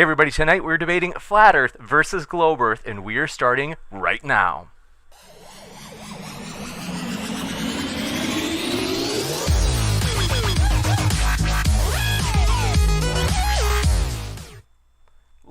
Hey everybody, tonight we're debating Flat Earth versus Globe Earth, and we are starting right now.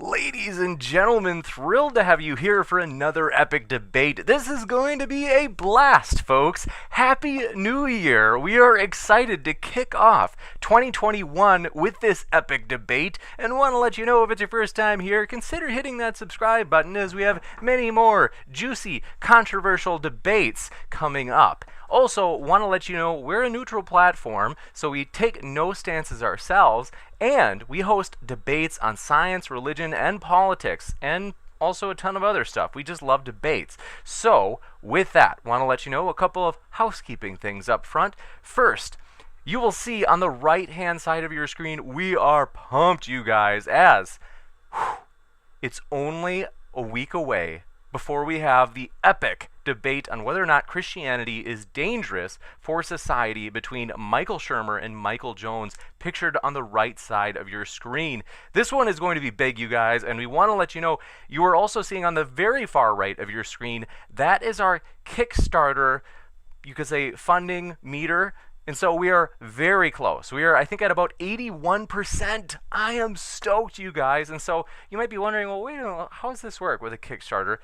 Ladies and gentlemen, thrilled to have you here for another epic debate. This is going to be a blast, folks. Happy New Year. We are excited to kick off 2021 with this epic debate, and want to let you know if it's your first time here, consider hitting that subscribe button as we have many more juicy, controversial debates coming up. Also, want to let you know we're a neutral platform, so we take no stances ourselves, and we host debates on science, religion, and politics, and also a ton of other stuff. We just love debates. So, with that, want to let you know a couple of housekeeping things up front. First, you will see on the right-hand side of your screen, we are pumped, you guys, as it's only a week away before we have the epic debate on whether or not Christianity is dangerous for society between Michael Shermer and Michael Jones, pictured on the right side of your screen. This one is going to be big, you guys, and we want to let you know you are also seeing on the very far right of your screen, that is our Kickstarter, you could say, funding meter. And so we are very close. We are, I think, at about 81%. I am stoked, you guys. And so you might be wondering, well, wait a minute, how does this work with a Kickstarter?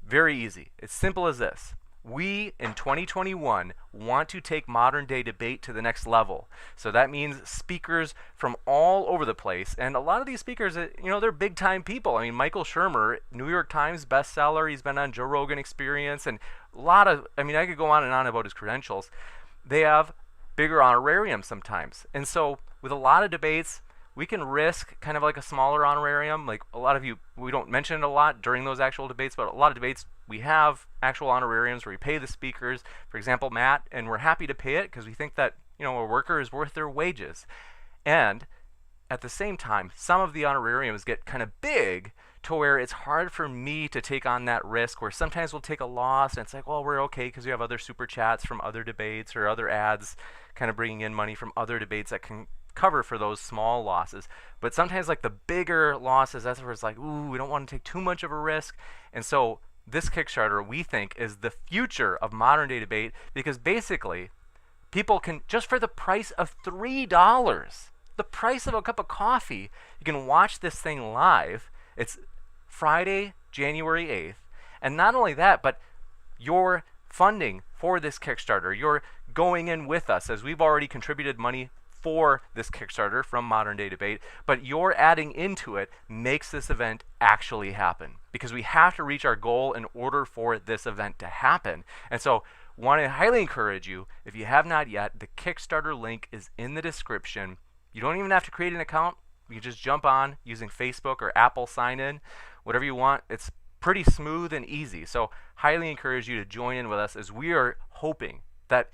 Very easy. It's simple as this. We, in 2021, want to take modern day debate to the next level. So that means speakers from all over the place. And a lot of these speakers, they're big time people. I mean, Michael Shermer, New York Times bestseller. He's been on Joe Rogan Experience. And I could go on and on about his credentials. They have bigger honorarium sometimes. And so with a lot of debates, we can risk kind of like a smaller honorarium. Like a lot of you, we don't mention it a lot during those actual debates, but a lot of debates, we have actual honorariums where we pay the speakers. For example, Matt, and we're happy to pay it because we think that, a worker is worth their wages. And at the same time, some of the honorariums get kind of big to where it's hard for me to take on that risk, where sometimes we'll take a loss and it's like, well, we're okay because we have other super chats from other debates or other ads kind of bringing in money from other debates that can cover for those small losses. But sometimes like the bigger losses, that's where it's like, ooh, we don't want to take too much of a risk. And so this Kickstarter, we think, is the future of modern day debate, because basically people can, just for the price of $3, the price of a cup of coffee, you can watch this thing live. It's Friday, January 8th. And not only that, but your funding for this Kickstarter, you're going in with us, as we've already contributed money for this Kickstarter from Modern Day Debate, but your adding into it makes this event actually happen, because we have to reach our goal in order for this event to happen. And so want to highly encourage you, if you have not yet, the Kickstarter link is in the description. You don't even have to create an account. You can just jump on using Facebook or Apple sign in, whatever you want. It's pretty smooth and easy. So highly encourage you to join in with us, as we are hoping that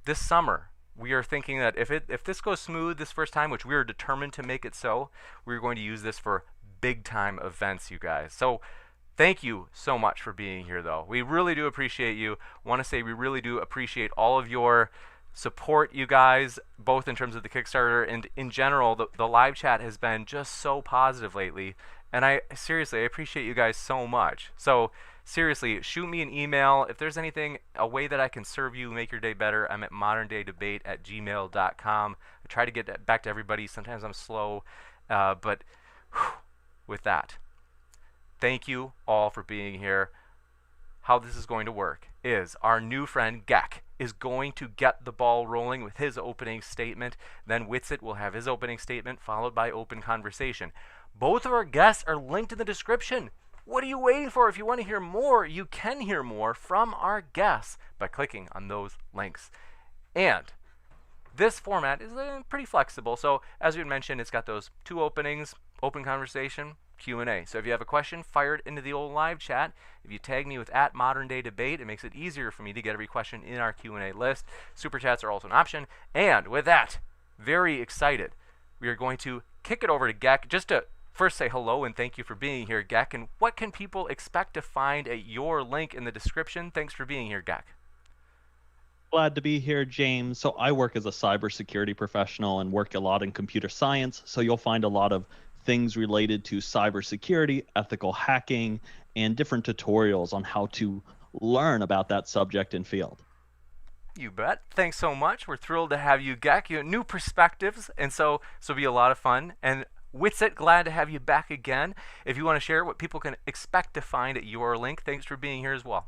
this summer, we are thinking that if this goes smooth this first time, which we are determined to make it so, we're going to use this for big time events, you guys. So thank you so much for being here, though. We really do appreciate you. Want to say we really do appreciate all of your support, you guys, both in terms of the Kickstarter and in general. The live chat has been just so positive lately, and I appreciate you guys so much. So seriously, shoot me an email if there's anything, a way that I can serve you, make your day better. I'm at moderndaydebate@gmail.com. I try to get back to everybody. Sometimes I'm slow, but with that, thank you all for being here. How this is going to work is our new friend Gek is going to get the ball rolling with his opening statement. Then Whitsitt will have his opening statement, followed by open conversation. Both of our guests are linked in the description. What are you waiting for? If you want to hear more, you can hear more from our guests by clicking on those links. And this format is pretty flexible. So as we had mentioned, it's got those two openings, open conversation, Q&A. So if you have a question, fire it into the old live chat. If you tag me with @ModernDayDebate, it makes it easier for me to get every question in our Q&A list. Super chats are also an option. And with that, very excited, we are going to kick it over to Gek. Just to first say hello and thank you for being here, Gek. And what can people expect to find at your link in the description? Thanks for being here, Gek. Glad to be here, James. So I work as a cybersecurity professional and work a lot in computer science. So you'll find a lot of things related to cybersecurity, ethical hacking, and different tutorials on how to learn about that subject and field. You bet. Thanks so much. We're thrilled to have you, Gek. You have new perspectives, and so it'll be a lot of fun. And Whitsitt, glad to have you back again. If you want to share what people can expect to find at your link, thanks for being here as well.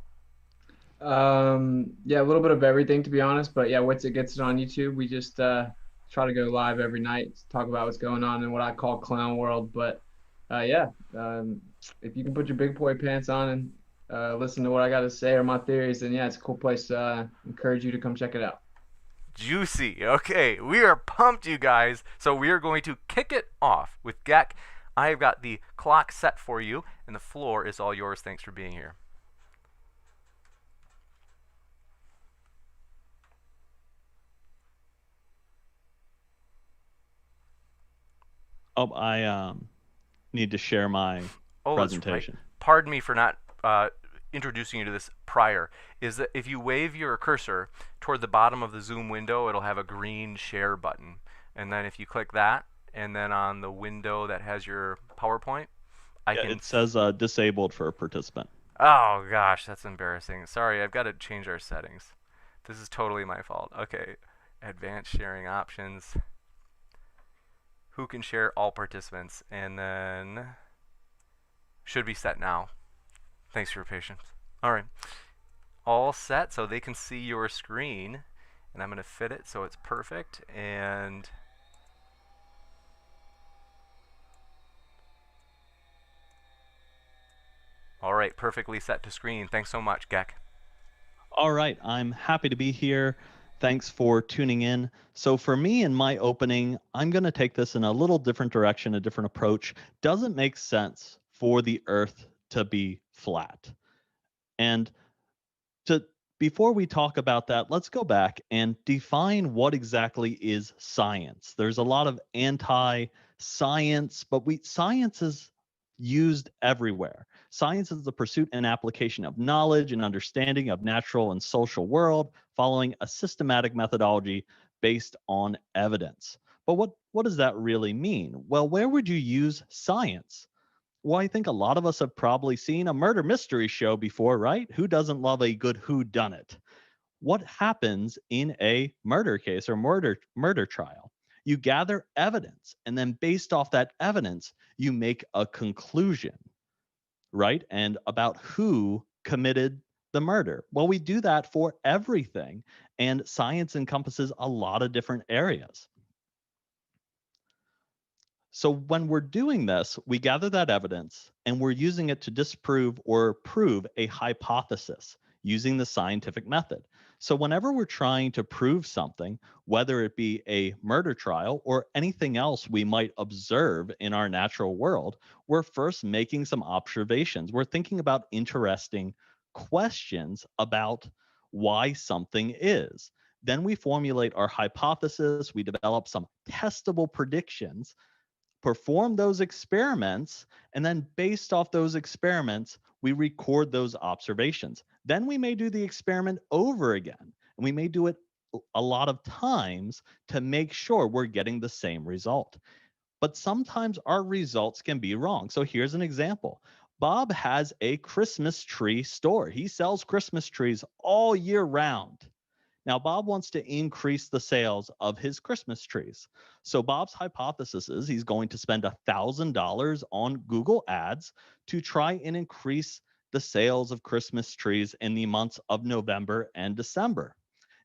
Yeah, a little bit of everything, to be honest. But yeah, Witsit gets it on YouTube. We just try to go live every night, talk about what's going on in what I call clown world. But if you can put your big boy pants on and listen to what I got to say or my theories, then yeah, it's a cool place to encourage you to come check it out. Juicy. Okay, we are pumped, you guys. So we are going to kick it off with Gek. I've got the clock set for you, and the floor is all yours. Thanks for being here. Oh, I need to share my presentation. Right. Pardon me for not introducing you to this prior. Is that if you wave your cursor toward the bottom of the Zoom window, it'll have a green share button. And then if you click that, and then on the window that has your PowerPoint, it says disabled for a participant. Oh gosh, that's embarrassing. Sorry, I've got to change our settings. This is totally my fault. Okay, advanced sharing options. Who can share? All participants. And then should be set now. Thanks for your patience. All right. All set so they can see your screen. And I'm going to fit it so it's perfect. And all right, perfectly set to screen. Thanks so much, Gek. All right, I'm happy to be here. Thanks for tuning in. So for me in my opening, I'm going to take this in a little different direction, a different approach. Doesn't make sense for the Earth to be flat. And before we talk about that, let's go back and define what exactly is science. There's a lot of anti-science, but science is used everywhere. Science is the pursuit and application of knowledge and understanding of natural and social world following a systematic methodology based on evidence. But what does that really mean? Well, where would you use science? Well, I think a lot of us have probably seen a murder mystery show before, right? Who doesn't love a good whodunit? What happens in a murder case or murder trial? You gather evidence, and then based off that evidence, you make a conclusion, right? And about who committed the murder. Well, we do that for everything, and science encompasses a lot of different areas. So when we're doing this, we gather that evidence, and we're using it to disprove or prove a hypothesis using the scientific method. So whenever we're trying to prove something, whether it be a murder trial or anything else we might observe in our natural world, we're first making some observations. We're thinking about interesting questions about why something is. Then we formulate our hypothesis, we develop some testable predictions, perform those experiments, and then based off those experiments, we record those observations. Then we may do the experiment over again, and we may do it a lot of times to make sure we're getting the same result. But sometimes our results can be wrong. So here's an example. Bob has a Christmas tree store. He sells Christmas trees all year round. Now, Bob wants to increase the sales of his Christmas trees. So Bob's hypothesis is he's going to spend $1,000 on Google Ads to try and increase the sales of Christmas trees in the months of November and December.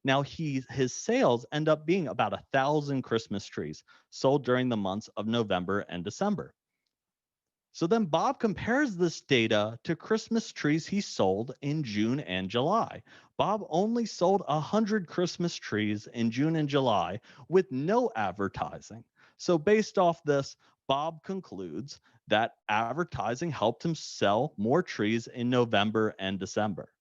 Now, his sales end up being about 1,000 Christmas trees sold during the months of November and December. So then Bob compares this data to Christmas trees he sold in June and July. Bob only sold 100 Christmas trees in June and July with no advertising. So based off this, Bob concludes that advertising helped him sell more trees in November and December.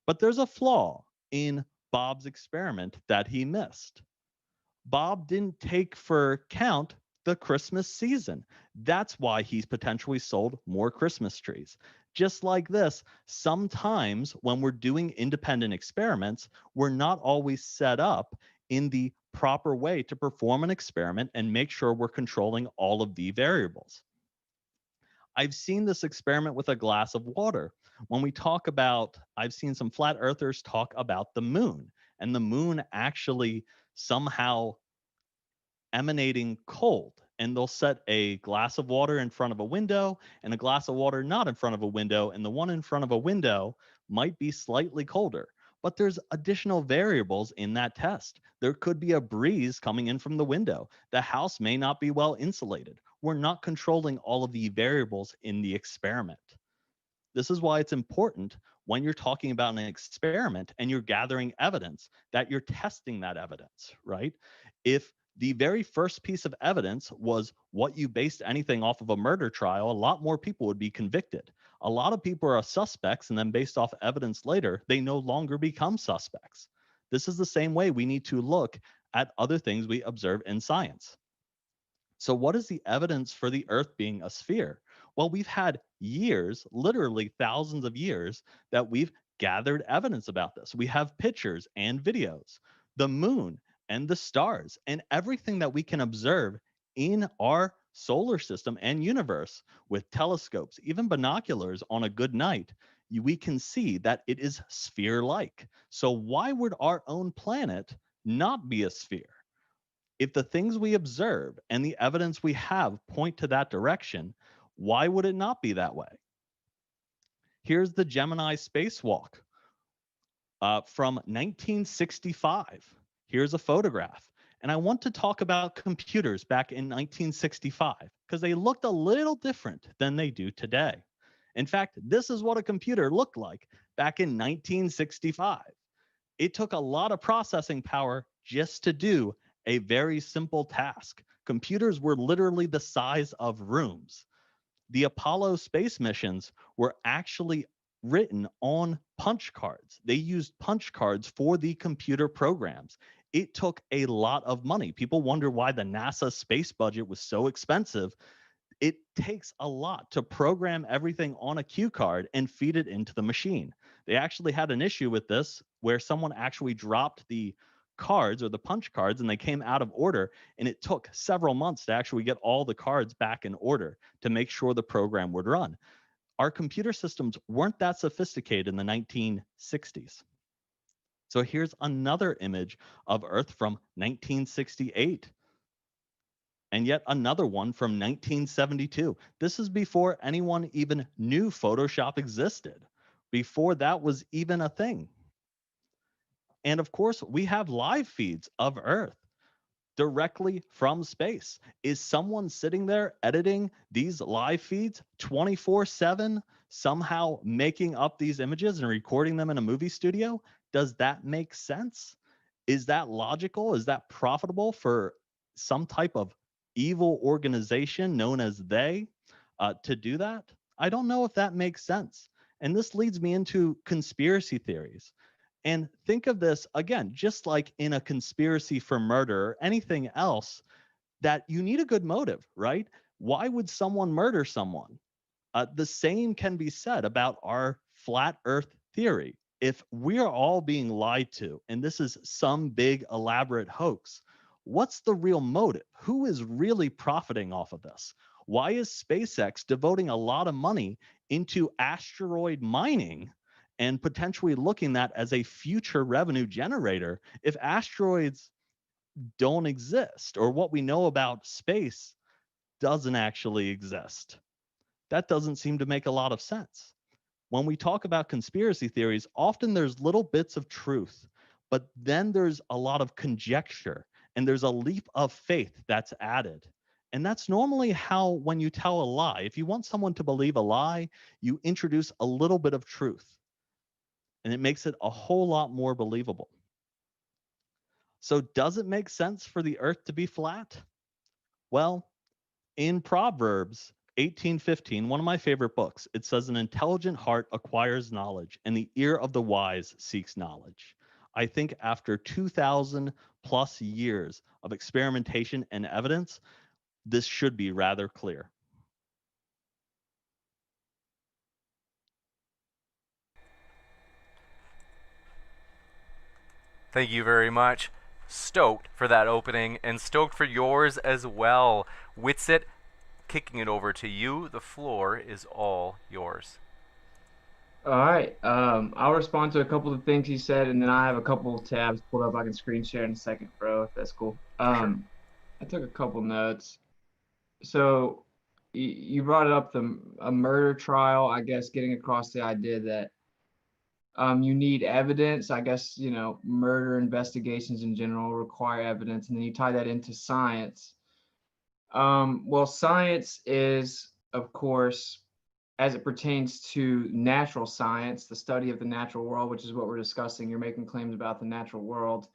But there's a flaw in Bob's experiment that he missed. Bob didn't take for account the Christmas season. That's why he's potentially sold more Christmas trees. Just like this, sometimes when we're doing independent experiments, we're not always set up in the proper way to perform an experiment and make sure we're controlling all of the variables. I've seen this experiment with a glass of water. When we talk about, I've seen some flat earthers talk about the moon, and the moon actually somehow emanating cold. And they'll set a glass of water in front of a window and a glass of water not in front of a window. And the one in front of a window might be slightly colder. But there's additional variables in that test. There could be a breeze coming in from the window. The house may not be well insulated. We're not controlling all of the variables in the experiment. This is why it's important when you're talking about an experiment and you're gathering evidence that you're testing that evidence, right? If the very first piece of evidence was what you based anything off of a murder trial, a lot more people would be convicted. A lot of people are suspects, and then based off evidence later, they no longer become suspects. This is the same way we need to look at other things we observe in science. So, what is the evidence for the Earth being a sphere? Well, we've had years, literally thousands of years, that we've gathered evidence about this. We have pictures and videos, the moon and the stars, and everything that we can observe in our solar system and universe with telescopes, even binoculars on a good night. We can see that it is sphere like. So, why would our own planet not be a sphere? If the things we observe and the evidence we have point to that direction, why would it not be that way? Here's the Gemini spacewalk from 1965. Here's a photograph. And I want to talk about computers back in 1965 because they looked a little different than they do today. In fact, this is what a computer looked like back in 1965. It took a lot of processing power just to do a very simple task. Computers were literally the size of rooms. The Apollo space missions were actually written on punch cards. They used punch cards for the computer programs. It took a lot of money. People wonder why the NASA space budget was so expensive. It takes a lot to program everything on a cue card and feed it into the machine. They actually had an issue with this where someone actually dropped the cards or the punch cards and they came out of order, and it took several months to actually get all the cards back in order to make sure the program would run. Our computer systems weren't that sophisticated in the 1960s. So here's another image of Earth from 1968. And yet another one from 1972. This is before anyone even knew Photoshop existed, before that was even a thing. And of course, we have live feeds of Earth directly from space. Is someone sitting there editing these live feeds 24/7, somehow making up these images and recording them in a movie studio? Does that make sense? Is that logical? Is that profitable for some type of evil organization known as they to do that? I don't know if that makes sense. And this leads me into conspiracy theories. And think of this again, just like in a conspiracy for murder or anything else, that you need a good motive, right? Why would someone murder someone? The same can be said about our flat earth theory. If we are all being lied to, and this is some big elaborate hoax, what's the real motive? Who is really profiting off of this? Why is SpaceX devoting a lot of money into asteroid mining and potentially looking at as a future revenue generator if asteroids don't exist, or what we know about space doesn't actually exist? That doesn't seem to make a lot of sense. When we talk about conspiracy theories, often there's little bits of truth, but then there's a lot of conjecture and there's a leap of faith that's added. And that's normally how, when you tell a lie, if you want someone to believe a lie, you introduce a little bit of truth and it makes it a whole lot more believable. So, does it make sense for the earth to be flat? Well, in Proverbs 18:15, one of my favorite books, it says, an intelligent heart acquires knowledge, and the ear of the wise seeks knowledge. I think after 2,000 plus years of experimentation and evidence, this should be rather clear. Thank you very much. Stoked for that opening and stoked for yours as well. Whitsitt, kicking it over to you. The floor is all yours. All right. I'll respond to a couple of things he said, and then I have a couple of tabs pulled up I can screen share in a second, bro, if that's cool. For sure. I took a couple notes. So you brought up a murder trial, I guess, getting across the idea that you need evidence. I guess, murder investigations in general require evidence, and then you tie that into science. Well, science is, of course, as it pertains to natural science, the study of the natural world, which is what we're discussing. You're making claims about the natural world.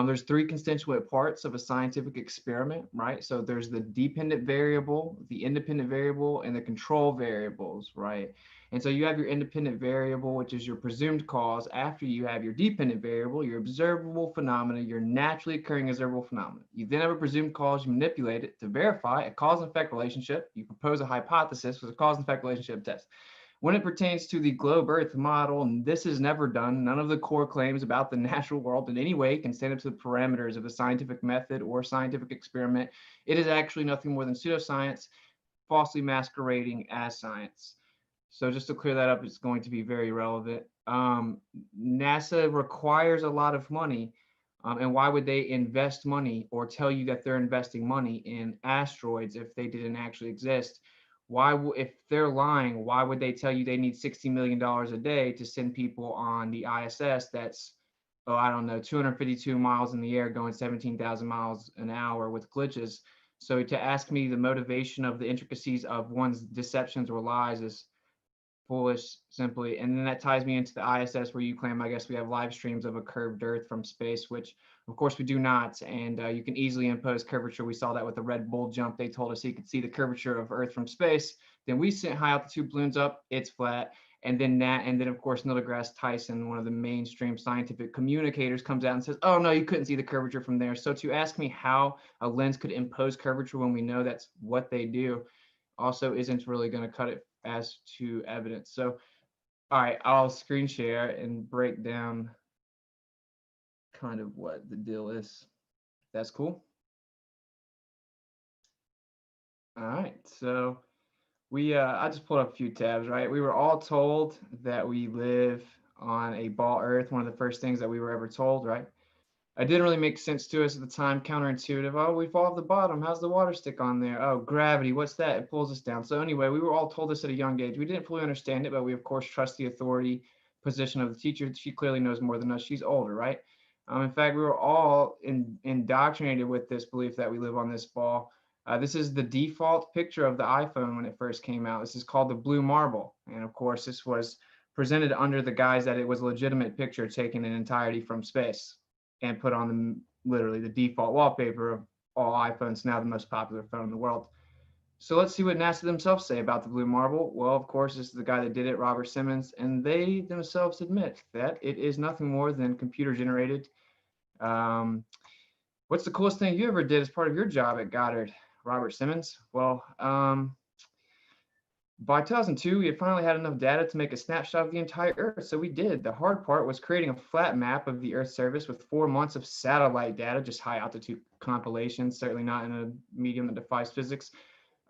There's three constituent parts of a scientific experiment, right? So there's the dependent variable, the independent variable, and the control variables, right? And so you have your independent variable, which is your presumed cause. After you have your dependent variable, your observable phenomena, your naturally occurring observable phenomena. You then have a presumed cause, you manipulate it to verify a cause and effect relationship. You propose a hypothesis with a cause and effect relationship test. When it pertains to the globe Earth model, and this is never done, none of the core claims about the natural world in any way can stand up to the parameters of the scientific method or scientific experiment. It is actually nothing more than pseudoscience, falsely masquerading as science. So just to clear that up, it's going to be very relevant. NASA requires a lot of money. And why would they invest money or tell you that they're investing money in asteroids if they didn't actually exist? If they're lying, why would they tell you they need $60 million a day to send people on the ISS that's, I don't know, 252 miles in the air going 17,000 miles an hour with glitches? So to ask me the motivation of the intricacies of one's deceptions or lies is foolish, simply. And then that ties me into the ISS, where you claim, I guess, we have live streams of a curved Earth from space, which of course we do not. And you can easily impose curvature. We saw that with the Red Bull jump. They told us you could see the curvature of Earth from space. Then we sent high altitude balloons up, it's flat. And then of course Neil deGrasse Tyson, one of the mainstream scientific communicators, comes out and says, oh no, you couldn't see the curvature from there. So to ask me how a lens could impose curvature when we know that's what they do also isn't really going to cut it as to evidence. So, all right, I'll screen share and break down kind of what the deal is. That's cool. All right, so I just pulled up a few tabs, right? We were all told that we live on a ball Earth, one of the first things that we were ever told, right? It didn't really make sense to us at the time, counterintuitive. Oh, we fall off the bottom. How's the water stick on there? Oh, gravity. What's that? It pulls us down. So anyway, we were all told this at a young age. We didn't fully understand it, but we, of course, trust the authority position of the teacher. She clearly knows more than us. She's older, right? In fact, we were all indoctrinated with this belief that we live on this ball. This is the default picture of the iPhone when it first came out. This is called the blue marble. And of course, this was presented under the guise that it was a legitimate picture taken in entirety from space and put on literally the default wallpaper of all iPhones, now the most popular phone in the world. So let's see what NASA themselves say about the blue marble. Well, of course, this is the guy that did it, Robert Simmons, and they themselves admit that it is nothing more than computer generated. What's the coolest thing you ever did as part of your job at Goddard, Robert Simmons? Well, by 2002, we had finally had enough data to make a snapshot of the entire Earth. So we did. The hard part was creating a flat map of the Earth's surface with 4 months of satellite data, just high altitude compilations, certainly not in a medium that defies physics.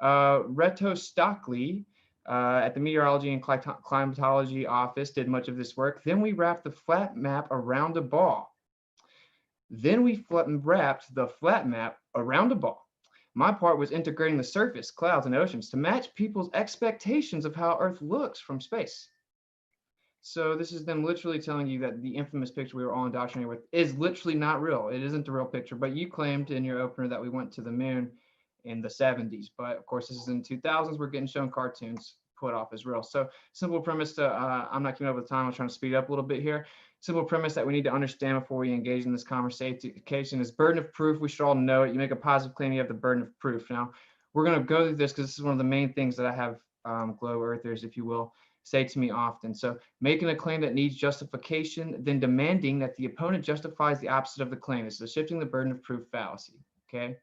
Reto Stockley at the Meteorology and Climatology Office did much of this work. Then we wrapped the flat map around a ball. Then we wrapped the flat map around a ball. My part was integrating the surface, clouds, and oceans to match people's expectations of how Earth looks from space. So this is them literally telling you that the infamous picture we were all indoctrinated with is literally not real. It isn't the real picture, but you claimed in your opener that we went to the moon in the 70s. But of course, this is in the 2000s. We're getting shown cartoons put off as real. So simple premise to, I'm not keeping up with time. I'm trying to speed up a little bit here. Simple premise that we need to understand before we engage in this conversation is burden of proof. We should all know it. You make a positive claim, you have the burden of proof. Now, we're going to go through this because this is one of the main things that I have globe earthers, if you will, say to me often. So making a claim that needs justification, then demanding that the opponent justifies the opposite of the claim. This is a shifting the burden of proof fallacy, okay?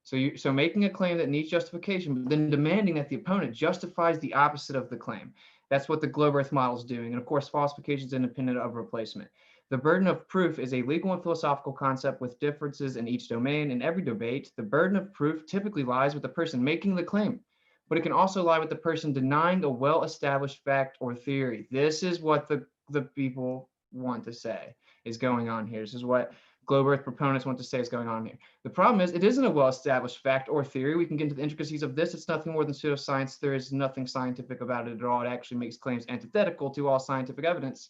So making a claim that needs justification, but then demanding that the opponent justifies the opposite of the claim. That's what the globe Earth model is doing. And of course, falsification is independent of replacement. The burden of proof is a legal and philosophical concept with differences in each domain. In every debate, the burden of proof typically lies with the person making the claim, but it can also lie with the person denying a well-established fact or theory. This is what the people want to say is going on here. This is what globe earth proponents want to say is going on here. The problem is it isn't a well-established fact or theory. We can get into the intricacies of this. It's nothing more than pseudoscience. There is nothing scientific about it at all. It actually makes claims antithetical to all scientific evidence.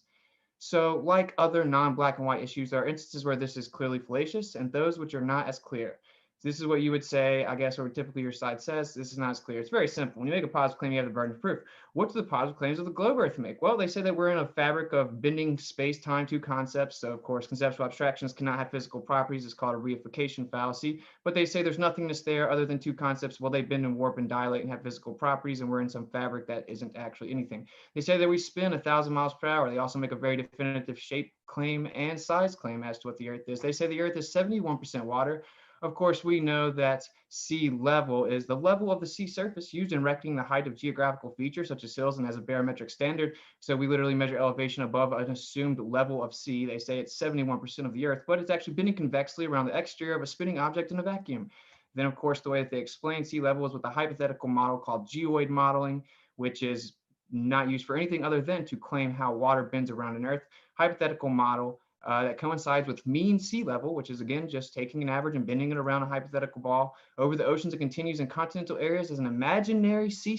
So like other non-black and white issues, there are instances where this is clearly fallacious and those which are not as clear. This is what you would say, I guess, or typically your side says, this is not as clear. It's very simple. When you make a positive claim, you have the burden of proof. What do the positive claims of the globe earth make? Well, they say that we're in a fabric of bending space-time to concepts. So, of course, conceptual abstractions cannot have physical properties. It's called a reification fallacy. But they say there's nothingness there other than two concepts. Well, they bend and warp and dilate and have physical properties, and we're in some fabric that isn't actually anything. They say that we spin 1,000 miles per hour. They also make a very definitive shape claim and size claim as to what the earth is. They say the earth is 71% water. Of course, we know that sea level is the level of the sea surface used in reckoning the height of geographical features such as hills and as a barometric standard. So we literally measure elevation above an assumed level of sea. They say it's 71% of the earth, but it's actually bending convexly around the exterior of a spinning object in a vacuum. Then, of course, the way that they explain sea level is with a hypothetical model called geoid modeling, which is not used for anything other than to claim how water bends around an earth. Hypothetical model that coincides with mean sea level, which is again just taking an average and bending it around a hypothetical ball over the oceans. It continues in continental areas as an imaginary sea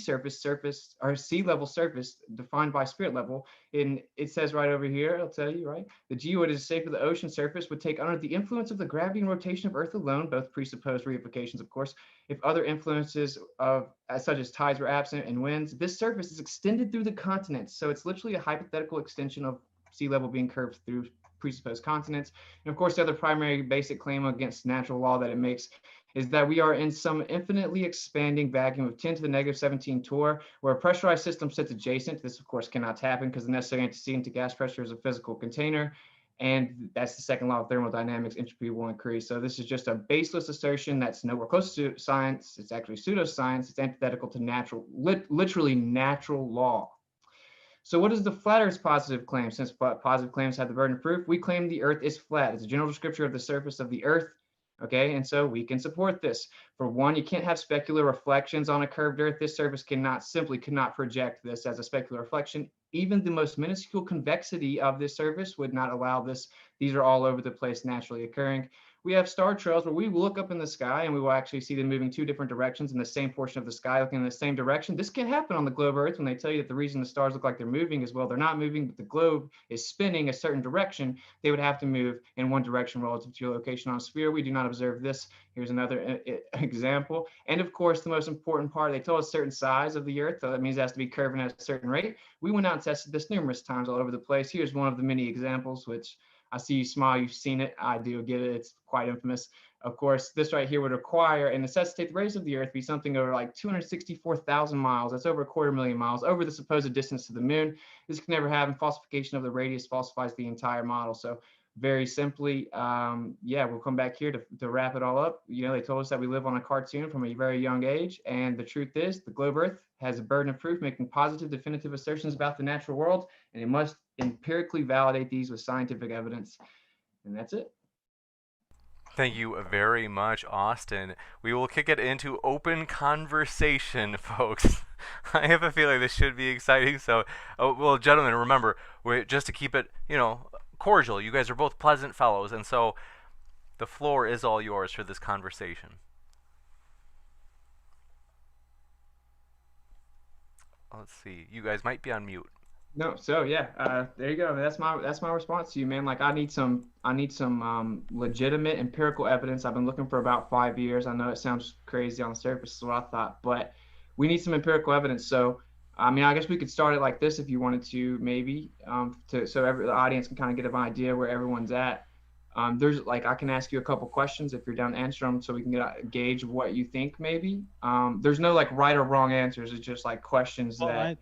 or sea level surface defined by spirit level. And it says right over here, I'll tell you, right? The geoid is safe of the ocean surface would take under the influence of the gravity and rotation of Earth alone, both presupposed reifications, of course. If other influences such as tides were absent and winds, this surface is extended through the continents. So it's literally a hypothetical extension of sea level being curved through presupposed continents. And of course, the other primary basic claim against natural law that it makes is that we are in some infinitely expanding vacuum of 10 to the negative 17 torr, where a pressurized system sits adjacent. This, of course, cannot happen because the necessary antecedent to gas pressure is a physical container. And that's the second law of thermodynamics, entropy will increase. So this is just a baseless assertion that's nowhere close to science. It's actually pseudoscience. It's antithetical to literally natural law. So what is the flat Earth's positive claim? Since positive claims have the burden of proof, we claim the Earth is flat. It's a general descriptor of the surface of the Earth. Okay, and so we can support this. For one, you can't have specular reflections on a curved Earth. This surface simply cannot project this as a specular reflection. Even the most minuscule convexity of this surface would not allow this. These are all over the place naturally occurring. We have star trails where we look up in the sky and we will actually see them moving two different directions in the same portion of the sky, looking in the same direction. This can happen on the globe Earth when they tell you that the reason the stars look like they're moving is, well, they're not moving, but the globe is spinning a certain direction. They would have to move in one direction relative to your location on a sphere. We do not observe this. Here's another example. And of course, the most important part, they told us certain size of the Earth, so that means it has to be curving at a certain rate. We went out and tested this numerous times all over the place. Here's one of the many examples, which I see you smile, you've seen it. I do get it. It's quite infamous. Of course, this right here would require and necessitate the radius of the Earth be something over like 264,000 miles. That's over 250,000 miles over the supposed distance to the moon. This can never happen. Falsification of the radius falsifies the entire model. So very simply, yeah, we'll come back here to wrap it all up. You know, they told us that we live on a cartoon from a very young age. And the truth is, the globe Earth has a burden of proof, making positive, definitive assertions about the natural world. And it must empirically validate these with scientific evidence. And that's it. Thank you very much, Austin. We will kick it into open conversation, folks. I have a feeling this should be exciting. So, well, gentlemen, remember, just to keep it, cordial, you guys are both pleasant fellows, and so the floor is all yours for this conversation. Let's see. You guys might be on mute. No, so yeah, there you go. That's my response to you, man. Like I need some legitimate empirical evidence. I've been looking for about 5 years. I know it sounds crazy on the surface, is what I thought, but we need some empirical evidence. So, I mean, I guess we could start it like this if you wanted to, maybe, so the audience can kind of get an idea where everyone's at. There's like, I can ask you a couple questions if you're down to answer them, so we can get a gauge of what you think. Maybe there's no like right or wrong answers. It's just like questions that.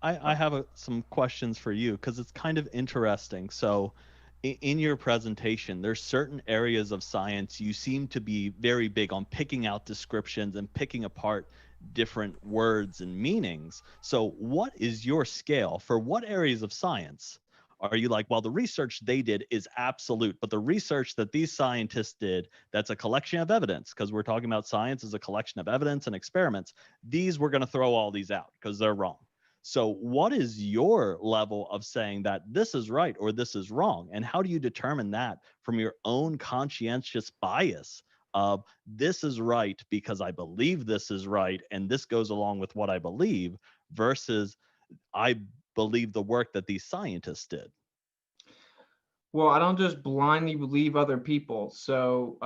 I have some questions for you because it's kind of interesting. So in your presentation, there's certain areas of science you seem to be very big on picking out descriptions and picking apart different words and meanings. So what is your scale for what areas of science Are you like, well, the research they did is absolute, but the research that these scientists did, that's a collection of evidence, because we're talking about science as a collection of evidence and experiments. These, we're going to throw all these out because they're wrong. So what is your level of saying that this is right or this is wrong? And how do you determine that from your own conscientious bias of this is right because I believe this is right and this goes along with what I believe, versus I believe the work that these scientists did? Well, I don't just blindly believe other people. So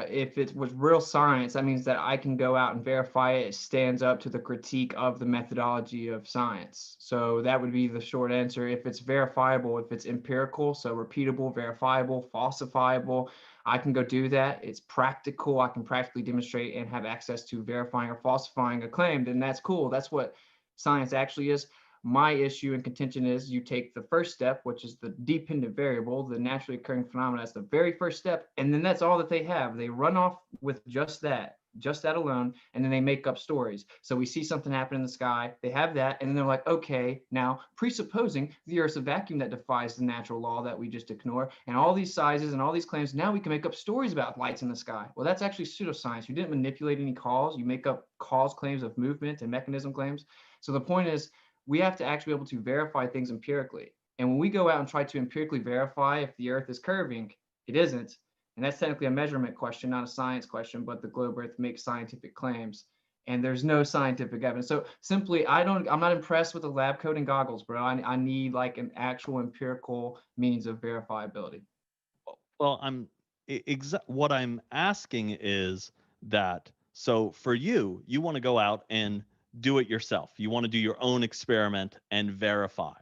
if it was real science, that means that I can go out and verify it stands up to the critique of the methodology of science. So that would be the short answer. If it's verifiable, if it's empirical, so repeatable, verifiable, falsifiable, I can go do that. It's practical. I can practically demonstrate and have access to verifying or falsifying a claim. Then that's cool. That's what science actually is. My issue and contention is you take the first step, which is the dependent variable, the naturally occurring phenomena, as the very first step, and then that's all that they have. They run off with just that alone, and then they make up stories. So we see something happen in the sky, they have that, and then they're like, okay, now presupposing the Earth's a vacuum that defies the natural law that we just ignore, and all these sizes and all these claims, now we can make up stories about lights in the sky. Well, that's actually pseudoscience. You didn't manipulate any cause. You make up cause claims of movement and mechanism claims. So the point is, we have to actually be able to verify things empirically. And when we go out and try to empirically verify if the Earth is curving, it isn't. And that's technically a measurement question, not a science question, but the globe Earth makes scientific claims. And there's no scientific evidence. So simply, I'm not impressed with the lab coat and goggles, bro. I need like an actual empirical means of verifiability. Well, what I'm asking is that, so for you, you want to go out and do it yourself. You want to do your own experiment and verify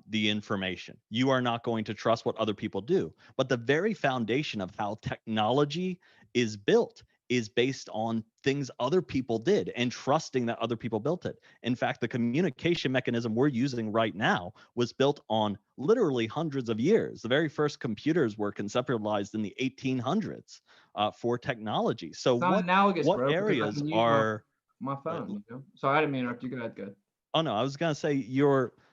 the information. You are not going to trust what other people do. But the very foundation of how technology is built is based on things other people did and trusting that other people built it. In fact, the communication mechanism we're using right now was built on literally hundreds of years. The very first computers were conceptualized in the 1800s for technology. So It's not analogous, what bro, because I areas can use are my phone, you know? Sorry, I didn't mean to interrupt you. Go ahead, good. Oh no, I was gonna say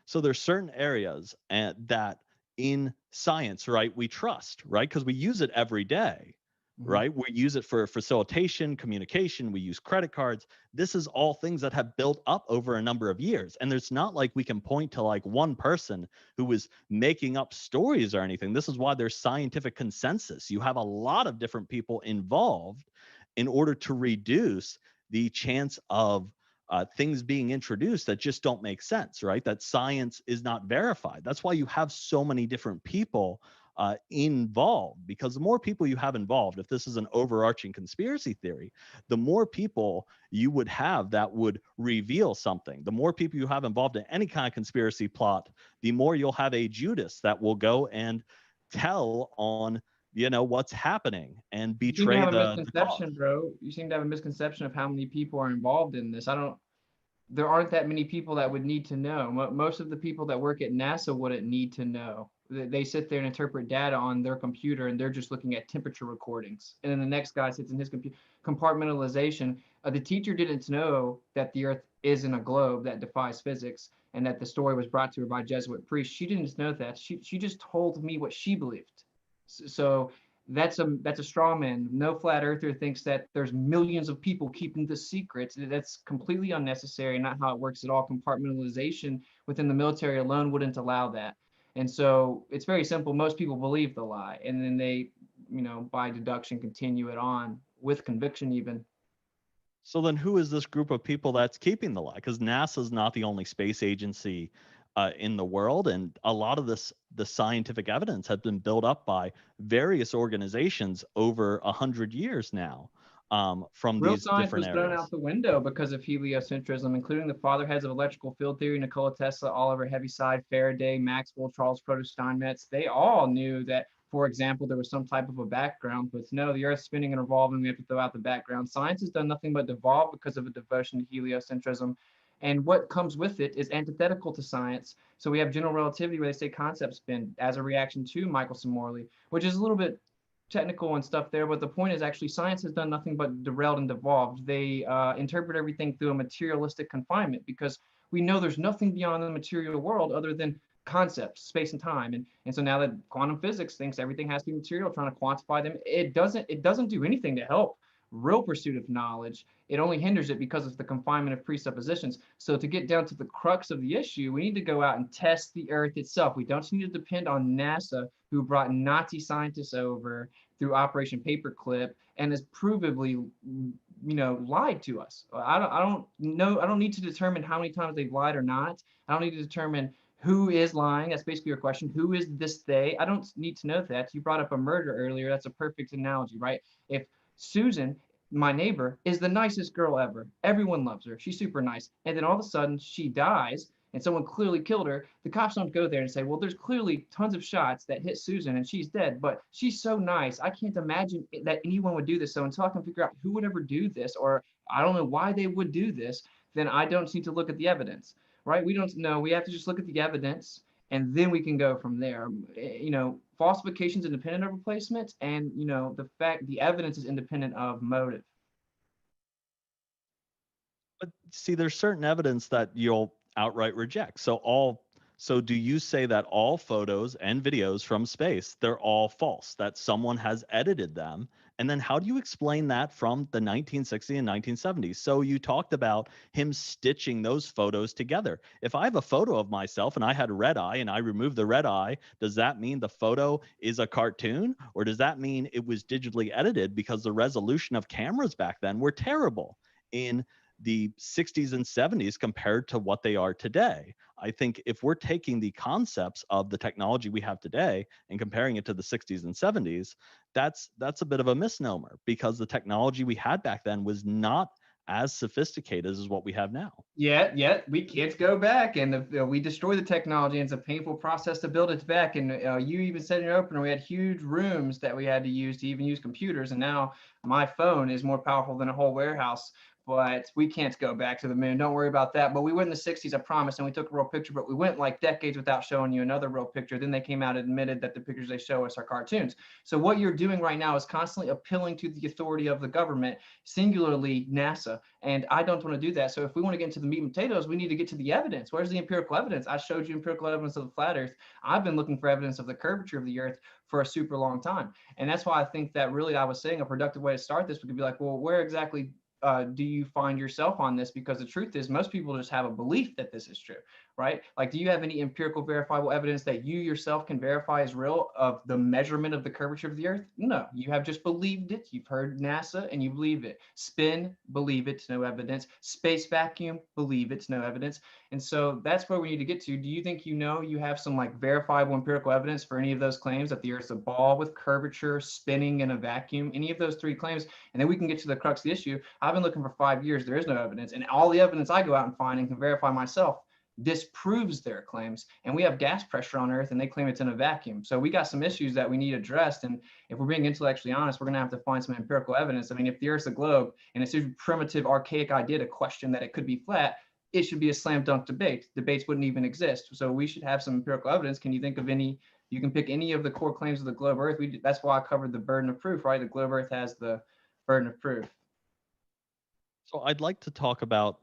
so there's certain areas that in science, right, we trust, right? Because we use it every day, right? We use it for facilitation, communication, we use credit cards. This is all things that have built up over a number of years. And there's not like we can point to like one person who was making up stories or anything. This is why there's scientific consensus. You have a lot of different people involved in order to reduce the chance of things being introduced that just don't make sense, right? That science is not verified. That's why you have so many different people involved, because the more people you have involved, if this is an overarching conspiracy theory, the more people you would have that would reveal something. The more people you have involved in any kind of conspiracy plot, the more you'll have a Judas that will go and tell on what's happening and betray you seem to have a the misconception, cause. bro. You seem to have a misconception of how many people are involved in this. There aren't that many people that would need to know. Most of the people that work at NASA wouldn't need to know. They sit there and interpret data on their computer, and they're just looking at temperature recordings. And then the next guy sits in his computer. Compartmentalization. The teacher didn't know that the Earth isn't a globe that defies physics, and that the story was brought to her by Jesuit priests. She didn't know that. She just told me what she believed. So that's a straw man. No flat earther thinks that there's millions of people keeping the secrets. That's completely unnecessary, not how it works at all. Compartmentalization within the military alone wouldn't allow that. And so it's very simple. Most people believe the lie, and then they, by deduction, continue it on with conviction even. So then who is this group of people that's keeping the lie? Because NASA's not the only space agency in the world, and a lot of the scientific evidence has been built up by various organizations over 100 years now, from Real these science different was thrown areas. out the window because of heliocentrism, including the fatherheads of electrical field theory, Nikola Tesla, Oliver Heaviside, Faraday, Maxwell, Charles Proto Steinmetz. They all knew that, for example, there was some type of a background, but no, the Earth's spinning and revolving, we have to throw out the background. Science has done nothing but devolve because of a devotion to heliocentrism. And what comes with it is antithetical to science. So we have general relativity, where they say concepts spin as a reaction to Michelson-Morley, which is a little bit technical and stuff there, but the point is actually science has done nothing but derailed and devolved. They interpret everything through a materialistic confinement, because we know there's nothing beyond the material world other than concepts, space and time. And so now that quantum physics thinks everything has to be material, trying to quantify them, it doesn't do anything to help real pursuit of knowledge. It only hinders it because of the confinement of presuppositions. So to get down to the crux of the issue, we need to go out and test the Earth itself. We don't need to depend on NASA, who brought Nazi scientists over through Operation Paperclip and has provably, lied to us. I don't know. I don't need to determine how many times they've lied or not. I don't need to determine who is lying. That's basically your question. Who is this they? I don't need to know that. You brought up a murder earlier. That's a perfect analogy, right? If Susan, my neighbor, is the nicest girl ever. Everyone loves her. She's super nice. And then all of a sudden she dies and someone clearly killed her. The cops don't go there and say, well, there's clearly tons of shots that hit Susan and she's dead, but she's so nice. I can't imagine that anyone would do this. So until I can figure out who would ever do this, or I don't know why they would do this, then I don't need to look at the evidence, right? We don't know. We have to just look at the evidence and then we can go from there. Falsifications independent of replacement, and the evidence is independent of motive. But see, there's certain evidence that you'll outright reject. So do you say that all photos and videos from space, they're all false, that someone has edited them? And then how do you explain that from the 1960s and 1970s? So you talked about him stitching those photos together. If I have a photo of myself and I had red eye and I removed the red eye, does that mean the photo is a cartoon? Or does that mean it was digitally edited because the resolution of cameras back then were terrible in the 60s and 70s compared to what they are today? I think if we're taking the concepts of the technology we have today and comparing it to the 60s and 70s, that's a bit of a misnomer, because the technology we had back then was not as sophisticated as what we have now. Yeah, we can't go back, and we destroy the technology, and it's a painful process to build it back. And you even said in your opener, we had huge rooms that we had to use to even use computers, and now my phone is more powerful than a whole warehouse. But we can't go back to the moon. Don't worry about that. But we went in the 60s, I promise, and we took a real picture, but we went like decades without showing you another real picture. Then they came out and admitted that the pictures they show us are cartoons. So what you're doing right now is constantly appealing to the authority of the government, singularly NASA. And I don't want to do that. So if we want to get into the meat and potatoes, we need to get to the evidence. Where's the empirical evidence? I showed you empirical evidence of the flat Earth. I've been looking for evidence of the curvature of the Earth for a super long time. And that's why I think that really, I was saying, a productive way to start this, we could be like, well, where exactly do you find yourself on this? Because the truth is, most people just have a belief that this is true, right? Like, do you have any empirical verifiable evidence that you yourself can verify is real of the measurement of the curvature of the Earth? No, you have just believed it. You've heard NASA and you believe it. Spin, believe it, no evidence. Space vacuum, believe it's no evidence. And so that's where we need to get to. Do you think you have some like verifiable empirical evidence for any of those claims, that the Earth's a ball with curvature, spinning in a vacuum, any of those three claims? And then we can get to the crux of the issue. I've been looking for 5 years. There is no evidence. And all the evidence I go out and find and can verify myself disproves their claims. And we have gas pressure on Earth and they claim it's in a vacuum. So we got some issues that we need addressed. And if we're being intellectually honest, we're going to have to find some empirical evidence. I mean, if the Earth's a globe and it's a primitive, archaic idea to question that it could be flat, it should be a slam dunk debate. Debates wouldn't even exist. So we should have some empirical evidence. Can you think of any? You can pick any of the core claims of the globe Earth. That's why I covered the burden of proof, right? The globe Earth has the burden of proof. So I'd like to talk about,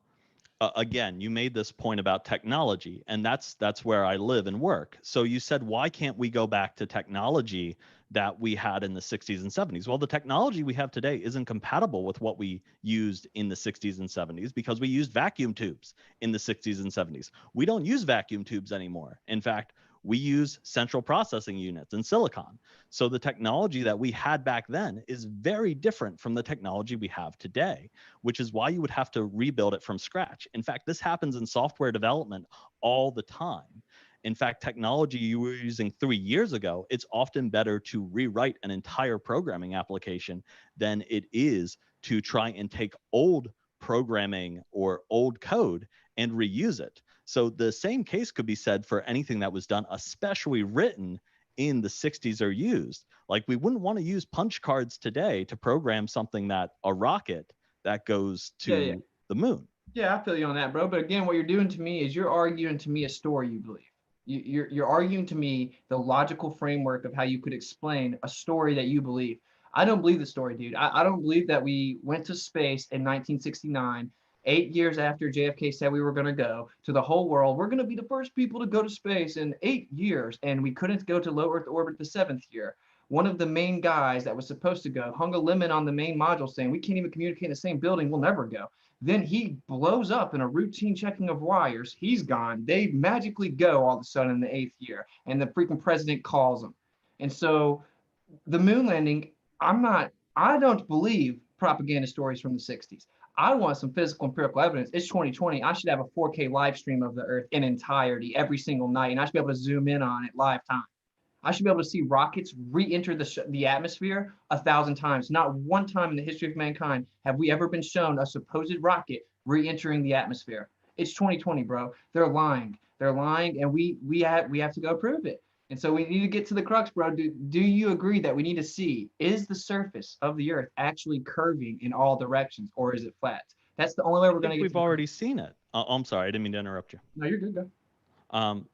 again, you made this point about technology, and that's where I live and work. So you said, why can't we go back to technology that we had in the 60s and 70s? Well, the technology we have today isn't compatible with what we used in the 60s and 70s, because we used vacuum tubes in the 60s and 70s. We don't use vacuum tubes anymore. In fact, we use central processing units and silicon. So the technology that we had back then is very different from the technology we have today, which is why you would have to rebuild it from scratch. In fact, this happens in software development all the time. In fact, technology you were using 3 years ago, it's often better to rewrite an entire programming application than it is to try and take old programming or old code and reuse it. So the same case could be said for anything that was done, especially written in the 60s or used. Like, we wouldn't want to use punch cards today to program something that a rocket that goes to the moon. Yeah, I feel you on that, bro. But again, what you're doing to me is you're arguing to me a story you believe. You're arguing to me the logical framework of how you could explain a story that you believe. I don't believe the story, dude. I don't believe that we went to space in 1969 8 years after JFK said we were going to go to the whole world, we're going to be the first people to go to space in 8 years. And we couldn't go to low Earth orbit the 7th year. One of the main guys that was supposed to go hung a lemon on the main module saying, we can't even communicate in the same building, we'll never go. Then he blows up in a routine checking of wires. He's gone. They magically go all of a sudden in the 8th year, and the freaking president calls them. And so the moon landing, I don't believe propaganda stories from the 60s. I want some physical empirical evidence. It's 2020. I should have a 4K live stream of the Earth in entirety every single night, and I should be able to zoom in on it live time. I should be able to see rockets re-enter the atmosphere 1,000 times. Not one time in the history of mankind have we ever been shown a supposed rocket re-entering the atmosphere. It's 2020, bro. They're lying. They're lying, and we have to go prove it. And so we need to get to the crux, bro. Do you agree that we need to see, is the surface of the Earth actually curving in all directions, or is it flat? That's the only way we're going to get. We've already seen it. I'm sorry, I didn't mean to interrupt you. No, you're good. Go.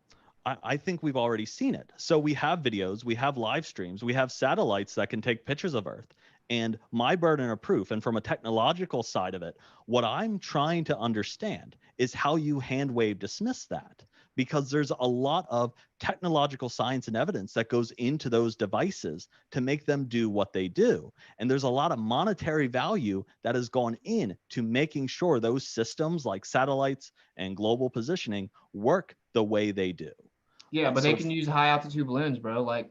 I think we've already seen it. So we have videos, we have live streams, we have satellites that can take pictures of Earth. And my burden of proof, and from a technological side of it, what I'm trying to understand is how you hand wave dismiss that, because there's a lot of technological science and evidence that goes into those devices to make them do what they do. And there's a lot of monetary value that has gone in to making sure those systems like satellites and global positioning work the way they do. Yeah, but So they can use high altitude balloons, bro. Like,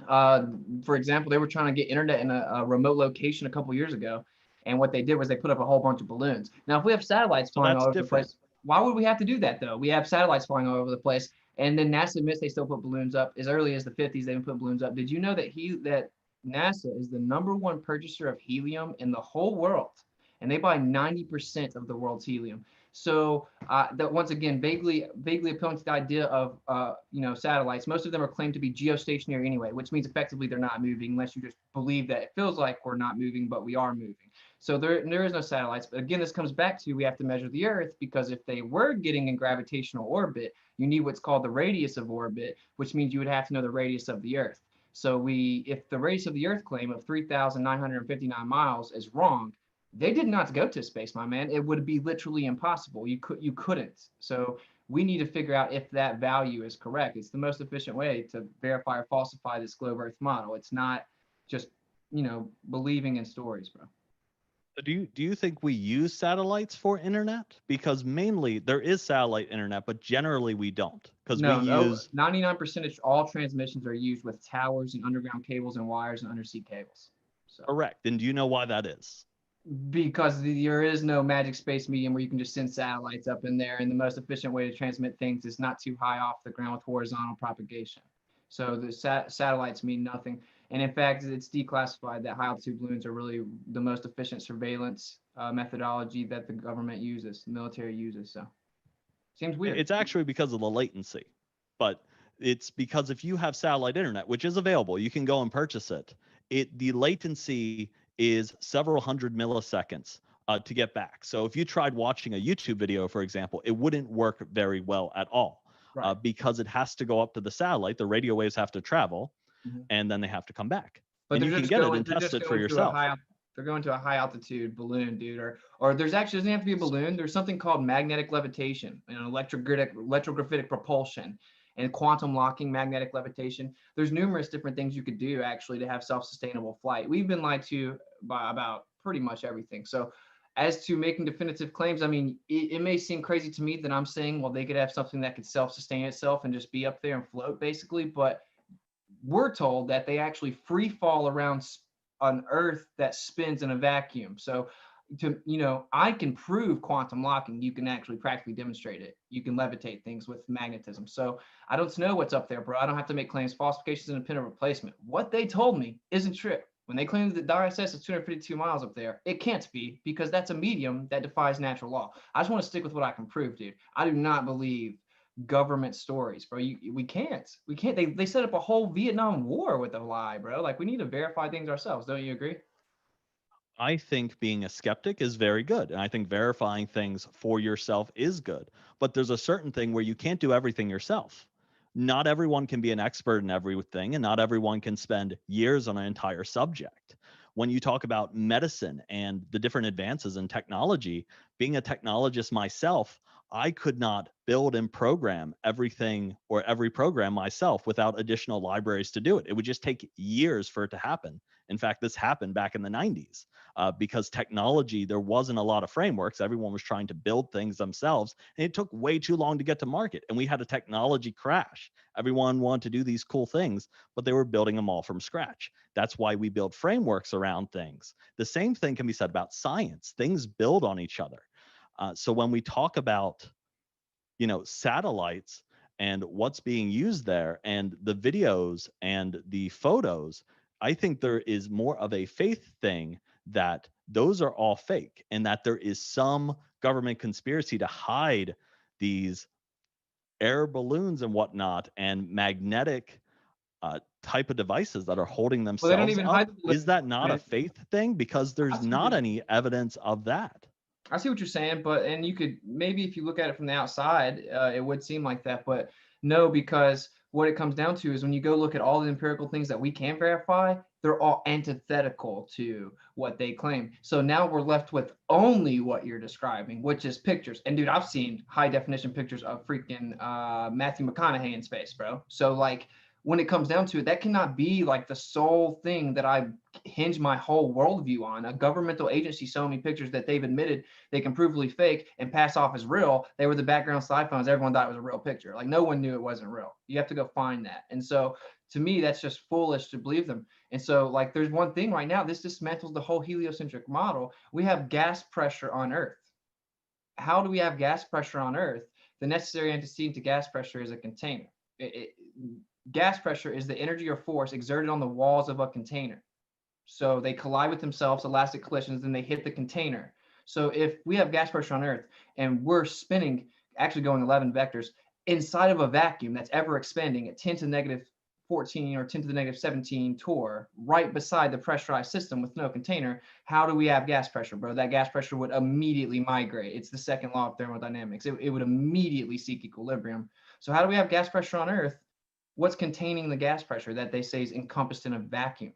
for example, they were trying to get internet in a remote location a couple years ago, and what they did was they put up a whole bunch of balloons. Now, if we have satellites flying all over the place, why would we have to do that though? We have satellites flying all over the place, and then NASA admits they still put balloons up. As early as the 50s, they put balloons up. Did you know that NASA is the #1 purchaser of helium in the whole world, and they buy 90% of the world's helium? So that once again, vaguely appealing to the idea of satellites. Most of them are claimed to be geostationary anyway, which means effectively they're not moving unless you just believe that it feels like we're not moving, but we are moving. So there is no satellites. But again, this comes back to we have to measure the Earth, because if they were getting in gravitational orbit, you need what's called the radius of orbit, which means you would have to know the radius of the Earth. So if the radius of the Earth claim of 3,959 miles is wrong, they did not go to space, my man. It would be literally impossible. You couldn't. So we need to figure out if that value is correct. It's the most efficient way to verify or falsify this globe Earth model. It's not just believing in stories, bro. Do you think we use satellites for internet? Because mainly there is satellite internet, but generally we don't. Because we use 99% of all transmissions are used with towers and underground cables and wires and undersea cables. So. Correct. And do you know why that is? Because there is no magic space medium where you can just send satellites up in there, and the most efficient way to transmit things is not too high off the ground with horizontal propagation. So the satellites mean nothing. And in fact, it's declassified that high altitude balloons are really the most efficient surveillance methodology that the government uses, the military uses. So seems weird. It's actually because of the latency, but it's because if you have satellite internet, which is available, you can go and purchase it. The latency is several hundred milliseconds to get back. So if you tried watching a YouTube video, for example, it wouldn't work very well at all. Right. Because it has to go up to the satellite. The radio waves have to travel, and then they have to come back. But and you can get it and test it for yourself. They're going to a high altitude balloon, dude, or there's actually doesn't have to be a balloon. There's something called magnetic levitation and electrographic propulsion and quantum locking, magnetic levitation. There's numerous different things you could do actually to have self-sustainable flight. We've been lied to about pretty much everything. So as to making definitive claims, I mean, it may seem crazy to me that I'm saying, well, they could have something that could self-sustain itself and just be up there and float basically, but we're told that they actually free fall around on Earth that spins in a vacuum. So I can prove quantum locking. You can actually practically demonstrate it. You can levitate things with magnetism. So I don't know what's up there, bro. I don't have to make claims. Falsification is an independent replacement. What they told me isn't true. When they claim that the ISS is 252 miles up there, it can't be, because that's a medium that defies natural law. I just want to stick with what I can prove, dude. I do not believe government stories, bro. We can't. They set up a whole Vietnam War with a lie, bro. Like, we need to verify things ourselves. Don't you agree? I think being a skeptic is very good. And I think verifying things for yourself is good. But there's a certain thing where you can't do everything yourself. Not everyone can be an expert in everything, and not everyone can spend years on an entire subject. When you talk about medicine and the different advances in technology, being a technologist myself, I could not build and program everything or every program myself without additional libraries to do it. It would just take years for it to happen. In fact, this happened back in the 90s because technology, there wasn't a lot of frameworks. Everyone was trying to build things themselves, and it took way too long to get to market. And we had a technology crash. Everyone wanted to do these cool things, but they were building them all from scratch. That's why we build frameworks around things. The same thing can be said about science. Things build on each other. So when we talk about, satellites and what's being used there and the videos and the photos, I think there is more of a faith thing that those are all fake and that there is some government conspiracy to hide these air balloons and whatnot and magnetic type of devices that are holding Well, they don't themselves even up. hide the balloons, Is that not a right? faith thing? Because I there's see what not you're any evidence of that. I see what you're saying, but and you could maybe if you look at it from the outside, it would seem like that, but no, because what it comes down to is when you go look at all the empirical things that we can verify, they're all antithetical to what they claim. So now we're left with only what you're describing, which is pictures. And dude, I've seen high definition pictures of freaking Matthew McConaughey in space, bro. So like when it comes down to it, that cannot be like the sole thing that I hinge my whole worldview on. A governmental agency showing me pictures that they've admitted they can provably fake and pass off as real. They were the background slide phones. Everyone thought it was a real picture. Like no one knew it wasn't real. You have to go find that. And so to me, that's just foolish to believe them. And so like there's one thing right now, this dismantles the whole heliocentric model. We have gas pressure on Earth. How do we have gas pressure on Earth? The necessary antecedent to gas pressure is a container. Gas pressure is the energy or force exerted on the walls of a container. So they collide with themselves, elastic collisions, and they hit the container. So if we have gas pressure on Earth and we're spinning, actually going 11 vectors inside of a vacuum that's ever expanding at 10 to the negative 14 or 10 to the negative 17 torr, right beside the pressurized system with no container, how do we have gas pressure, bro? That gas pressure would immediately migrate. It's the second law of thermodynamics. It would immediately seek equilibrium. So how do we have gas pressure on Earth? What's containing the gas pressure that they say is encompassed in a vacuum?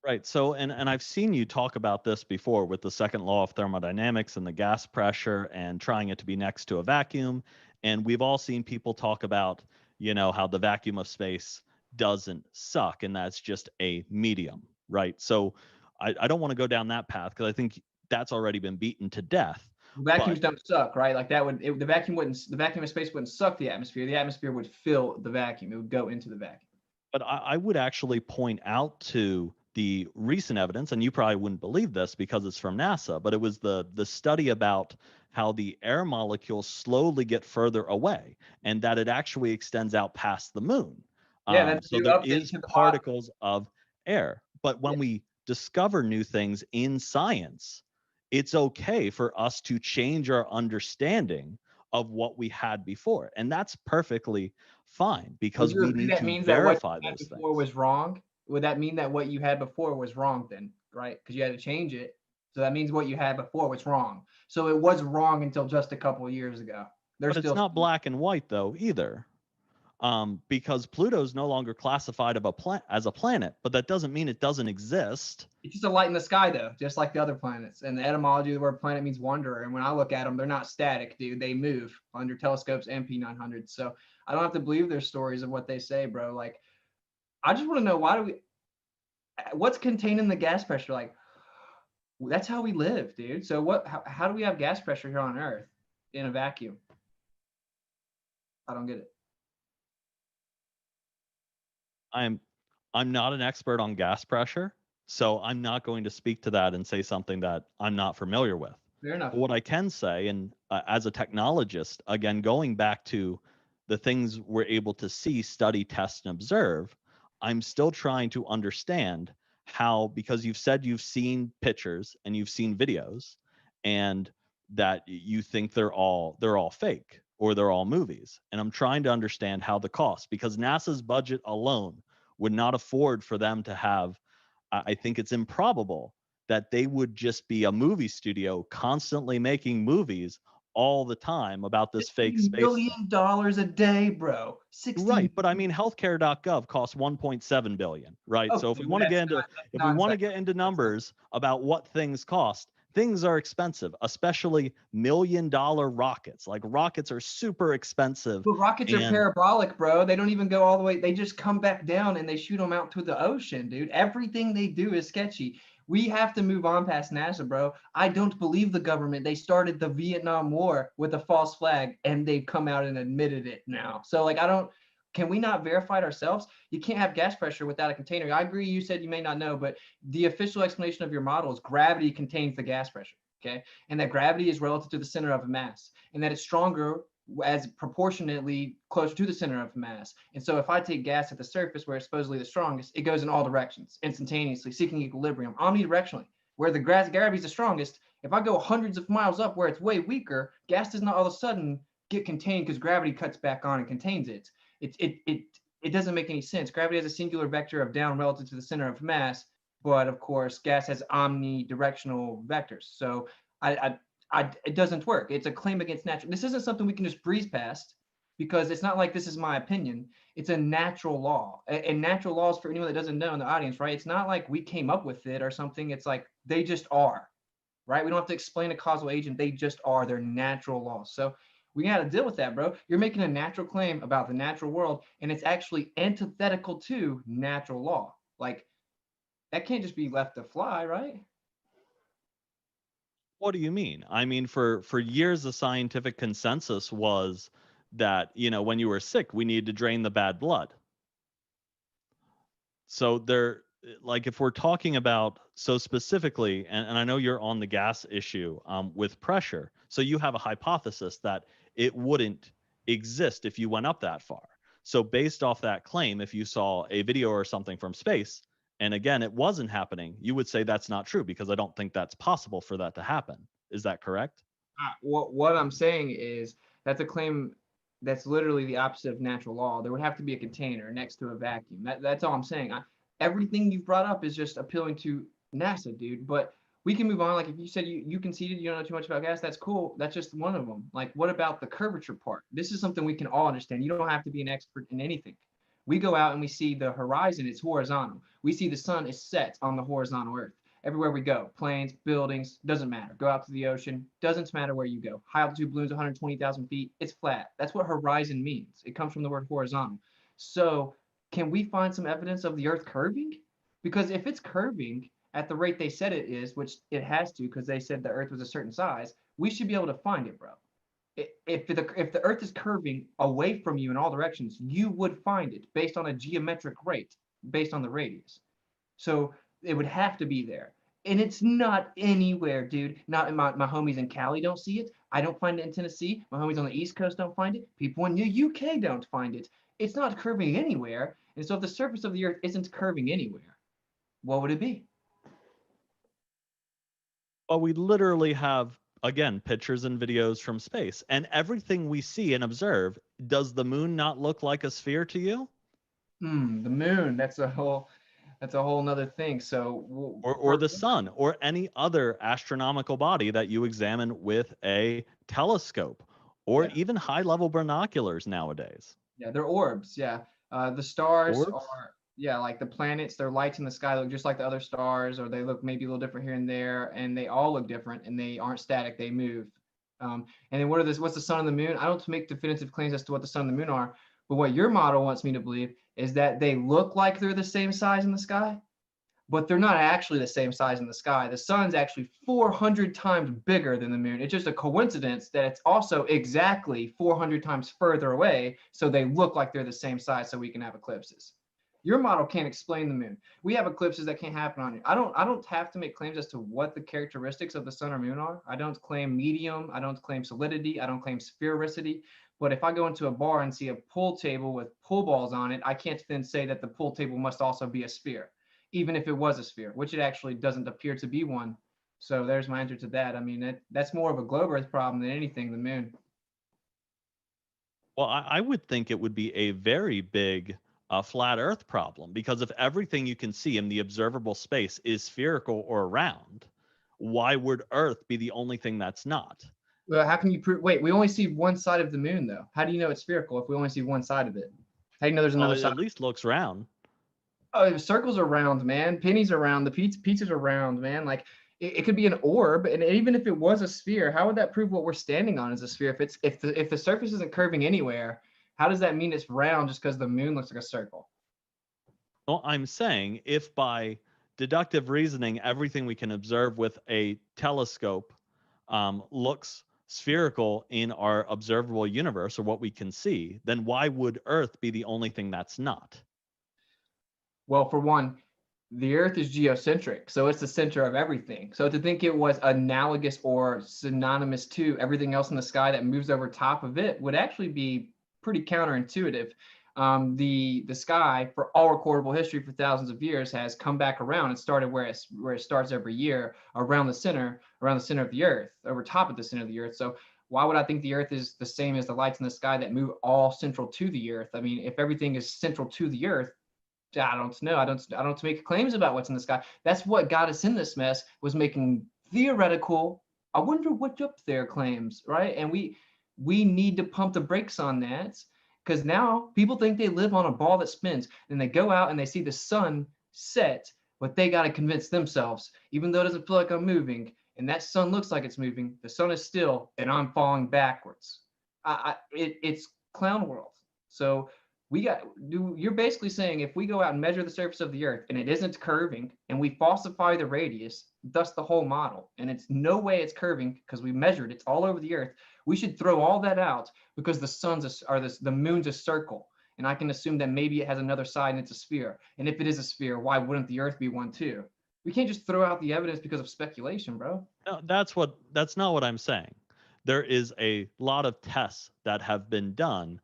Right. So, and I've seen you talk about this before with the second law of thermodynamics and the gas pressure and trying it to be next to a vacuum. And we've all seen people talk about, how the vacuum of space doesn't suck and that's just a medium, right? So I don't want to go down that path because I think that's already been beaten to death. Vacuums But don't suck, right? Like that would the vacuum of space wouldn't suck the atmosphere. The atmosphere would fill the vacuum. It would go into the vacuum. But I would actually point out to the recent evidence, and you probably wouldn't believe this because it's from NASA, but it was the study about how the air molecules slowly get further away and that it actually extends out past the moon. Yeah, that's So due there update is to the bottom. particles of air. But when we discover new things in science, it's okay for us to change our understanding of what we had before. And that's perfectly fine Would because you we agree need that to means that what verify you had those before things. was wrong? Would that mean that what you had before was wrong then, right? Because you had to change it. So that means what you had before was wrong. So it was wrong until just a couple of years ago. They're But it's still not black and white though either, because Pluto's no longer classified as a planet, but that doesn't mean it doesn't exist. it's just a light in the sky though, just like the other planets. And the etymology of the word planet means wanderer. And when I look at them, they're not static, dude. They move under telescopes and P900. So I don't have to believe their stories of what they say, bro. Like, I just want to know what's contained in the gas pressure? Like, that's how we live, dude. So how do we have gas pressure here on Earth in a vacuum? I don't get it. I'm not an expert on gas pressure, so I'm not going to speak to that and say something that I'm not familiar with. Fair enough. But what I can say, and as a technologist, again, going back to the things we're able to see, study, test, and observe, I'm still trying to understand how, because you've said you've seen pictures and you've seen videos, and that you think they're all fake or they're all movies. And I'm trying to understand how the cost, because NASA's budget alone would not afford for them to have, I think it's improbable that they would just be a movie studio constantly making movies all the time about this fake $60 space. million a day, bro. 60. Right, but I mean, healthcare.gov costs 1.7 billion, right? So if Okay, we well, want to that's get into not- that's if we want to nonsense. get into numbers about what things cost, things are expensive, especially $1 million rockets. Like rockets are super expensive. But rockets are And parabolic, bro. They don't even go all the way. They just come back down and they shoot them out to the ocean, dude. Everything they do is sketchy. We have to move on past NASA, bro. I don't believe the government. They started the Vietnam War with a false flag and they've come out and admitted it now. So like, can we not verify it ourselves? You can't have gas pressure without a container. I agree. You said you may not know, but the official explanation of your model is gravity contains the gas pressure. Okay. And that gravity is relative to the center of mass and that it's stronger as proportionately closer to the center of mass. And so if I take gas at the surface where it's supposedly the strongest, it goes in all directions instantaneously, seeking equilibrium omnidirectionally. Where the gravity is the strongest, if I go hundreds of miles up where it's way weaker, gas does not all of a sudden get contained because gravity cuts back on and contains it. It doesn't make any sense. Gravity has a singular vector of down relative to the center of mass, but of course, gas has omnidirectional vectors. So it doesn't work. It's a claim against natural. This isn't something we can just breeze past because it's not like this is my opinion. It's a natural law. And natural laws, for anyone that doesn't know in the audience, right? It's not like we came up with it or something. It's like they just are, right? We don't have to explain a causal agent. They just are. They're natural laws. So we got to deal with that, bro. You're making a natural claim about the natural world, and it's actually antithetical to natural law. Like, that can't just be left to fly, right? what do you mean? I mean, for years, the scientific consensus was that, when you were sick, we needed to drain the bad blood. So like if we're talking about, so specifically, and I know you're on the gas issue with pressure, so you have a hypothesis that it wouldn't exist if you went up that far. So based off that claim, if you saw a video or something from space, and again, it wasn't happening, you would say that's not true because I don't think that's possible for that to happen. Is that correct? What I'm saying is that's a claim that's literally the opposite of natural law. There would have to be a container next to a vacuum. That's all I'm saying. Everything you've brought up is just appealing to NASA, dude. But we can move on. Like if you said you conceded you don't know too much about gas, that's cool. That's just one of them. Like what about the curvature part? This is something we can all understand. You don't have to be an expert in anything. We go out and we see the horizon is horizontal. We see the sun is set on the horizontal Earth. Everywhere we go, planes, buildings, doesn't matter. Go out to the ocean, doesn't matter where you go. High altitude balloons, 120,000 feet, it's flat. That's what horizon means. It comes from the word horizontal. So can we find some evidence of the Earth curving? Because if it's curving at the rate they said it is, which it has to because they said the Earth was a certain size, we should be able to find it, bro. If the Earth is curving away from you in all directions, you would find it based on a geometric rate, based on the radius. So it would have to be there. And it's not anywhere, dude. Not in my homies in Cali don't see it. I don't find it in Tennessee. My homies on the East Coast don't find it. People in the UK don't find it. It's not curving anywhere. And so if the surface of the Earth isn't curving anywhere, what would it be? Well, we literally have, again, pictures and videos from space, and everything we see and observe. Does the moon not look like a sphere to you? The moon. That's a whole nother thing. So Or the sun, or any other astronomical body that you examine with a telescope, or even high-level binoculars nowadays. Yeah, they're orbs. Yeah, the stars Orbs? are like the planets. They're lights in the sky look just like the other stars, or they look maybe a little different here and there, and they all look different, and they aren't static. They move. And then what's the sun and the moon? I don't make definitive claims as to what the sun and the moon are, but what your model wants me to believe is that they look like they're the same size in the sky, but they're not actually the same size in the sky. The sun's actually 400 times bigger than the moon. It's just a coincidence that it's also exactly 400 times further away, so they look like they're the same size so we can have eclipses. Your model can't explain the moon. We have eclipses that can't happen on it. I don't have to make claims as to what the characteristics of the sun or moon are. I don't claim medium. I don't claim solidity. I don't claim sphericity. But if I go into a bar and see a pool table with pool balls on it, I can't then say that the pool table must also be a sphere, even if it was a sphere, which it actually doesn't appear to be one. So there's my answer to that. I mean, that's more of a globe Earth problem than anything, the moon. Well, I would think it would be a very big flat Earth problem, because if everything you can see in the observable space is spherical or round, why would Earth be the only thing that's not? Well, how can you prove? Wait, we only see one side of the moon, though. How do you know it's spherical if we only see one side of it? How do you know there's Well, another it side? at least looks round. Oh, circles are round, man. Pennies are round. The pizzas are round, man. Like it could be an orb, and even if it was a sphere, how would that prove what we're standing on is a sphere? If the surface isn't curving anywhere, how does that mean it's round just because the moon looks like a circle? Well, I'm saying if by deductive reasoning, everything we can observe with a telescope looks spherical in our observable universe or what we can see, then why would Earth be the only thing that's not? Well, for one, the Earth is geocentric, so it's the center of everything. So to think it was analogous or synonymous to everything else in the sky that moves over top of it would actually be pretty counterintuitive. The sky, for all recordable history for thousands of years, has come back around and started where it starts every year, around the center of the Earth, over top of the center of the Earth. So why would I think the Earth is the same as the lights in the sky that move all central to the Earth? I mean, if everything is central to the Earth, I don't know. I don't make claims about what's in the sky. That's what got us in this mess, was making theoretical, I wonder what's up there claims, right? And we need to pump the brakes on that, because now people think they live on a ball that spins, and they go out and they see the sun set, but they got to convince themselves, even though it doesn't feel like I'm moving, and that sun looks like it's moving, the sun is still, and I'm falling backwards. It's clown world. So you're basically saying if we go out and measure the surface of the Earth and it isn't curving, and we falsify the radius, thus the whole model, and it's no way it's curving because we measured it's all over the Earth, we should throw all that out because the moon's a circle, and I can assume that maybe it has another side and it's a sphere. And if it is a sphere, why wouldn't the Earth be one too? We can't just throw out the evidence because of speculation, bro. No, that's not what I'm saying. There is a lot of tests that have been done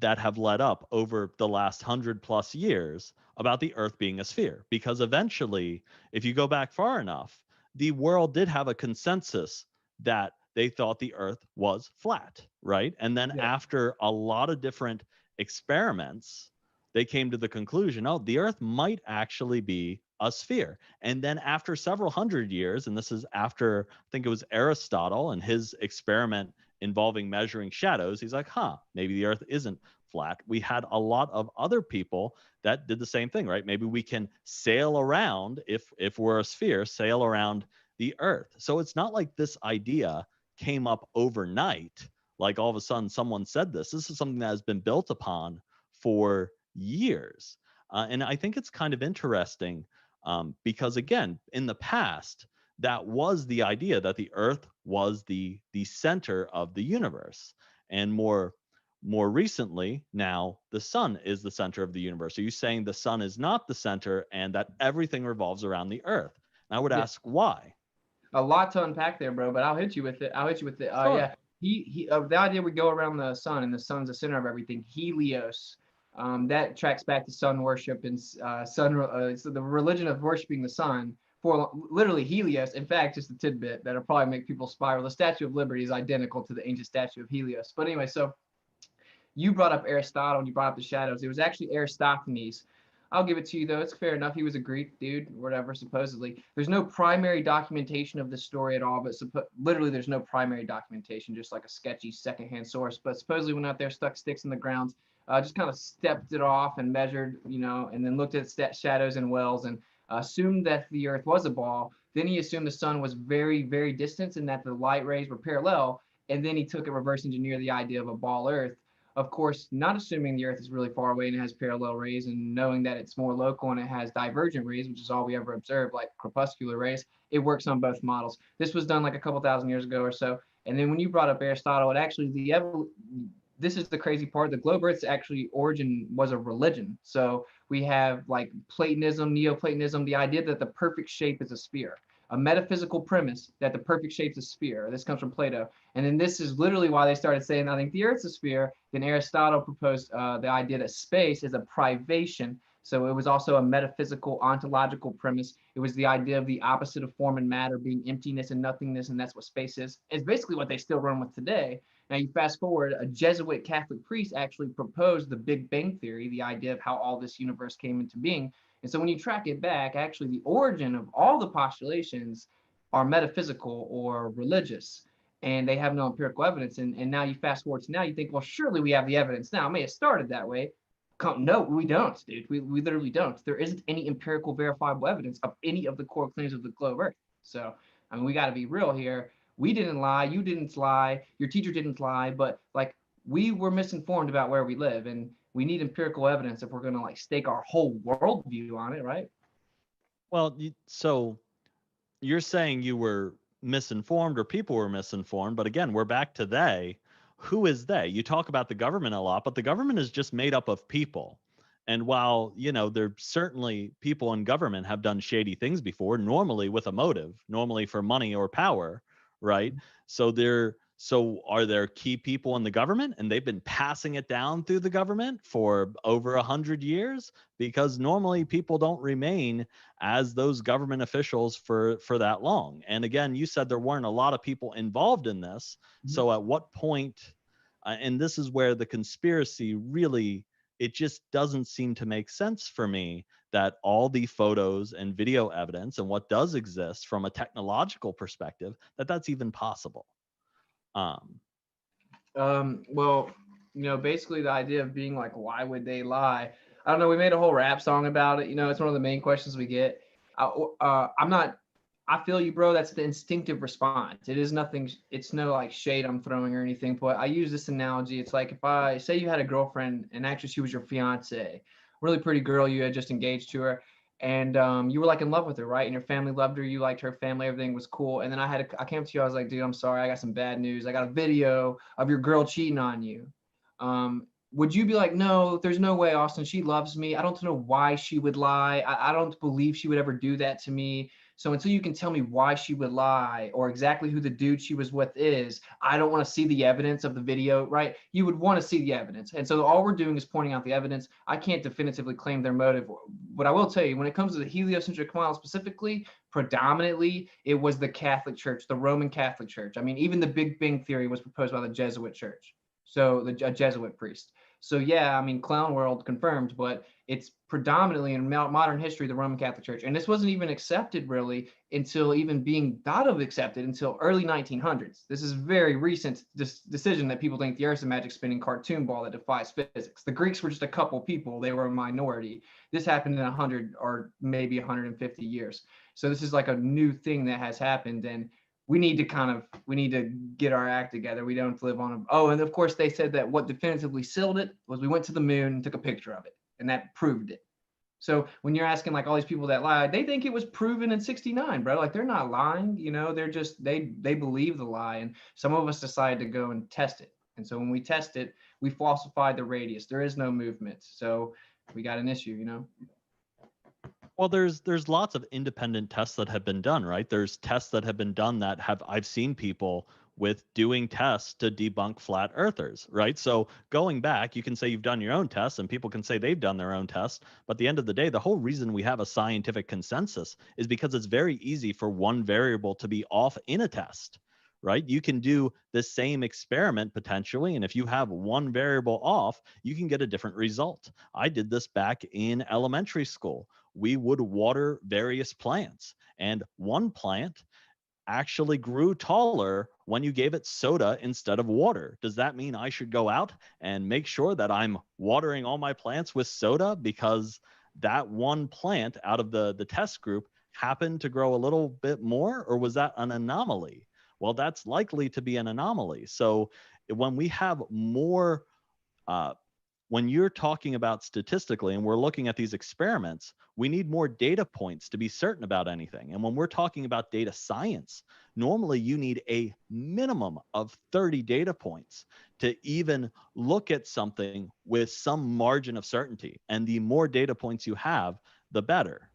that have led up over the last 100+ years about the Earth being a sphere. Because eventually, if you go back far enough, the world did have a consensus that they thought the Earth was flat, right? And then Yeah. after a lot of different experiments, they came to the conclusion, oh, the Earth might actually be a sphere. And then after several hundred years, and this is after, I think it was Aristotle and his experiment involving measuring shadows, he's like, maybe the Earth isn't flat. We had a lot of other people that did the same thing, right? Maybe we can sail around, if we're a sphere, sail around the Earth. So it's not like this idea came up overnight, like all of a sudden someone said this. This is something that has been built upon for years. And I think it's kind of interesting because, again, in the past, that was the idea that the Earth was the center of the universe. And more recently, now the sun is the center of the universe. Are you saying the sun is not the center and that everything revolves around the Earth? And I would ask why. A lot to unpack there, bro, but I'll hit you with it. Sure. Yeah, the idea we go around the sun and the sun's the center of everything. Helios, that tracks back to sun worship and so the religion of worshiping the sun for literally Helios. In fact, just a tidbit that'll probably make people spiral. The Statue of Liberty is identical to the ancient statue of Helios. But anyway, so you brought up Aristotle and you brought up the shadows. It was actually Aristophanes. I'll give it to you though. It's fair enough. He was a Greek dude, whatever, supposedly. There's no primary documentation of this story at all, but literally there's no primary documentation, just like a sketchy secondhand source. But supposedly went out there, stuck sticks in the ground, just kind of stepped it off and measured, and then looked at shadows and wells and assumed that the Earth was a ball. Then he assumed the sun was very, very distant and that the light rays were parallel. And then he took a reverse engineer the idea of a ball Earth. Of course, not assuming the Earth is really far away and it has parallel rays, and knowing that it's more local and it has divergent rays, which is all we ever observe, like crepuscular rays, it works on both models. This was done like a couple thousand years ago or so. And then when you brought up Aristotle, it actually, this is the crazy part, the globe Earth's actually origin was a religion. So we have like Platonism, Neoplatonism, the idea that the perfect shape is a sphere. A metaphysical premise that the perfect shape's a sphere. This comes from Plato. And then this is literally why they started saying, I think the Earth's a sphere. Then Aristotle proposed the idea that space is a privation. So it was also a metaphysical, ontological premise. It was the idea of the opposite of form and matter being emptiness and nothingness, and that's what space is. It's basically what they still run with today. Now you fast forward, a Jesuit Catholic priest actually proposed the Big Bang Theory, the idea of how all this universe came into being. And so when you track it back, actually the origin of all the postulations are metaphysical or religious. and they have no empirical evidence. And now you fast forward to now, you think, well, surely we have the evidence now. It may have started that way. No, we don't, dude. We literally don't. There isn't any empirical verifiable evidence of any of the core claims of the globe Earth. So, I mean, we got to be real here. We didn't lie. You didn't lie. Your teacher didn't lie. But like, we were misinformed about where we live, and we need empirical evidence if we're going to like stake our whole worldview on it, right? Well, so you're saying you were misinformed or people were misinformed, but again, we're back to they. Who is they? You talk about the government a lot, but the government is just made up of people. And while, there certainly people in government have done shady things before, normally with a motive, normally for money or power, right? So are there key people in the government and they've been passing it down through the government for over 100 years? Because normally people don't remain as those government officials for that long. And again, you said there weren't a lot of people involved in this. Mm-hmm. So at what point, and this is where the conspiracy really, it just doesn't seem to make sense for me that all the photos and video evidence and what does exist from a technological perspective, that's even possible. Well, basically the idea of being like, why would they lie? I don't know. We made a whole rap song about it. It's one of the main questions we get. I feel you, bro. That's the instinctive response. It is nothing. It's no like shade I'm throwing or anything, but I use this analogy. It's like if I say you had a girlfriend and actually she was your fiance, really pretty girl, you had just engaged to her, and you were like in love with her, right? And your family loved her, you liked her family, everything was cool. And then I came to you, I was like, dude, I'm sorry, I got some bad news. I got a video of your girl cheating on you. Would you be like, no, there's no way, Austin, she loves me. I don't know why she would lie. I don't believe she would ever do that to me. So until you can tell me why she would lie or exactly who the dude she was with is, I don't want to see the evidence of the video, right? You would want to see the evidence. And so all we're doing is pointing out the evidence. I can't definitively claim their motive. But I will tell you, when it comes to the heliocentric model specifically, predominantly, it was the Catholic Church, the Roman Catholic Church. I mean, even the Big Bang Theory was proposed by the Jesuit Church. So a Jesuit priest. So yeah, I mean, clown world confirmed, but it's predominantly in modern history, the Roman Catholic Church. And this wasn't even accepted really until even being thought of accepted until early 1900s. This is very recent decision that people think the Earth's a magic spinning cartoon ball that defies physics. The Greeks were just a couple people. They were a minority. This happened in 100 or maybe 150 years. So this is like a new thing that has happened. And we need to get our act together. We don't live on and of course they said that what definitively sealed it was we went to the moon and took a picture of it, and that proved it. So when you're asking like all these people that lied, they think it was proven in 69, bro. Like they're not lying, they're just, they believe the lie. And some of us decided to go and test it. And so when we test it, we falsified the radius. There is no movement. So we got an issue, Well, there's lots of independent tests that have been done, right? There's tests that have been done that I've seen people with doing tests to debunk flat earthers, right? So going back, you can say you've done your own tests and people can say they've done their own tests. But at the end of the day, the whole reason we have a scientific consensus is because it's very easy for one variable to be off in a test, right? You can do the same experiment potentially, and if you have one variable off, you can get a different result. I did this back in elementary school. We would water various plants, and one plant actually grew taller when you gave it soda instead of water. Does that mean I should go out and make sure that I'm watering all my plants with soda because that one plant out of the test group happened to grow a little bit more, or was that an anomaly? Well, that's likely to be an anomaly. So when we have more, when you're talking about statistically and we're looking at these experiments, we need more data points to be certain about anything. And when we're talking about data science, normally you need a minimum of 30 data points to even look at something with some margin of certainty. And the more data points you have, the better.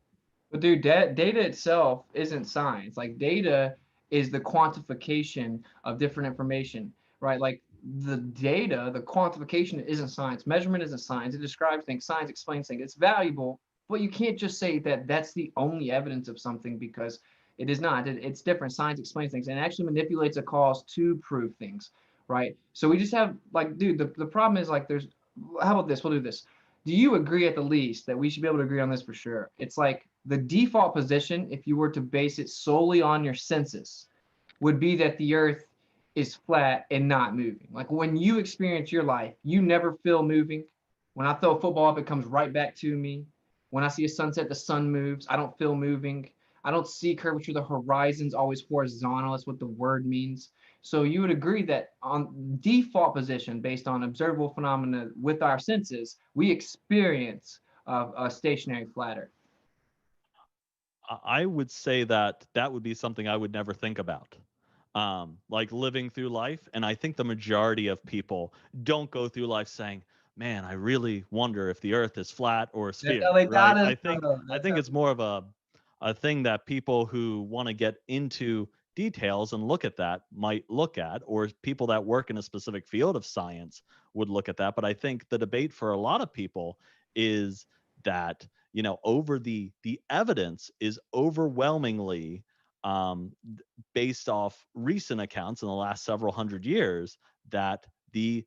But dude, data itself isn't science. Like data is the quantification of different information, right? Like the data, the quantification isn't science. Measurement isn't science. It describes things. Science explains things. It's valuable, but you can't just say that that's the only evidence of something because it is not. It's different. Science explains things and actually manipulates a cause to prove things, right? So we just have like, dude, the problem is like how about this? We'll do this. Do you agree at the least that we should be able to agree on this for sure? It's like the default position, if you were to base it solely on your census, would be that the Earth is flat and not moving. Like when you experience your life, you never feel moving. When I throw a football up, it comes right back to me. When I see a sunset, the sun moves. I don't feel moving. I don't see curvature. The horizon's always horizontal. That's what the word means. So you would agree that on default position, based on observable phenomena with our senses, we experience a stationary flat Earth. I would say that that would be something I would never think about. Like living through life. And I think the majority of people don't go through life saying, man, I really wonder if the earth is flat or a That's how sphere, they right? got us, I think bro. I That's think how. it's more of a thing that people who want to get into details and look at that might look at, or people that work in a specific field of science would look at that. But I think the debate for a lot of people is that, over the evidence is overwhelmingly based off recent accounts in the last several hundred years that the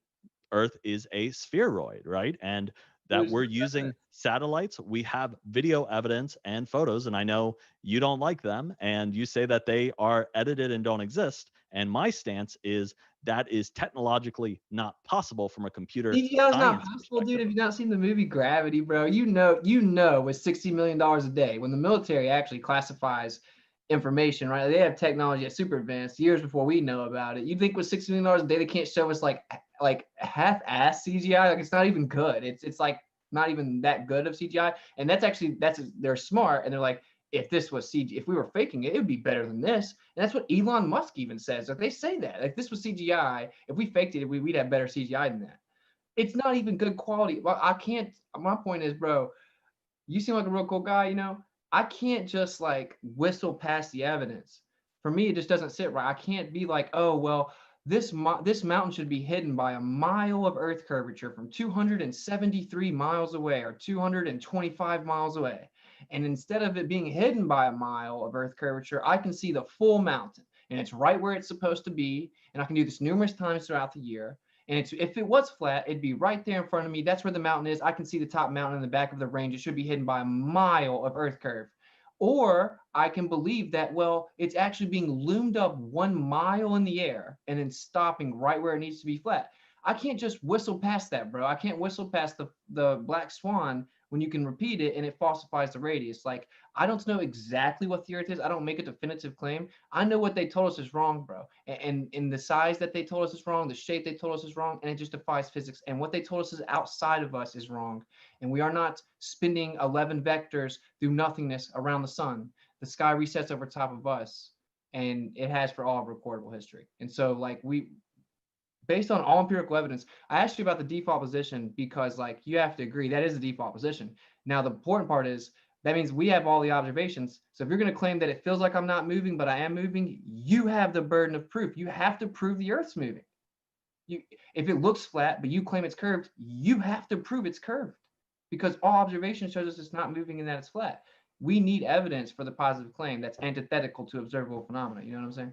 earth is a spheroid, right? And that There's we're no using evidence. satellites. We have video evidence and photos, and I know you don't like them and you say that they are edited and don't exist. And my stance is that is technologically not possible from a computer CGI is not science possible, dude. perspective. If you've not seen the movie Gravity, bro, with $60 million a day, when the military actually classifies information, right? They have technology that's super advanced years before we know about it. You think with $60 million a day, they can't show us like half-ass CGI? Like it's not even good. It's like not even that good of CGI. And they're smart and they're like, if this was CG, if we were faking it, it would be better than this. And that's what Elon Musk even says. Like they say that. Like this was CGI. If we faked it, we'd have better CGI than that. It's not even good quality. Well, I can't. My point is, bro, you seem like a real cool guy. I can't just like whistle past the evidence. For me, it just doesn't sit right. I can't be like, oh well, this mountain should be hidden by a mile of Earth curvature from 273 miles away or 225 miles away. And instead of it being hidden by a mile of Earth curvature, I can see the full mountain and it's right where it's supposed to be. And I can do this numerous times throughout the year. And if it was flat, it'd be right there in front of me. That's where the mountain is. I can see the top mountain in the back of the range. It should be hidden by a mile of Earth curve. Or I can believe that, well, it's actually being loomed up 1 mile in the air and then stopping right where it needs to be flat. I can't just whistle past that, bro. I can't whistle past the black swan when you can repeat it and it falsifies the radius. Like, I don't know exactly what the Earth is. I don't make a definitive claim. I know what they told us is wrong, bro. And in the size that they told us is wrong, the shape they told us is wrong, and it just defies physics. And what they told us is outside of us is wrong. And we are not spinning 11 vectors through nothingness around the sun. The sky resets over top of us, and it has for all recordable history. And so, like, based on all empirical evidence, I asked you about the default position because, like, you have to agree that is the default position. Now, the important part is that means we have all the observations. So if you're going to claim that it feels like I'm not moving, but I am moving, you have the burden of proof. You have to prove the Earth's moving. If it looks flat, but you claim it's curved, you have to prove it's curved because all observation shows us it's not moving and that it's flat. We need evidence for the positive claim that's antithetical to observable phenomena. You know what I'm saying?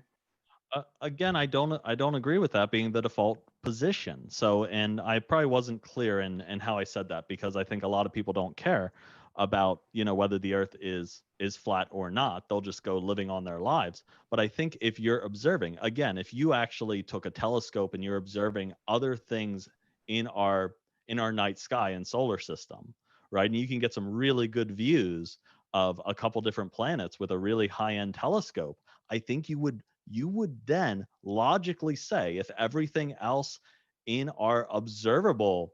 Again, I don't agree with that being the default position. So, and I probably wasn't clear in how I said that because I think a lot of people don't care about whether the Earth is flat or not. They'll just go living on their lives. But I think if you're observing, again, if you actually took a telescope and you're observing other things in our night sky and solar system, right, and you can get some really good views of a couple different planets with a really high-end telescope, I think you would then logically say if everything else in our observable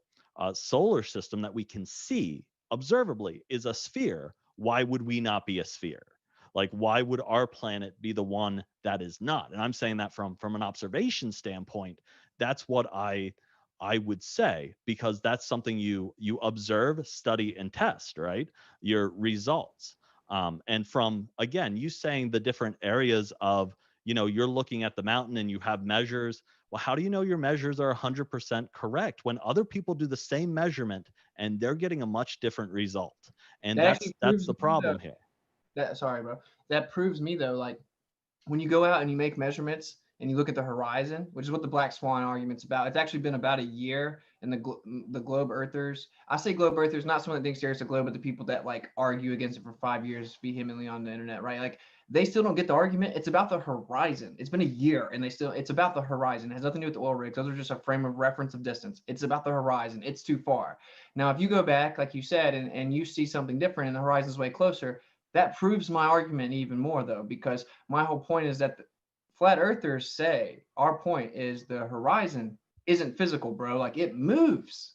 solar system that we can see observably is a sphere, why would we not be a sphere? Like, why would our planet be the one that is not? And I'm saying that from an observation standpoint, that's what I would say, because that's something you observe, study, and test, right? Your results. And from, again, you saying the different areas of, you're looking at the mountain and you have measures. Well, how do you know your measures are 100% correct when other people do the same measurement and they're getting a much different result? And That that's actually proves the me though. problem here. Sorry, bro. That proves me though, like when you go out and you make measurements and you look at the horizon, which is what the black swan argument's about. It's actually been about a year, and the globe earthers, I say globe earthers, not someone that thinks there's a globe, but the people that like argue against it for 5 years vehemently on the internet, right? Like they still don't get the argument. It's about the horizon. It's been a year, and it's about the horizon. It has nothing to do with the oil rigs. Those are just a frame of reference of distance. It's about the horizon. It's too far. Now, if you go back, like you said, and you see something different and the horizon's way closer, that proves my argument even more, though, because my whole point is that the flat earthers say our point is the horizon isn't physical, bro. Like it moves.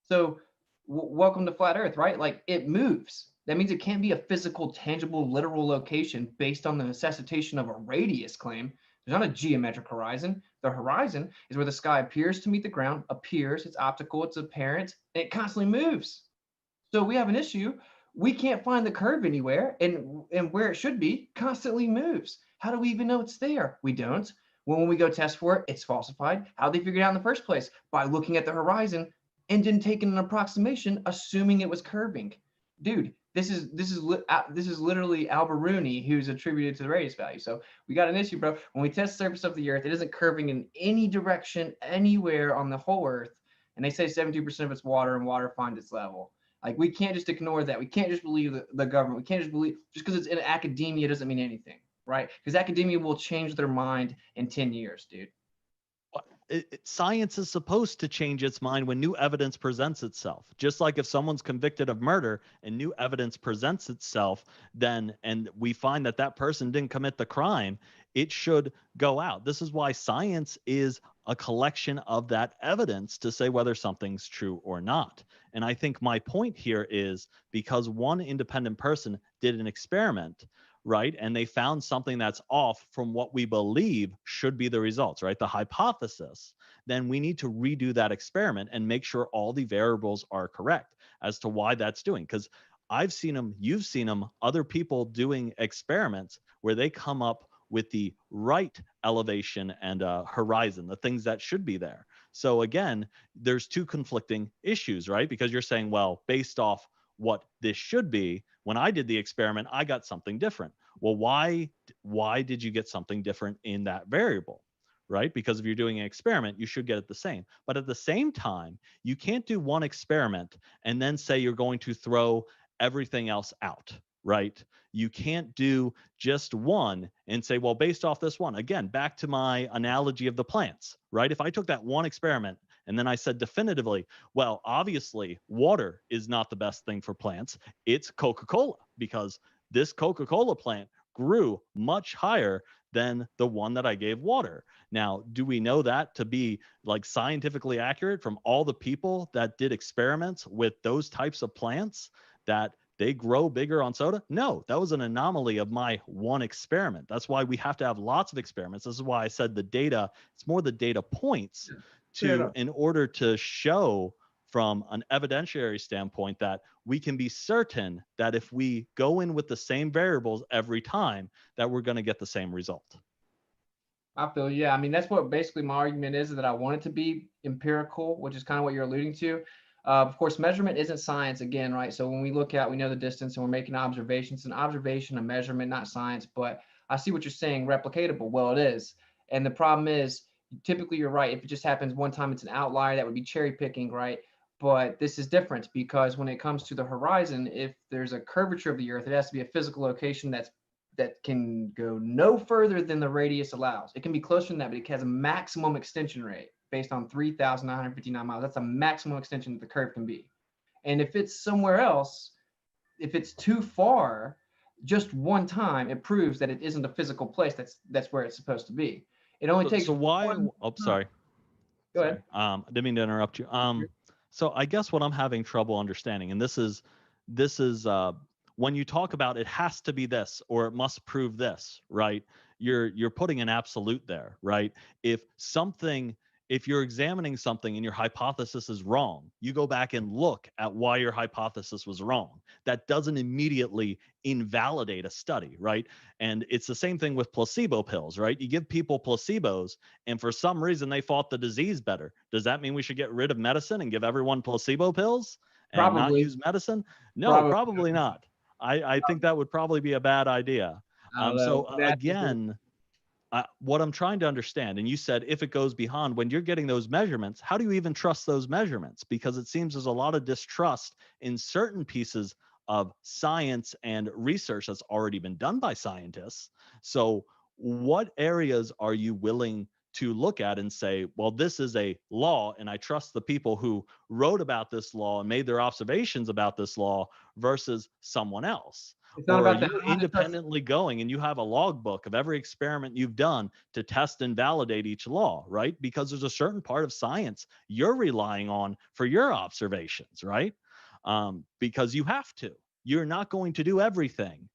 So welcome to flat earth, right? Like it moves. That means it can't be a physical, tangible, literal location based on the necessitation of a radius claim. There's not a geometric horizon. The horizon is where the sky appears to meet the ground, appears, it's optical, it's apparent, and it constantly moves. So we have an issue. We can't find the curve anywhere, and where it should be constantly moves. How do we even know it's there? We don't. When we go test for it, it's falsified. How they figured it out in the first place? By looking at the horizon and then taking an approximation, assuming it was curving. Dude, this is literally Alberuni who's attributed to the radius value. So we got an issue, bro. When we test the surface of the Earth, it isn't curving in any direction anywhere on the whole Earth. And they say 72% of it's water, and water finds its level. Like we can't just ignore that. We can't just believe the government. We can't just believe just because it's in academia doesn't mean anything, right? Because academia will change their mind in 10 years, dude. Science is supposed to change its mind when new evidence presents itself. Just like if someone's convicted of murder and new evidence presents itself, and we find that that person didn't commit the crime, it should go out. This is why science is a collection of that evidence to say whether something's true or not. And I think my point here is because one independent person did an experiment, right? And they found something that's off from what we believe should be the results, right? The hypothesis, then we need to redo that experiment and make sure all the variables are correct as to why that's doing. Because I've seen them, you've seen them, other people doing experiments where they come up with the right elevation and horizon, the things that should be there. So again, there's two conflicting issues, right? Because you're saying, well, based off what this should be, when I did the experiment, I got something different. Well, why did you get something different in that variable, right? Because if you're doing an experiment, you should get it the same. But at the same time, you can't do one experiment and then say you're going to throw everything else out, right? You can't do just one and say, well, based off this one, again, back to my analogy of the plants, right? If I took that one experiment and then I said definitively, well, obviously water is not the best thing for plants. It's Coca-Cola, because this Coca-Cola plant grew much higher than the one that I gave water. Now, do we know that to be like scientifically accurate from all the people that did experiments with those types of plants that they grow bigger on soda? No, that was an anomaly of my one experiment. That's why we have to have lots of experiments. This is why I said the data, it's more the data points in order to show from an evidentiary standpoint that we can be certain that if we go in with the same variables every time, that we're going to get the same result. I feel, yeah. I mean, that's what basically my argument is, that I want it to be empirical, which is kind of what you're alluding to. Of course, measurement isn't science again, right? So when we look at, we know the distance and we're making observations. An observation, a measurement, not science, but I see what you're saying, replicatable. Well, it is. And the problem is, typically you're right. If it just happens one time, it's an outlier. That would be cherry picking, right? But this is different because when it comes to the horizon, if there's a curvature of the Earth, it has to be a physical location that can go no further than the radius allows. It can be closer than that, but it has a maximum extension rate based on 3,959 miles. That's a maximum extension that the curve can be. And if it's somewhere else, if it's too far, just one time, it proves that it isn't a physical place that's where it's supposed to be. It only takes. So why? Sorry. Go ahead. I didn't mean to interrupt you. So I guess what I'm having trouble understanding, and this is when you talk about it has to be this or it must prove this, right? You're putting an absolute there, right? If you're examining something and your hypothesis is wrong, you go back and look at why your hypothesis was wrong. That doesn't immediately invalidate a study, right? And it's the same thing with placebo pills, right? You give people placebos and for some reason they fought the disease better. Does that mean we should get rid of medicine and give everyone placebo pills and not use medicine? No, probably not. I think that would probably be a bad idea. So again, what I'm trying to understand, and you said if it goes beyond, when you're getting those measurements, how do you even trust those measurements? Because it seems there's a lot of distrust in certain pieces of science and research that's already been done by scientists. So what areas are you willing to look at and say, well, this is a law, and I trust the people who wrote about this law and made their observations about this law versus someone else? It's not Or are about that. you I have to trust. independently going and you have a logbook of every experiment you've done to test and validate each law, right? Because there's a certain part of science you're relying on for your observations, right? Because you have to. You're not going to do everything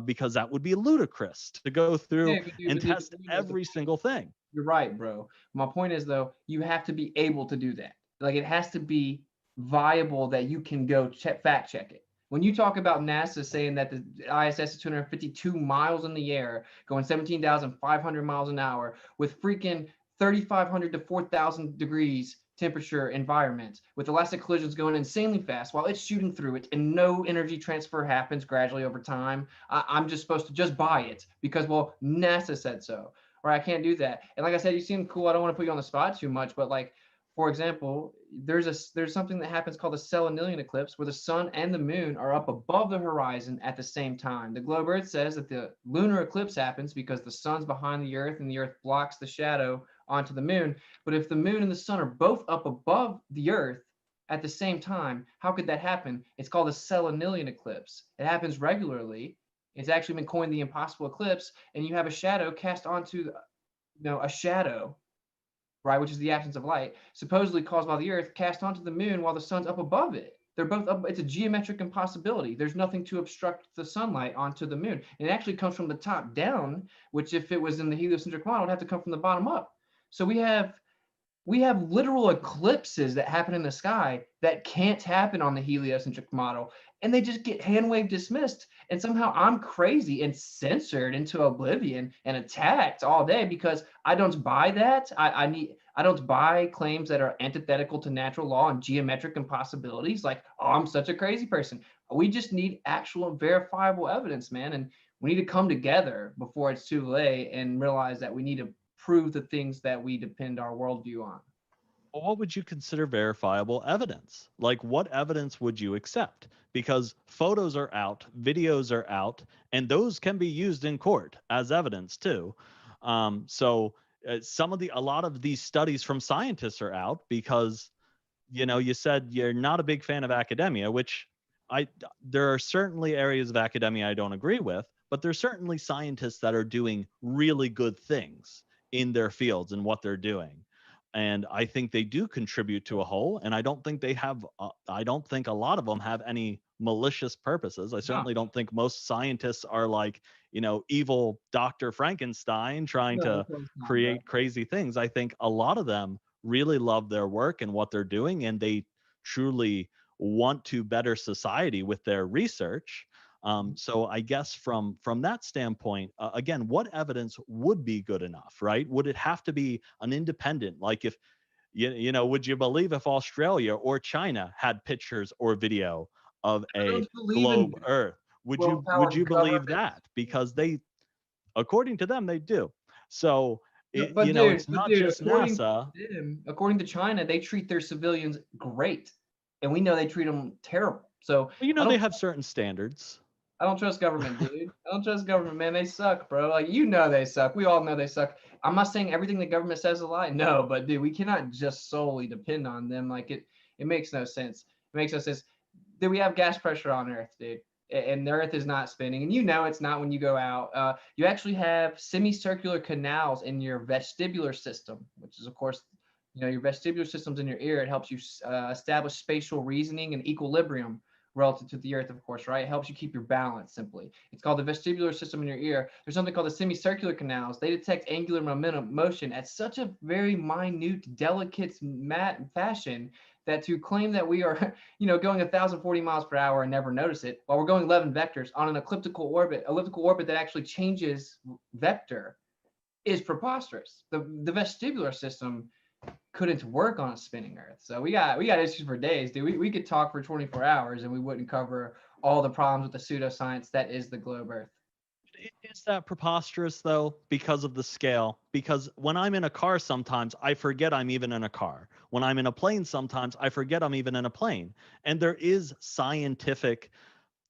because that would be ludicrous to go through Yeah, and but dude, test every single thing. you're right, bro. My point is though, you have to be able to do that. Like it has to be viable that you can go fact check it. When you talk about NASA saying that the ISS is 252 miles in the air, going 17,500 miles an hour with freaking 3,500 to 4,000 degrees temperature environment, with elastic collisions going insanely fast while it's shooting through it and no energy transfer happens gradually over time, I'm just supposed to just buy it because, well, NASA said so. Or I can't do that. And like I said, you seem cool. I don't want to put you on the spot too much, but like, for example, there's something that happens called a selenium eclipse where the sun and the moon are up above the horizon at the same time. The globe Earth says that the lunar eclipse happens because the sun's behind the earth and the earth blocks the shadow onto the moon. But if the moon and the sun are both up above the earth at the same time, how could that happen? It's called a selenium eclipse. It happens regularly. It's actually been coined the impossible eclipse, and you have a shadow cast onto, a shadow, right, which is the absence of light, supposedly caused by the Earth, cast onto the moon while the sun's up above it. They're both up. It's a geometric impossibility. There's nothing to obstruct the sunlight onto the moon. And it actually comes from the top down, which if it was in the heliocentric model, would have to come from the bottom up. So we have literal eclipses that happen in the sky that can't happen on the heliocentric model, and they just get hand wave dismissed. And somehow I'm crazy and censored into oblivion and attacked all day because I don't buy that. I don't buy claims that are antithetical to natural law and geometric impossibilities. Like, oh, I'm such a crazy person. We just need actual verifiable evidence, man. And we need to come together before it's too late and realize that we need to prove the things that we depend our worldview on. Well, what would you consider verifiable evidence? Like, what evidence would you accept? Because photos are out, videos are out, and those can be used in court as evidence too. So a lot of these studies from scientists are out because, you said you're not a big fan of academia, which there are certainly areas of academia I don't agree with, but there's certainly scientists that are doing really good things in their fields and what they're doing. And I think they do contribute to a whole. And I don't think I don't think a lot of them have any malicious purposes. I certainly don't think most scientists are like, evil Dr. Frankenstein trying to create crazy things. I think a lot of them really love their work and what they're doing, and they truly want to better society with their research. So I guess from that standpoint, again, what evidence would be good enough, right? Would it have to be an independent, like if, would you believe if Australia or China had pictures or video of a globe Earth? Would you believe that? Because according to them, they do. So, it's not just NASA. According to China, they treat their civilians great. And we know they treat them terrible. So they have certain standards. I don't trust government, dude. I don't trust government, man. They suck, bro. Like, they suck. We all know they suck. I'm not saying everything the government says is a lie. No, but dude, we cannot just solely depend on them. Like it makes no sense. It makes no sense. Dude, we have gas pressure on Earth, dude. And the Earth is not spinning. And it's not when you go out. You actually have semicircular canals in your vestibular system, which is, of course, your vestibular system's in your ear. It helps you establish spatial reasoning and equilibrium relative to the Earth, of course, right? It helps you keep your balance simply. It's called the vestibular system in your ear. There's something called the semicircular canals. They detect angular momentum motion at such a very minute, delicate fashion that to claim that we are, going 1,040 miles per hour and never notice it, while we're going 11 vectors on an elliptical orbit that actually changes vector, is preposterous. The vestibular system couldn't work on a spinning Earth. So we got issues for days, dude. We could talk for 24 hours and we wouldn't cover all the problems with the pseudoscience that is the globe Earth. Is that preposterous though? Because of the scale? Because when I'm in a car, sometimes I forget I'm even in a car. When I'm in a plane, sometimes I forget I'm even in a plane. And there is scientific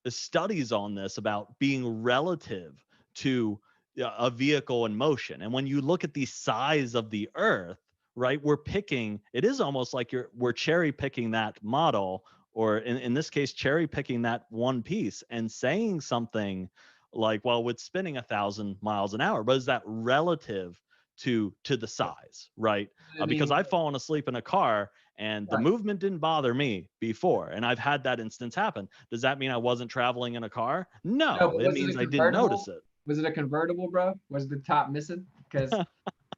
studies on this about being relative to a vehicle in motion. And when you look at the size of the Earth, right, it is almost like we're cherry picking that model, or in this case, cherry picking that one piece and saying something like, well, it's spinning 1,000 miles an hour, but is that relative to the size, right? I Because mean, I've fallen asleep in a car and the right. movement didn't bother me before, and I've had that instance happen. Does that mean I wasn't traveling in a car? No, No, but it was it a means I didn't notice convertible? it. Was it a convertible, bro? Was the top missing? Because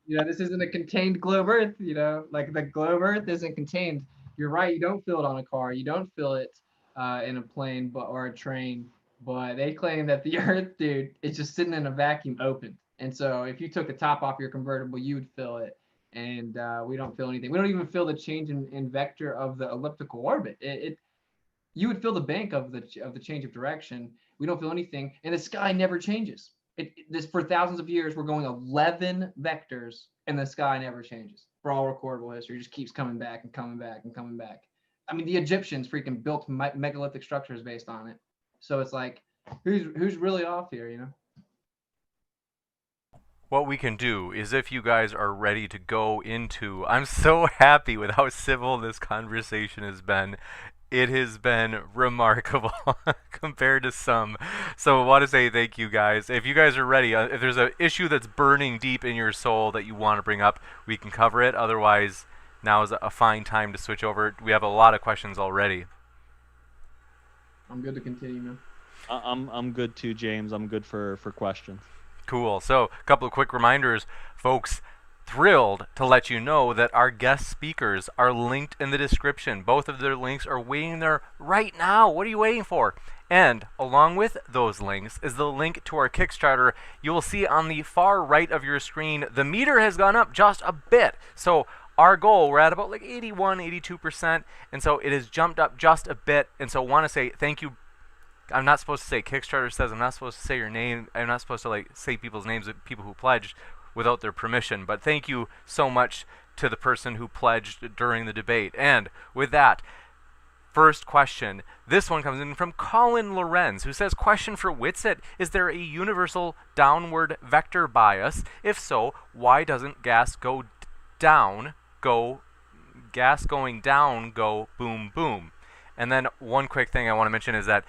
this isn't a contained globe Earth. Like the globe Earth isn't contained. You're right. You don't feel it on a car. You don't feel it in a plane, or a train. But they claim that the Earth, dude, is just sitting in a vacuum, open. And so if you took the top off your convertible, you would feel it. And we don't feel anything. We don't even feel the change in vector of the elliptical orbit. You would feel the bank of the change of direction. We don't feel anything, and the sky never changes. This for thousands of years, we're going 11 vectors, and the sky never changes. For all recordable history, it just keeps coming back and coming back and coming back. I mean, the Egyptians freaking built megalithic structures based on it. So it's like, who's really off here? What we can do is, if you guys are ready to go into, I'm so happy with how civil this conversation has been. It has been remarkable compared to some. So I want to say thank you guys. If you guys are ready, if there's an issue that's burning deep in your soul that you want to bring up, we can cover it. Otherwise, now is a fine time to switch over. We have a lot of questions already. I'm good to continue, man. I'm good too, James. I'm good for questions. Cool. So a couple of quick reminders, folks. Thrilled to let you know that our guest speakers are linked in the description. Both of their links are waiting there right now. What are you waiting for? And along with those links is the link to our Kickstarter. You will see on the far right of your screen, the meter has gone up just a bit. So our goal, we're at about like 81, 82%. And so it has jumped up just a bit. And so I want to say thank you. I'm not supposed to say Kickstarter says. I'm not supposed to say your name. I'm not supposed to say people's names of people who pledged without their permission, but thank you so much to the person who pledged during the debate. And with that, first question, this one comes in from Colin Lorenz, who says, question for Whitsitt, is there a universal downward vector bias? If so, why doesn't gas going down go boom boom? And then one quick thing I want to mention is that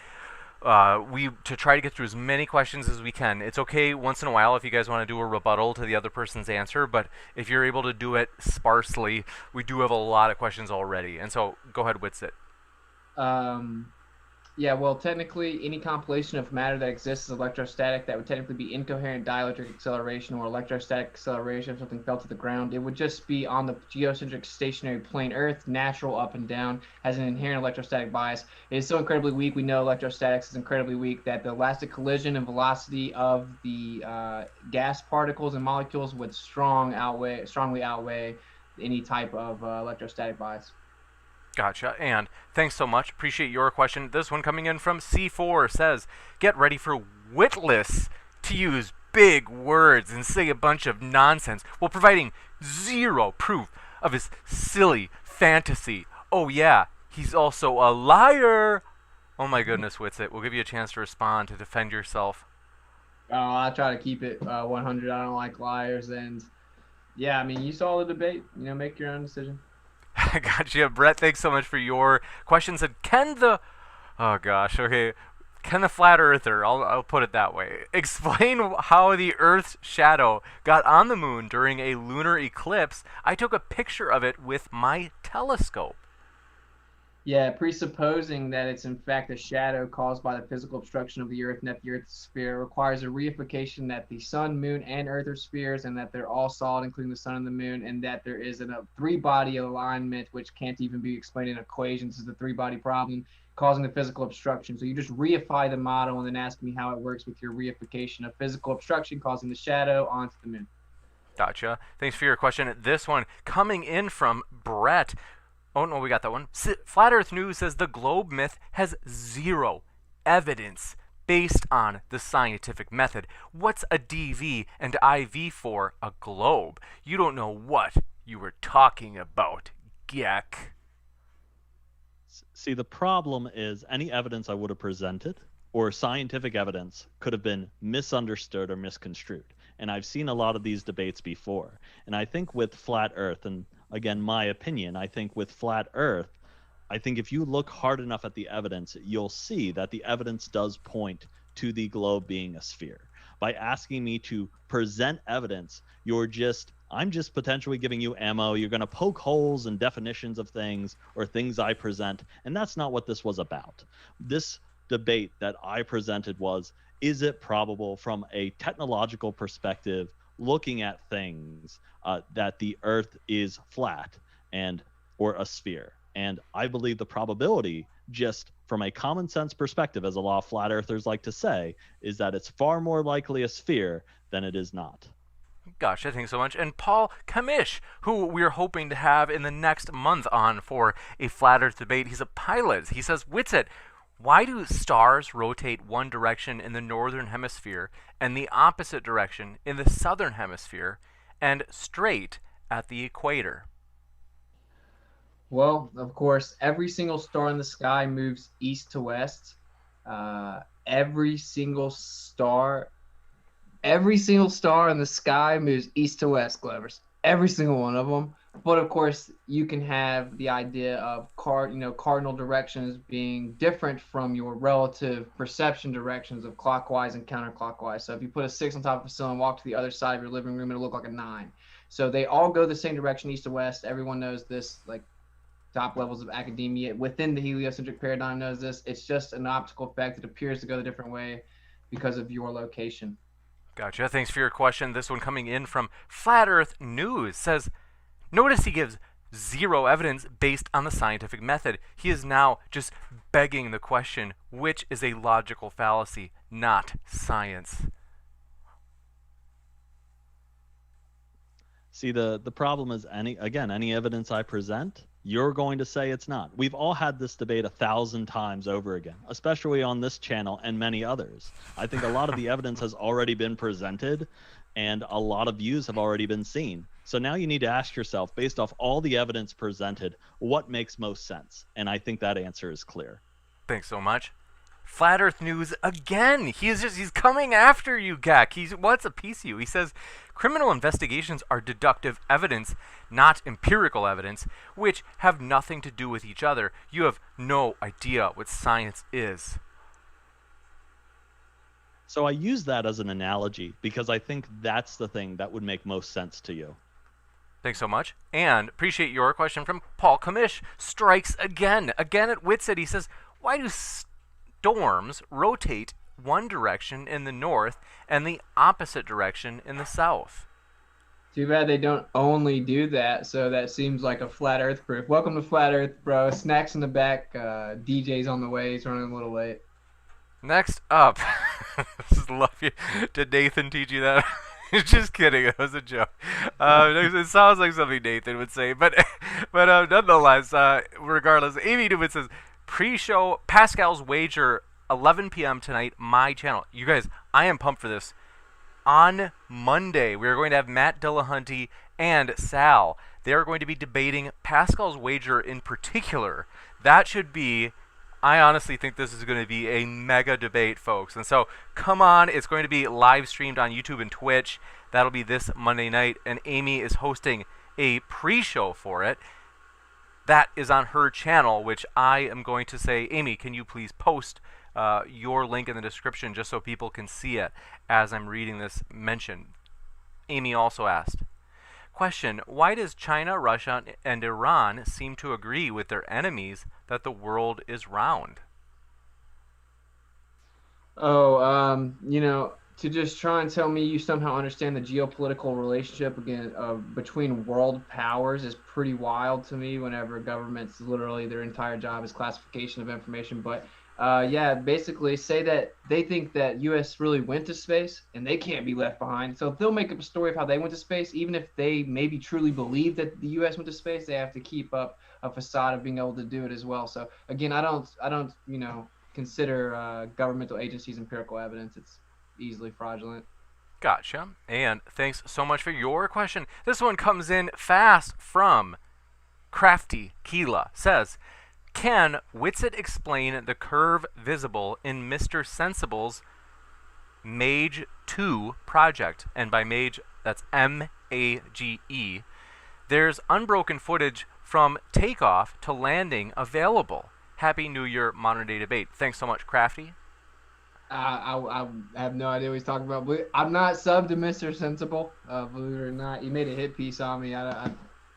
to try to get through as many questions as we can. It's okay once in a while if you guys want to do a rebuttal to the other person's answer, but if you're able to do it sparsely, we do have a lot of questions already. And so go ahead, Whitsitt. Yeah, well, technically, any compilation of matter that exists is electrostatic. That would technically be incoherent dielectric acceleration or electrostatic acceleration if something fell to the ground. It would just be on the geocentric stationary plane Earth, natural up and down, has an inherent electrostatic bias. It is so incredibly weak. We know electrostatics is incredibly weak that the elastic collision and velocity of the gas particles and molecules would strongly outweigh any type of electrostatic bias. Gotcha. And thanks so much. Appreciate your question. This one coming in from C4 says, get ready for Witless to use big words and say a bunch of nonsense while providing zero proof of his silly fantasy. Oh yeah, he's also a liar. Oh my goodness, Whitsitt. We'll give you a chance to respond to defend yourself. Oh, I try to keep it 100. I don't like liars. And yeah, I mean, you saw the debate. Make your own decision. I got you, Brett. Thanks so much for your questions. And can the flat earther, I'll put it that way, explain how the Earth's shadow got on the moon during a lunar eclipse? I took a picture of it with my telescope. Yeah, presupposing that it's in fact a shadow caused by the physical obstruction of the Earth and that the Earth's sphere requires a reification that the Sun, Moon, and Earth are spheres, and that they're all solid, including the Sun and the Moon, and that there is a three-body alignment which can't even be explained in equations. This is the three-body problem causing the physical obstruction. So you just reify the model and then ask me how it works with your reification of physical obstruction causing the shadow onto the moon. Gotcha. Thanks for your question. This one coming in from Brett. Oh, no, we got that one. Flat Earth News says the globe myth has zero evidence based on the scientific method. What's a DV and IV for a globe? You don't know what you were talking about, Geck. See, the problem is any evidence I would have presented or scientific evidence could have been misunderstood or misconstrued. And I've seen a lot of these debates before. And I think with flat Earth, and again, my opinion, I think with flat Earth, I think if you look hard enough at the evidence, you'll see that the evidence does point to the globe being a sphere. By asking me to present evidence, I'm just potentially giving you ammo. You're going to poke holes in definitions of things or things I present. And that's not what this was about. This debate that I presented was, is it probable from a technological perspective, looking at things, that the Earth is flat or a sphere? And I believe the probability, just from a common sense perspective, as a lot of flat earthers like to say, is that it's far more likely a sphere than it is not. Gotcha, thanks so much. And Paul Kamish, who we're hoping to have in the next month on for a flat earth debate. He's a pilot. He says, Whitsitt, why do stars rotate one direction in the northern hemisphere and the opposite direction in the southern hemisphere and straight at the equator? Well, of course, every single star in the sky moves east to west. Every single star in the sky moves east to west, Glovers. Every single one of them. But of course, you can have the idea of cardinal directions being different from your relative perception directions of clockwise and counterclockwise. So if you put a 6 on top of a ceiling and walk to the other side of your living room, it'll look like a 9. So they all go the same direction, east to west. Everyone knows this, like top levels of academia within the heliocentric paradigm knows this. It's just an optical effect. It appears to go the different way because of your location. Gotcha. Thanks for your question. This one coming in from Flat Earth News says, notice he gives zero evidence based on the scientific method. He is now just begging the question, which is a logical fallacy, not science. See, the problem is any evidence I present, you're going to say it's not. We've all had this debate 1,000 times over again, especially on this channel and many others. I think a lot of the evidence has already been presented and a lot of views have already been seen. So now you need to ask yourself, based off all the evidence presented, what makes most sense? And I think that answer is clear. Thanks so much. Flat Earth News again. He's coming after you, Gak. He wants a piece of you. He says, criminal investigations are deductive evidence, not empirical evidence, which have nothing to do with each other. You have no idea what science is. So I use that as an analogy because I think that's the thing that would make most sense to you. Thanks so much. And appreciate your question from Paul Kamish. Strikes again at Witsit. He says, why do storms rotate one direction in the north and the opposite direction in the south? Too bad they don't only do that, so that seems like a flat earth proof. Welcome to Flat Earth, bro. Snacks in the back, DJ's on the way, he's running a little late. Next up, love you. Did Nathan teach you that? Just kidding, it was a joke. It sounds like something Nathan would say, but nonetheless, regardless, Amy Newman says, pre-show Pascal's wager 11 p.m. tonight, my channel. You guys, I am pumped for this. On Monday, we are going to have Matt Dillahunty and Sal. They are going to be debating Pascal's wager in particular. That should be, I honestly think this is going to be a mega debate, folks. And so, come on, it's going to be live streamed on YouTube and Twitch. That'll be this Monday night, and Amy is hosting a pre-show for it. That is on her channel, which I am going to say, Amy, can you please post your link in the description just so people can see it as I'm reading this mention. Amy also asked, question, why does China, Russia, and Iran seem to agree with their enemies that the world is round? To just try and tell me you somehow understand the geopolitical relationship again between world powers is pretty wild to me whenever governments literally their entire job is classification of information. But basically say that they think that U.S. really went to space and they can't be left behind. So if they'll make up a story of how they went to space, even if they maybe truly believe that the U.S. went to space, they have to keep up a facade of being able to do it as well. So again, I don't consider governmental agencies empirical evidence. It's easily fraudulent. Gotcha. And thanks so much for your question. This one comes in fast from Crafty Keela. Says, can Whitsitt explain the curve visible in Mr. Sensible's Mage 2 project? And by Mage, that's M-A-G-E. There's unbroken footage from takeoff to landing available. Happy New Year, Modern Day Debate. Thanks so much, Crafty. I have no idea what he's talking about. I'm not subbed to Mr. Sensible, believe it or not. He made a hit piece on me. I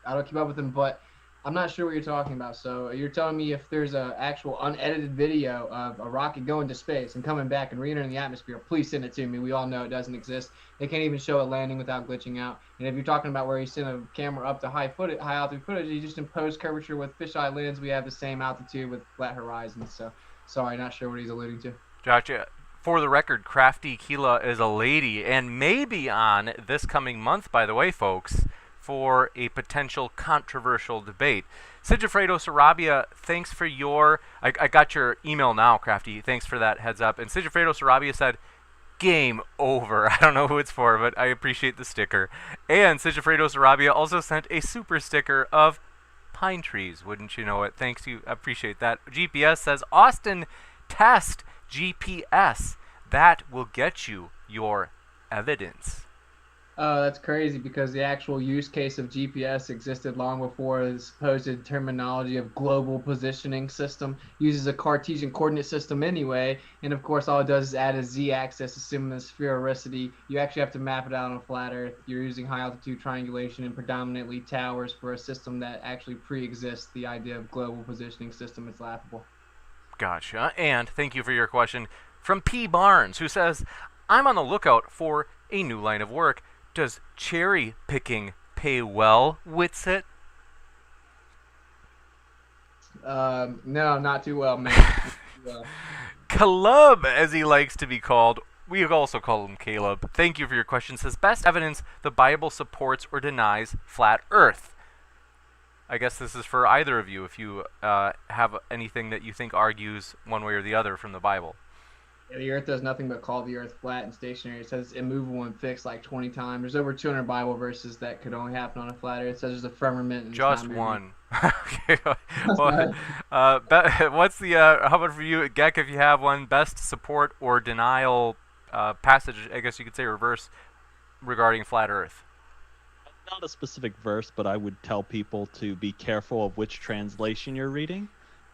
don't keep up with him, but I'm not sure what you're talking about. So you're telling me if there's an actual unedited video of a rocket going to space and coming back and re-entering the atmosphere, please send it to me. We all know it doesn't exist. They can't even show it landing without glitching out. And if you're talking about where you send a camera up to high altitude footage, you just impose curvature with fisheye lens. We have the same altitude with flat horizons. So sorry, not sure what he's alluding to. Gotcha. For the record, Crafty Keela is a lady and may be on this coming month, by the way, folks, for a potential controversial debate. Sigifredo Sarabia, thanks for your... I got your email now, Crafty. Thanks for that heads up. And Sigifredo Sarabia said, game over. I don't know who it's for, but I appreciate the sticker. And Sigifredo Sarabia also sent a super sticker of pine trees. Wouldn't you know it? Thanks, you appreciate that. GPS says, Austin, test GPS. That will get you your evidence. Oh, that's crazy, because the actual use case of GPS existed long before the supposed terminology of global positioning system. Uses a Cartesian coordinate system anyway, and of course all it does is add a z-axis, assuming the sphericity. You actually have to map it out on a flat Earth. You're using high altitude triangulation and predominantly towers for a system that actually pre-exists the idea of global positioning system. It's laughable. Gotcha. And thank you for your question from P. Barnes, who says, I'm on the lookout for a new line of work. Does cherry picking pay well, Whitsitt? No, not too well, man. Caleb, as he likes to be called, we also call him Caleb. Thank you for your question. Says, best evidence the Bible supports or denies flat Earth. I guess this is for either of you, if you have anything that you think argues one way or the other from the Bible. Yeah, the Earth does nothing but call the Earth flat and stationary. It says it's immovable and fixed like 20 times. There's over 200 Bible verses that could only happen on a flat Earth. It says there's a firmament. And just one. Okay. Well, what's the, how about for you, Gek, if you have one, best support or denial passage, I guess you could say reverse, regarding flat Earth? Not a specific verse, but I would tell people to be careful of which translation you're reading,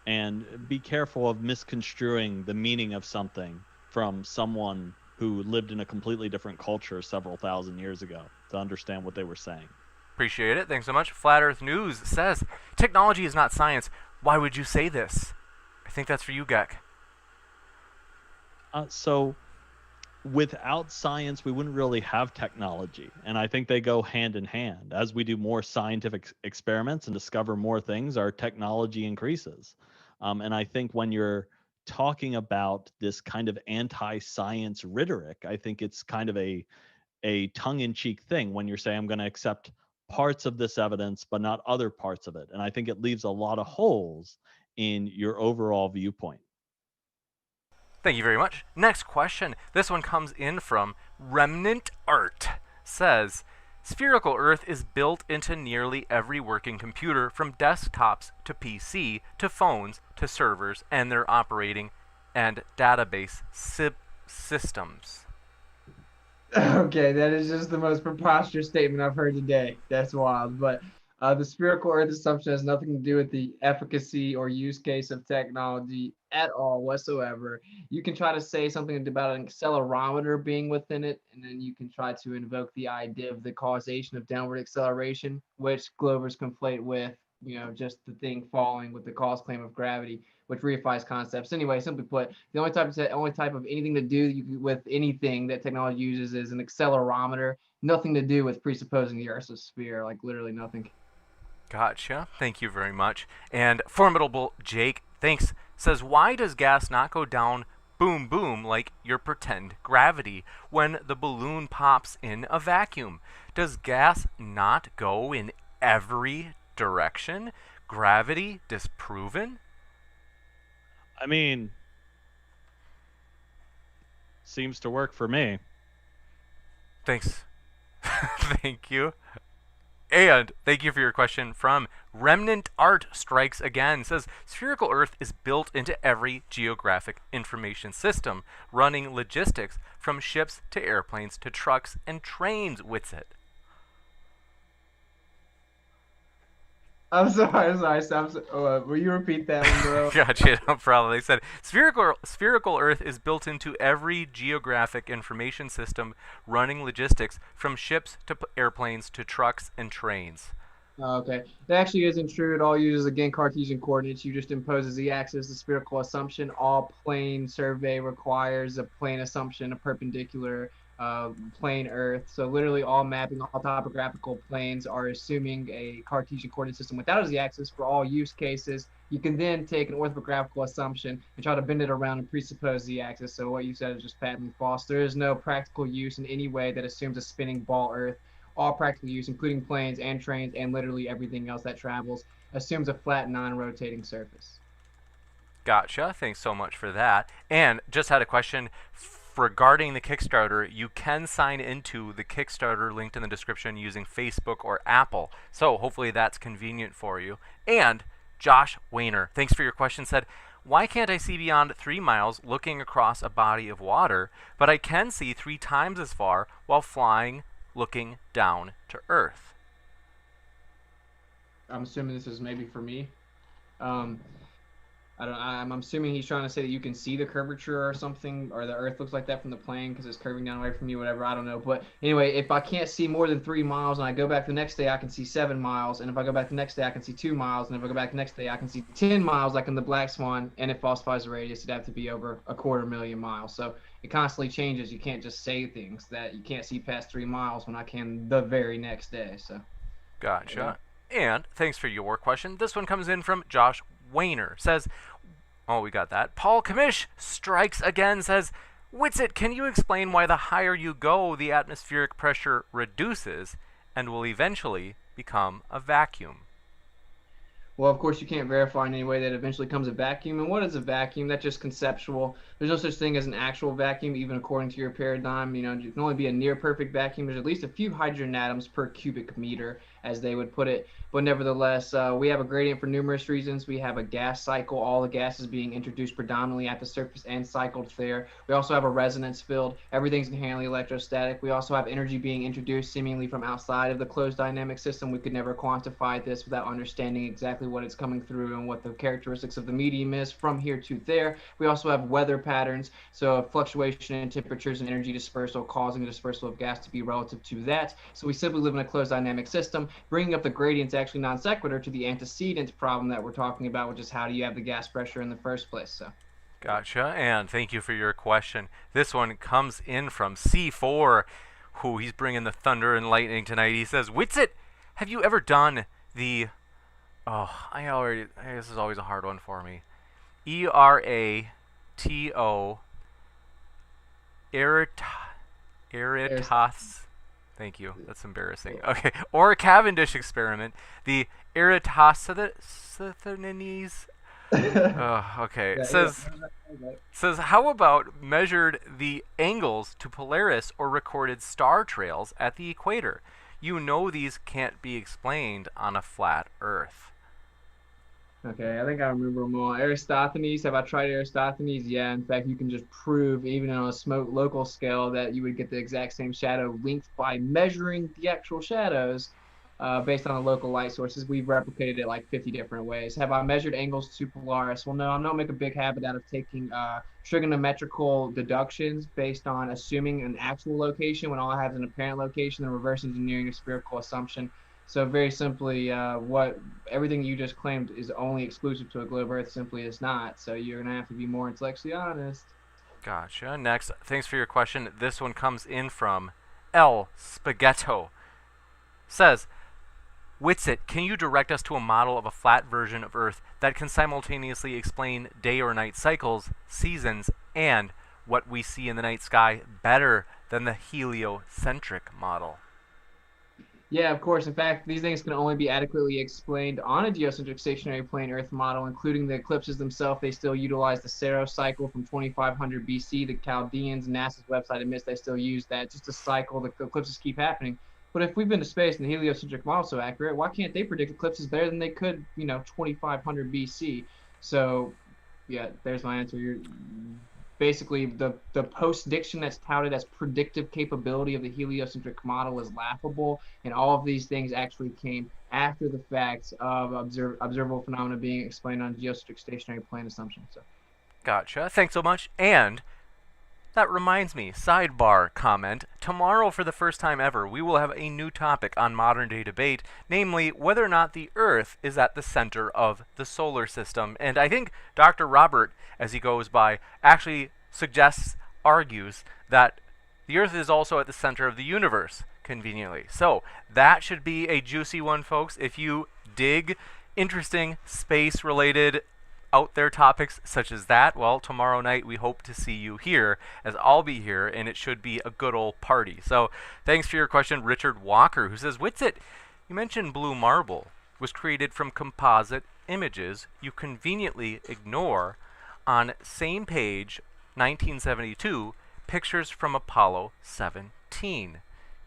and be careful of misconstruing the meaning of something from someone who lived in a completely different culture several thousand years ago to understand what they were saying. Appreciate it. Thanks so much. Flat Earth News says, technology is not science. Why would you say this? I think that's for you, Gek. So without science, we wouldn't really have technology. And I think they go hand in hand. As we do more scientific experiments and discover more things, our technology increases. And I think when you're talking about this kind of anti-science rhetoric, I think it's kind of a tongue-in-cheek thing when you're saying, I'm going to accept parts of this evidence, but not other parts of it. And I think it leaves a lot of holes in your overall viewpoint. Thank you very much. Next question. This one comes in from Remnant Art. Says, spherical Earth is built into nearly every working computer, from desktops to PC to phones to servers and their operating and database systems. Okay, that is just the most preposterous statement I've heard today. That's wild. But the spherical Earth assumption has nothing to do with the efficacy or use case of technology at all whatsoever. You can try to say something about an accelerometer being within it, and then you can try to invoke the idea of the causation of downward acceleration, which Glovers conflate with, just the thing falling with the cause claim of gravity, which reifies concepts. Anyway, simply put, the only type of anything to do with anything that technology uses is an accelerometer. Nothing to do with presupposing the Earth's a sphere, like literally nothing. Gotcha. Thank you very much. And Formidable Jake, thanks, says, why does gas not go down boom boom like your pretend gravity when the balloon pops in a vacuum? Does gas not go in every direction? Gravity disproven? I mean, Seems to work for me. Thanks. Thank you. And thank you for your question from Remnant Art Strikes Again. Says spherical Earth is built into every geographic information system, running logistics from ships to airplanes to trucks and trains. Whitsitt. I'm sorry. Will you repeat that one, bro? Gotcha, no problem. They said spherical Earth is built into every geographic information system, running logistics from ships to airplanes to trucks and trains. Okay, that actually isn't true. It all uses, again, Cartesian coordinates. You just impose a z-axis, the spherical assumption. All plane survey requires a plane assumption, a perpendicular plane Earth. So literally all mapping, all topographical planes are assuming a Cartesian coordinate system without a z-axis for all use cases. You can then take an orthographical assumption and try to bend it around and presuppose z-axis. So what you said is just patently false. There is no practical use in any way that assumes a spinning ball Earth. All practical use, including planes and trains and literally everything else that travels, assumes a flat, non-rotating surface. Gotcha. Thanks so much for that. And just had a question regarding the Kickstarter. You can sign into the Kickstarter linked in the description using Facebook or Apple. So hopefully that's convenient for you. And Josh Wayner, thanks for your question, said, why can't I see beyond 3 miles looking across a body of water, but I can see 3 times as far while flying looking down to Earth? I'm assuming this is maybe for me. I'm assuming he's trying to say that you can see the curvature or something, or the Earth looks like that from the plane because it's curving down away from you, whatever. I don't know. But anyway, if I can't see more than 3 miles and I go back the next day, I can see 7 miles. And if I go back the next day, I can see 2 miles. And if I go back the next day, I can see 10 miles, like in the Black Swan. And if falsifies the radius, it'd have to be over 250,000 miles. So it constantly changes. You can't just say things that you can't see past 3 miles when I can the very next day. So. Gotcha. Yeah. And thanks for your question. This one comes in from Josh Wayner. Says, oh, we got that. Paul Kamish strikes again. Says, Whitsitt, can you explain why the higher you go, the atmospheric pressure reduces and will eventually become a vacuum? Well, of course, you can't verify in any way that eventually comes a vacuum. And what is a vacuum? That's just conceptual. There's no such thing as an actual vacuum, even according to your paradigm. You know, you can only be a near perfect vacuum. There's at least a few hydrogen atoms per cubic meter, as they would put it. But nevertheless, we have a gradient for numerous reasons. We have a gas cycle, all the gases being introduced predominantly at the surface and cycled there. We also have a resonance field. Everything's inherently electrostatic. We also have energy being introduced seemingly from outside of the closed dynamic system. We could never quantify this without understanding exactly what it's coming through and what the characteristics of the medium is from here to there. We also have weather patterns, so a fluctuation in temperatures and energy dispersal causing the dispersal of gas to be relative to that. So we simply live in a closed dynamic system. Bringing up the gradients actually non sequitur to the antecedent problem that we're talking about, which is how do you have the gas pressure in the first place. So. Gotcha, and thank you for your question. This one comes in from C4, who he's bringing the thunder and lightning tonight. He says, Whitsitt, have you ever done the... Oh, this is always a hard one for me. ERATO, Eritas. Thank you. That's embarrassing. Okay. Or Cavendish experiment. The Eratosthenes. Okay. It says, how about measured the angles to Polaris or recorded star trails at the equator? You know these can't be explained on a flat Earth. Okay, I think I remember them all. Eratosthenes, have I tried Eratosthenes? Yeah, in fact, you can just prove, even on a local scale, that you would get the exact same shadow length by measuring the actual shadows based on the local light sources. We've replicated it like 50 different ways. Have I measured angles to Polaris? Well, no, I'm not making a big habit out of taking trigonometrical deductions based on assuming an actual location when all I have is an apparent location and reverse engineering a spherical assumption. So very simply, what everything you just claimed is only exclusive to a globe Earth simply is not. So you're going to have to be more intellectually honest. Gotcha. Next, thanks for your question. This one comes in from El Spaghetto. Says, Whitsitt, can you direct us to a model of a flat version of Earth that can simultaneously explain day or night cycles, seasons, and what we see in the night sky better than the heliocentric model? Yeah, of course. In fact, these things can only be adequately explained on a geocentric stationary plane Earth model, including the eclipses themselves. They still utilize the Saros cycle from 2500 BC. The Chaldeans, NASA's website admits they still use that. Just a cycle. The eclipses keep happening. But if we've been to space and the heliocentric model is so accurate, why can't they predict eclipses better than they could, 2500 BC? So, yeah, there's my answer. You're basically the post-diction that's touted as predictive capability of the heliocentric model is laughable, and all of these things actually came after the fact of observable phenomena being explained on geocentric stationary plane assumptions. So. Gotcha. Thanks so much. And that reminds me, sidebar comment, tomorrow for the first time ever, we will have a new topic on modern day debate, namely whether or not the Earth is at the center of the solar system. And I think Dr. Robert, as he goes by, actually argues that the Earth is also at the center of the universe, conveniently. So that should be a juicy one, folks. If you dig interesting space-related out there topics such as that, well, tomorrow night we hope to see you here, as I'll be here, and it should be a good old party. So thanks for your question, Richard Walker, who says, Whitsitt, you mentioned blue marble was created from composite images you conveniently ignore on same page 1972 pictures from Apollo 17.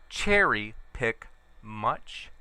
Cherry pick much?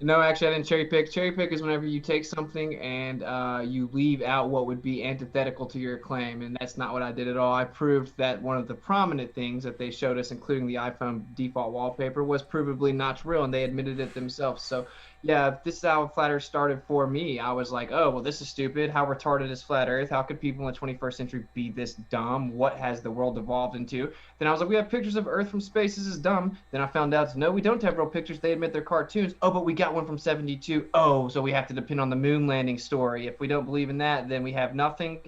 No, actually, I didn't cherry pick. Cherry pick is whenever you take something and you leave out what would be antithetical to your claim, and that's not what I did at all. I proved that one of the prominent things that they showed us, including the iPhone default wallpaper, was provably not real, and they admitted it themselves. So, yeah, this is how Flat Earth started for me. I was like, oh, well, this is stupid. How retarded is Flat Earth? How could people in the 21st century be this dumb? What has the world evolved into? Then I was like, we have pictures of Earth from space. This is dumb. Then I found out, no, we don't have real pictures. They admit they're cartoons. Oh, but we got one from 72. Oh, so we have to depend on the moon landing story. If we don't believe in that, then we have nothing.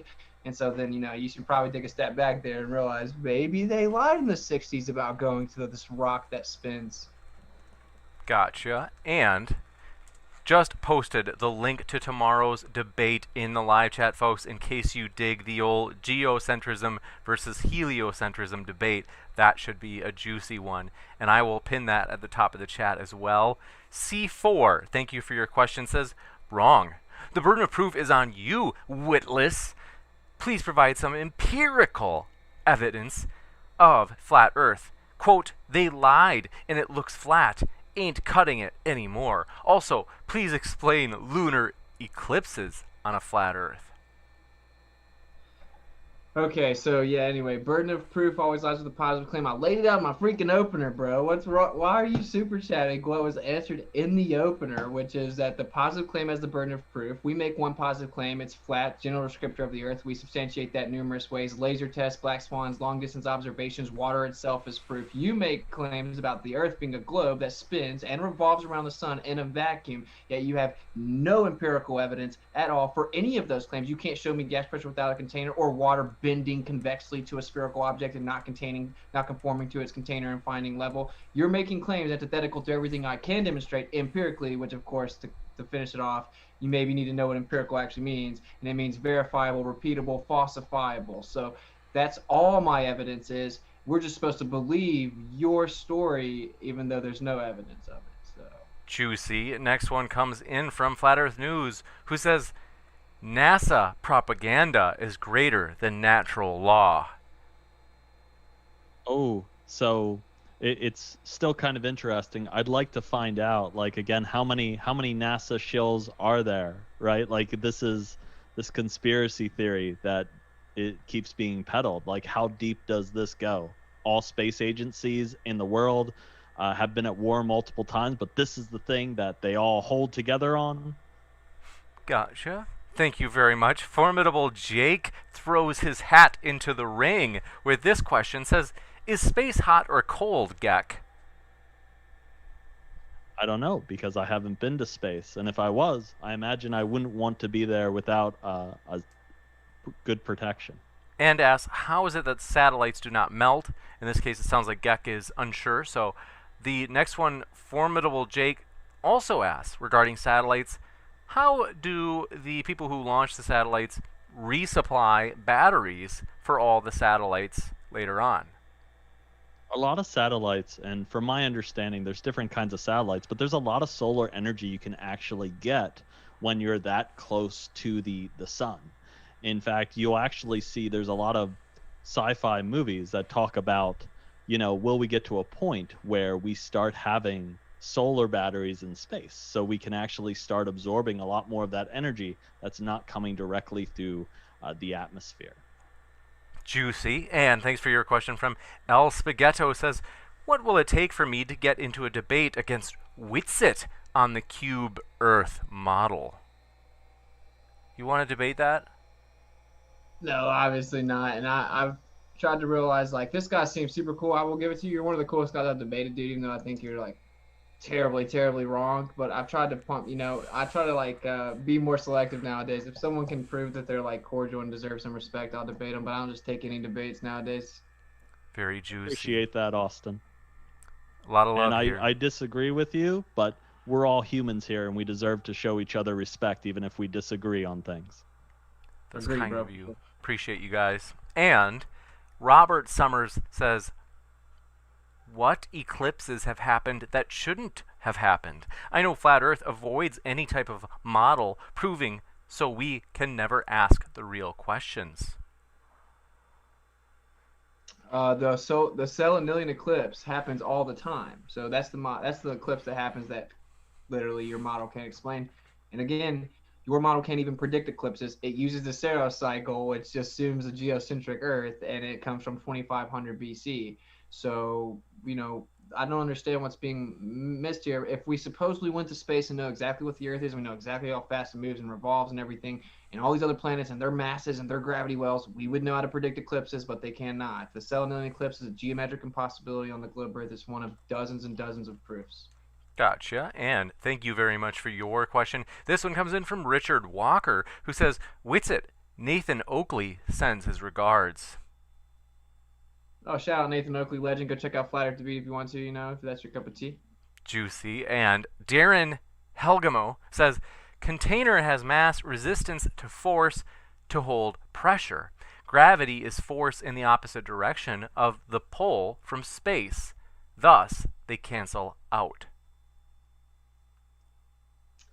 And so then, you should probably take a step back there and realize maybe they lied in the 60s about going to this rock that spins. Gotcha. And just posted the link to tomorrow's debate in the live chat, folks, in case you dig the old geocentrism versus heliocentrism debate. That should be a juicy one, and I will pin that at the top of the chat as well. C4, thank you for your question, says, wrong. The burden of proof is on you, witless. Please provide some empirical evidence of flat Earth. Quote, they lied and it looks flat. Ain't cutting it anymore. Also, please explain lunar eclipses on a flat Earth. Okay, so yeah, anyway, burden of proof always lies with a positive claim. I laid it out in my freaking opener, bro. What's wrong? Why are you super chatting what was answered in the opener, which is that the positive claim has the burden of proof. We make one positive claim. It's flat, general descriptor of the Earth. We substantiate that numerous ways. Laser tests, black swans, long-distance observations, water itself is proof. You make claims about the Earth being a globe that spins and revolves around the sun in a vacuum, yet you have no empirical evidence at all for any of those claims. You can't show me gas pressure without a container or water bending convexly to a spherical object and not conforming to its container and finding level. You're making claims antithetical to everything I can demonstrate empirically, which of course, to finish it off, you maybe need to know what empirical actually means, and it means verifiable, repeatable, falsifiable. So that's all my evidence is. We're just supposed to believe your story, even though there's no evidence of it. So juicy. Next one comes in from Flat Earth News, who says, NASA propaganda is greater than natural law. Oh, so it's still kind of interesting. I'd like to find out, like, again, how many NASA shills are there, right? Like, this conspiracy theory that it keeps being peddled. Like, how deep does this go? All space agencies in the world have been at war multiple times, but this is the thing that they all hold together on. Gotcha. Thank you very much. Formidable Jake throws his hat into the ring with this question. Says, is space hot or cold, Gek? I don't know, because I haven't been to space. And if I was, I imagine I wouldn't want to be there without a good protection. And asks, how is it that satellites do not melt? In this case, it sounds like Gek is unsure. So the next one, Formidable Jake, also asks regarding satellites, how do the people who launch the satellites resupply batteries for all the satellites later on? A lot of satellites, and from my understanding, there's different kinds of satellites, but there's a lot of solar energy you can actually get when you're that close to the sun. In fact, you'll actually see there's a lot of sci-fi movies that talk about, will we get to a point where we start having solar batteries in space so we can actually start absorbing a lot more of that energy that's not coming directly through the atmosphere. Juicy. And thanks for your question from El Spaghetto says, what will it take for me to get into a debate against Whitsitt on the cube Earth model? You want to debate that? No, obviously not. And I've tried to realize, like, this guy seems super cool. I will give it to you. You're one of the coolest guys I've debated, dude, even though I think you're, like, terribly, terribly wrong. But I've tried to I try to, like, be more selective nowadays. If someone can prove that they're, like, cordial and deserve some respect, I'll debate them. But I don't just take any debates nowadays. Very juicy. Appreciate that, Austin. A lot of love and here. I disagree with you, but we're all humans here, and we deserve to show each other respect, even if we disagree on things. That's Agreed, kind bro. of you. Appreciate you guys. And Robert Summers says, what eclipses have happened that shouldn't have happened? I know Flat Earth avoids any type of model proving, so we can never ask the real questions. The Selenilian eclipse happens all the time. So that's the eclipse that happens that literally your model can't explain. And again, your model can't even predict eclipses. It uses the Saros cycle, which just assumes a geocentric Earth, and it comes from 2500 BC. So, I don't understand what's being missed here. If we supposedly went to space and know exactly what the Earth is, we know exactly how fast it moves and revolves and everything, and all these other planets and their masses and their gravity wells, we would know how to predict eclipses, but they cannot. The Selenilian eclipse is a geometric impossibility on the globe Earth. It's one of dozens and dozens of proofs. Gotcha. And thank you very much for your question. This one comes in from Richard Walker, who says, Whitsitt, Nathan Oakley sends his regards. Oh, shout out Nathan Oakley, legend. Go check out Flat Earth Debate if you want to, if that's your cup of tea. Juicy. And Darren Helgamo says, container has mass resistance to force to hold pressure. Gravity is force in the opposite direction of the pull from space. Thus, they cancel out.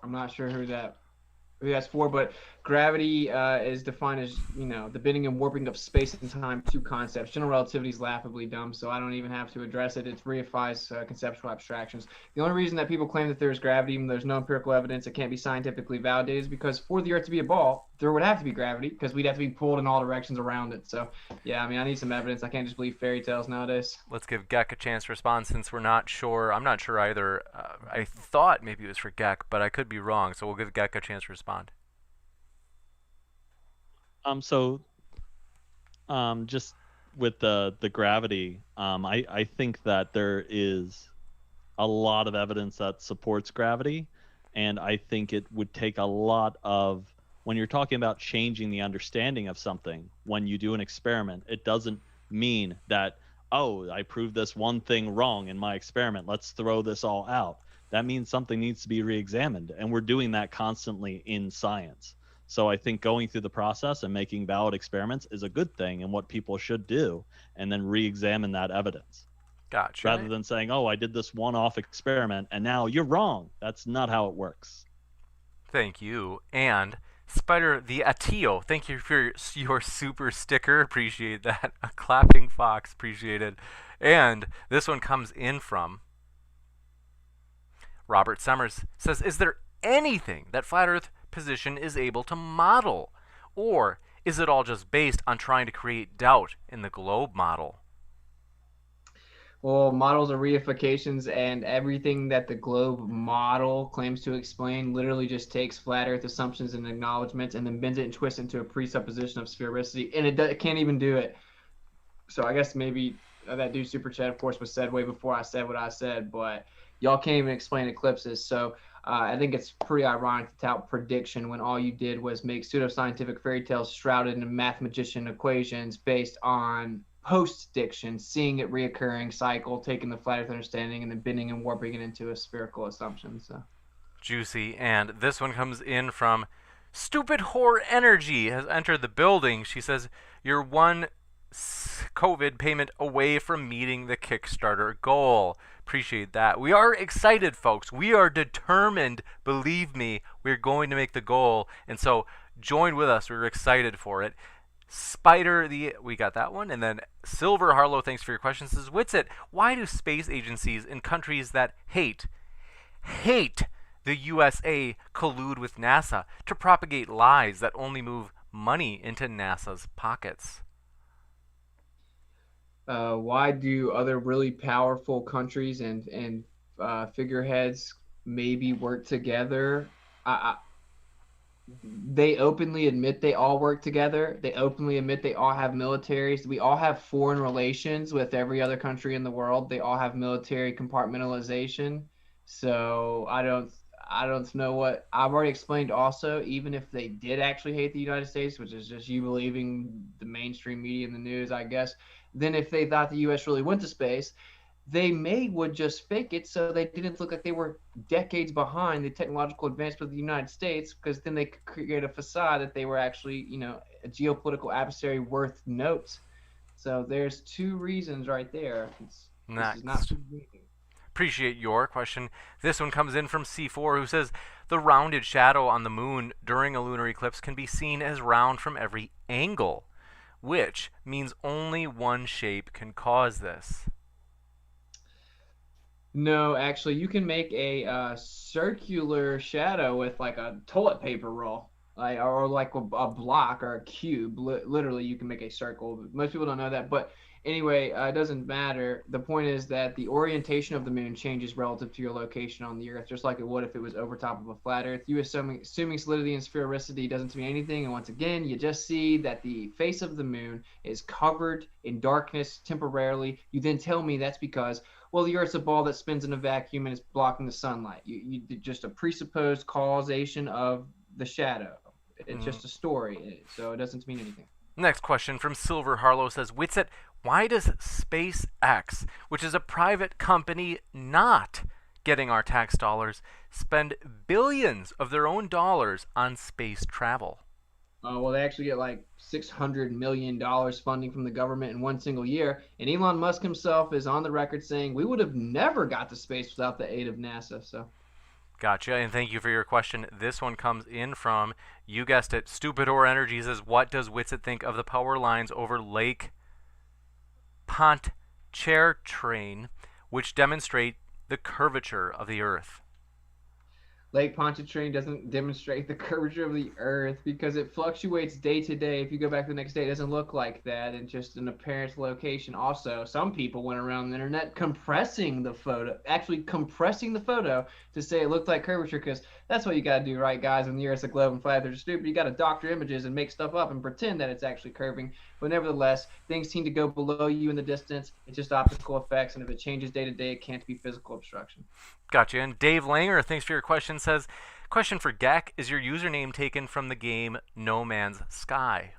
I'm not sure who that's for, but gravity is defined as, the bending and warping of space and time, two concepts. General relativity is laughably dumb, so I don't even have to address it. It reifies conceptual abstractions. The only reason that people claim that there's gravity, even though there's no empirical evidence, it can't be scientifically validated, is because for the Earth to be a ball, there would have to be gravity, because we'd have to be pulled in all directions around it. So, yeah, I need some evidence. I can't just believe fairy tales nowadays. Let's give Gek a chance to respond since we're not sure. I'm not sure either. I thought maybe it was for Gek, but I could be wrong, so we'll give Gek a chance to respond. Just with the gravity, I think that there is a lot of evidence that supports gravity, and I think it would take a lot of, when you're talking about changing the understanding of something, when you do an experiment, it doesn't mean that, oh, I proved this one thing wrong in my experiment, let's throw this all out. That means something needs to be re-examined, and we're doing that constantly in science. So I think going through the process and making valid experiments is a good thing and what people should do, and then re-examine that evidence. Gotcha. Rather than saying, oh, I did this one-off experiment and now you're wrong. That's not how it works. Thank you. And Spider the Atio, thank you for your super sticker. Appreciate that. A clapping fox, appreciate it. And this one comes in from Robert Summers. Says, is there anything that Flat Earth position is able to model? Or is it all just based on trying to create doubt in the globe model? Well, models are reifications, and everything that the globe model claims to explain literally just takes flat Earth assumptions and acknowledgments and then bends it and twists into a presupposition of sphericity, and it can't even do it. So I guess maybe that dude Super Chat, of course, was said way before I said what I said, but y'all can't even explain eclipses. So I think it's pretty ironic to tout prediction when all you did was make pseudoscientific fairy tales shrouded in mathematician equations based on post-diction, seeing it reoccurring cycle, taking the flat Earth understanding and then bending and warping it into a spherical assumption. So juicy. And this one comes in from Stupid Whore Energy has entered the building. She says, you're one COVID payment away from meeting the Kickstarter goal. Appreciate that. We are excited, folks. We are determined. Believe me, we're going to make the goal. And so join with us. We're excited for it. We got that one. And then Silver Harlow, thanks for your question, says, Whitsitt, why do space agencies in countries that hate the USA collude with NASA to propagate lies that only move money into NASA's pockets? Why do other really powerful countries and figureheads maybe work together? They openly admit they all work together. They openly admit they all have militaries. We all have foreign relations with every other country in the world. They all have military compartmentalization. So I don't know what I've already explained. Also, even if they did actually hate the United States, which is just you believing the mainstream media and the news, I guess, then if they thought the US really went to space, they would just fake it so they didn't look like they were decades behind the technological advancement of the United States, because then they could create a facade that they were actually, a geopolitical adversary worth notes. So there's two reasons right there. This is not convenient. Appreciate your question. This one comes in from C4, who says, the rounded shadow on the moon during a lunar eclipse can be seen as round from every angle, which means only one shape can cause this. No, actually, you can make a circular shadow with like a toilet paper roll, or like a block or a cube. Literally, you can make a circle. Most people don't know that, but anyway, it doesn't matter. The point is that the orientation of the moon changes relative to your location on the Earth, just like it would if it was over top of a flat Earth. You assuming solidity and sphericity doesn't mean anything, and once again, you just see that the face of the moon is covered in darkness temporarily. You then tell me that's because, well, the Earth's a ball that spins in a vacuum and it's blocking the sunlight. You just a presupposed causation of the shadow. It's just a story, so it doesn't mean anything. Next question from Silver Harlow says, Whitsitt, why does SpaceX, which is a private company not getting our tax dollars, spend billions of their own dollars on space travel? Well, they actually get like $600 million funding from the government in one single year. And Elon Musk himself is on the record saying we would have never got to space without the aid of NASA. So, gotcha, and thank you for your question. This one comes in from, you guessed it, Stupidor Energy says, what does Whitsitt think of the power lines over Lake Pontchartrain, which demonstrate the curvature of the Earth? Lake Pontchartrain doesn't demonstrate the curvature of the Earth because it fluctuates day to day. If you go back the next day, it doesn't look like that in just an apparent location. Also, some people went around the internet compressing the photo to say it looked like curvature, because that's what you got to do, right, guys? When the Earth's a globe and flat, they're stupid. You got to doctor images and make stuff up and pretend that it's actually curving. But nevertheless, things seem to go below you in the distance. It's just optical effects, and if it changes day to day, it can't be physical obstruction. Gotcha. And Dave Langer, thanks for your question, says, question for Gek, is your username taken from the game No Man's Sky?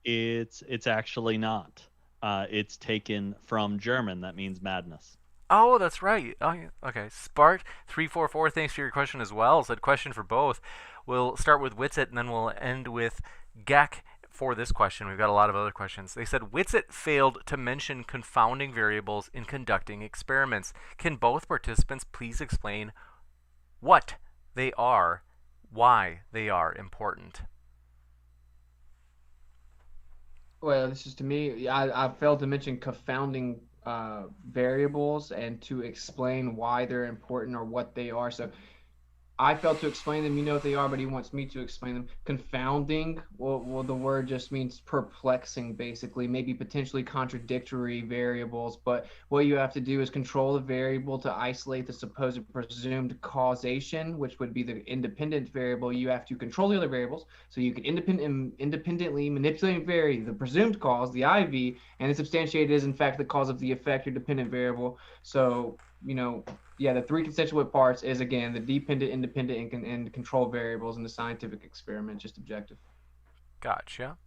It's actually not. It's taken from German. That means madness. Oh, that's right. Oh, yeah. Okay. Spark344, thanks for your question as well. Said question for both. We'll start with Whitsitt, and then we'll end with Gek for this question. We've got a lot of other questions. They said, Whitsitt failed to mention confounding variables in conducting experiments. Can both participants please explain what they are, why they are important? Well, this is to me, I failed to mention confounding variables and to explain why they're important or what they are. So I failed to explain them. You know what they are, but he wants me to explain them. Confounding, well, the word just means perplexing, basically, maybe potentially contradictory variables. But what you have to do is control the variable to isolate the supposed presumed causation, which would be the independent variable. You have to control the other variables, so you can independently manipulate and vary the presumed cause, the IV, and it's substantiated as, in fact, the cause of the effect or dependent variable. So, yeah, the three constituent parts is, again, the dependent, independent, and control variables in the scientific experiment, just objective. Gotcha.